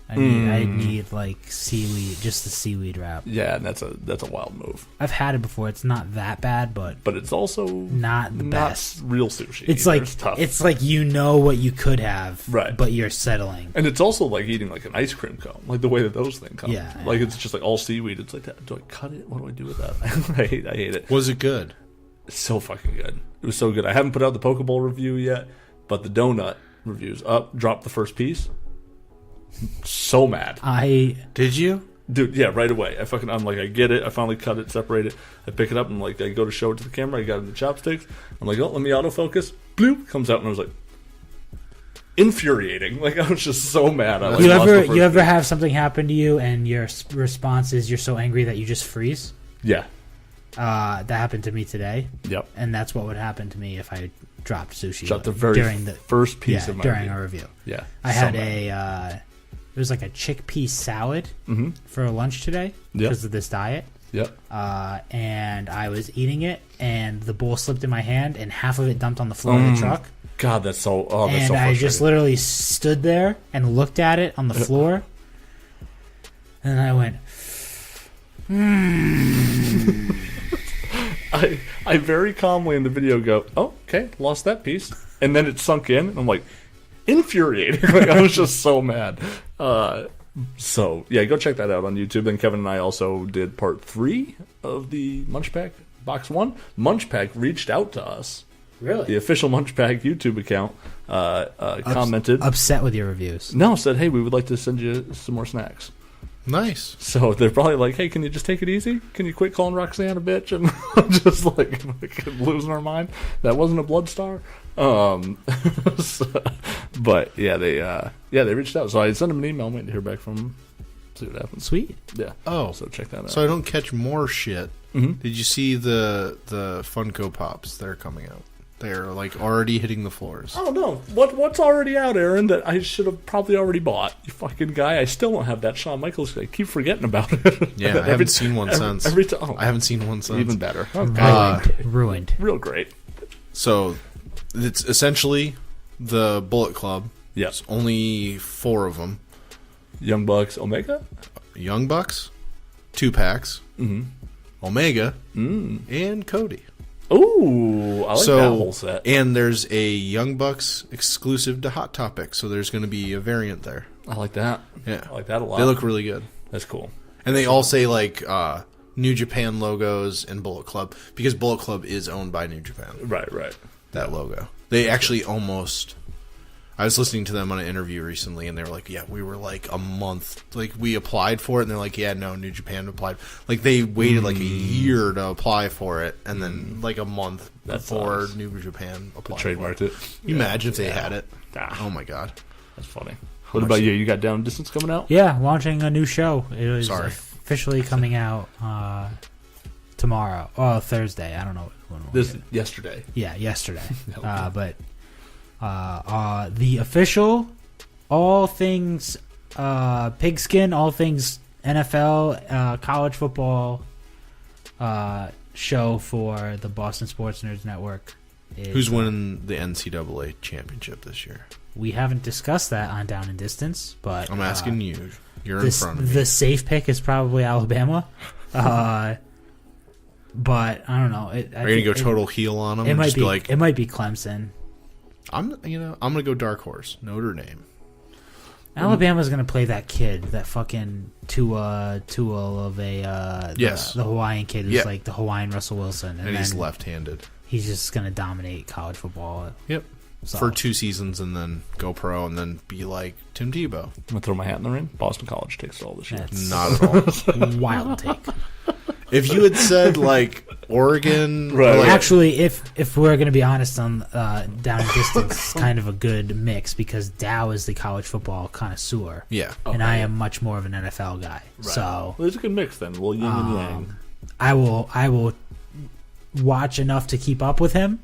I need like seaweed, just the seaweed wrap. Yeah, and that's a wild move. I've had it before. It's not that bad, but it's also not the best. Real sushi. It's either. like It's tough. It's like you know what you could have, right? But you're settling. And it's also like eating like an ice cream cone, like the way that those things come. Yeah, like it's just like all seaweed. It's like that. Do I cut it? What do I do with that? I hate it. Was it good? It's so fucking good. It was so good. I haven't put out the Pokeball review yet, but the donut review's up. Dropped the first piece. So mad. Did you? Dude, yeah, right away. I'm like, I get it. I finally cut it, separate it. I pick it up and like I go to show it to the camera. I got it in the chopsticks. I'm like, oh, let me autofocus. Bloop, comes out and I was like, infuriating. Like I was just so mad. I You ever have something happen to you and your response is you're so angry that you just freeze? Yeah. That happened to me today. Yep. And that's what would happen to me if I dropped sushi. Dropped the very first piece of my during review. our review. Yeah. I had it was like a chickpea salad for lunch today because of this diet. Yep. And I was eating it, and the bowl slipped in my hand, and half of it dumped on the floor of the truck. God, that's so. Oh, that's and so frustrating. I just literally stood there and looked at it on the floor, and I went. I very calmly in the video go, oh, okay, lost that piece, and then it sunk in, and I'm like, infuriating. Like I was just so mad. So yeah, go check that out on YouTube. Then Kevin and I also did part 3 of the Munch Pack Box 1. Munch Pack reached out to us. Really? The official Munch Pack YouTube account commented. Upset with your reviews. No, said, hey, we would like to send you some more snacks. Nice. So they're probably like, hey, can you just take it easy? Can you quit calling Roxanne a bitch? And just like losing our mind. That wasn't a blood star. But yeah, they reached out. So I sent them an email. I'm waiting to hear back from them. See what happens. Sweet. Yeah. Oh, so check that out. So I don't catch more shit. Mm-hmm. Did you see the Funko Pops? They're coming out. They're like already hitting the floors. Oh no! What's already out, Aaron? That I should have probably already bought. You fucking guy! I still don't have that Shawn Michaels. I keep forgetting about it. Yeah, I haven't seen one since. I haven't seen one since. Even better. Ruined. Real great. So it's essentially the Bullet Club. Yes. It's only 4 of them. Young Bucks, Omega, Young Bucks, 2-packs, Omega, and Cody. Ooh, I like that whole set. And there's a Young Bucks exclusive to Hot Topic, so there's going to be a variant there. I like that. Yeah. I like that a lot. They look really good. That's cool. And they all say like New Japan logos and Bullet Club, because Bullet Club is owned by New Japan. Right. That logo. They actually almost... I was listening to them on an interview recently, and they were like, yeah, we were like a month. Like, we applied for it, and they're like, yeah, no, New Japan applied. Like, they waited like a year to apply for it, and then like a month before New Japan applied trademarked for it. You imagine if they Yeah. had it. Ah. Oh, my God. That's funny. What about you? You got Down and Distance coming out? Yeah, launching a new show. It was Sorry. officially coming out tomorrow. Oh, Thursday. I don't know when. Yesterday. Yeah, yesterday. Okay. But the official, all things pigskin, all things NFL, college football show for the Boston Sports Nerds Network. Who's winning the NCAA championship this year? We haven't discussed that on Down and Distance, but I'm asking you. You're in front of me. The safe pick is probably Alabama. But I don't know. Are you gonna go total heel on them? It might just be like it might be Clemson. I'm gonna go dark horse, Notre Dame. Alabama's gonna play that kid, that fucking Tua of a yes, the Hawaiian kid who's like the Hawaiian Russell Wilson, and he's left-handed. He's just gonna dominate college football. Yep. So. For 2 seasons and then go pro and then be like Tim Tebow. I'm gonna throw my hat in the ring. Boston College takes all this shit. Not at all. Wild take. If you had said like Oregon, right? Like, actually, if we're gonna be honest on Down and Distance, it's kind of a good mix because Dow is the college football connoisseur, and I am much more of an NFL guy. Right. So there's a good mix then. Well, yin and yang. I will watch enough to keep up with him,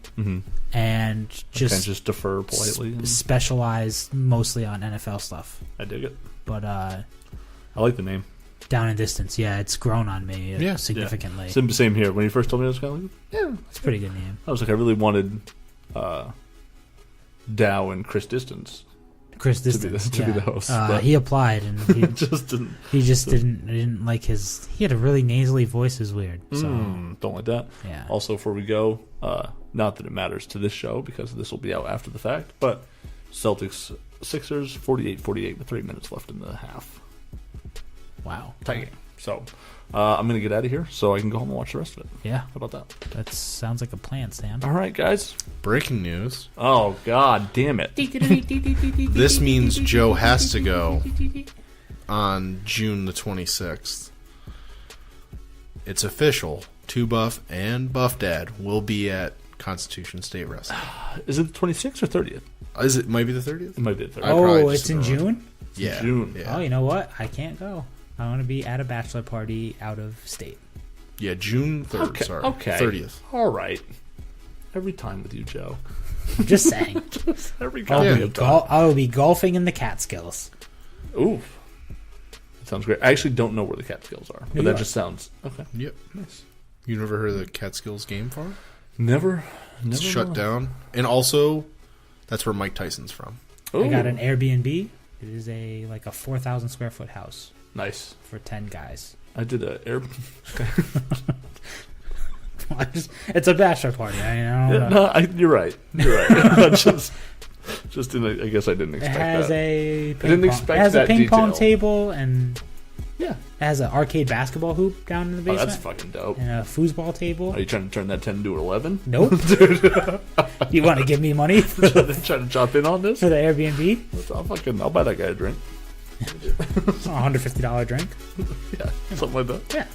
and just defer politely. Specialize mostly on NFL stuff. I dig it, but I like the name. Down in distance, yeah, it's grown on me significantly. Yeah. Same here. When you first told me, I was kind of like, yeah, It's a pretty good name. I was like, I really wanted Dow and Chris Distance Chris Distance to be the host. He applied and he just didn't. He just didn't like his. He had a really nasally voice. Is weird. So Don't like that. yeah. Also, before we go, not that it matters to this show because this will be out after the fact, but Celtics Sixers 48-48 with 3 minutes left in the half. Wow. Tie game. So I'm gonna get out of here so I can go home and watch the rest of it. Yeah. How about that? That sounds like a plan, Sam. All right, guys. Breaking news. Oh God, damn it! This means Joe has to go on June the 26th. It's official. Two Buff and Buff Dad will be at Constitution State Wrestling. Is it the 26th or 30th? Is it might be the 30th? It might be the 30th. Oh, it's in June. Yeah. June. Yeah. Oh, you know what? I can't go. I want to be at a bachelor party out of state. Yeah, June 3rd. Okay. Sorry. Okay. 30th. All right. Every time with you, Joe. I'm just saying. Every I'll, time. be I'll be golfing in the Catskills. Oof. That sounds great. I actually don't know where the Catskills are, but New that York. just sounds okay. Yep. Nice. You never heard of the Catskills Game Farm? Never It's shut down. And also, that's where Mike Tyson's from. I got Ooh. an Airbnb. It is a 4,000 square foot house Nice. for 10 guys. I did a air. It's a bachelor party. I don't know. You're right. You're right. just didn't. I guess I didn't It expect has that. a didn't ping pong, expect it has a that ping pong detail. table and Yeah. it has an arcade basketball hoop down in the Oh, basement that's fucking dope. and a foosball table. Are you trying to turn that 10 into an 11? Nope. You want to give me money for Trying to jump in on this? the Airbnb? I'll buy that guy a drink. $150 drink. Yeah, something like that. Yeah.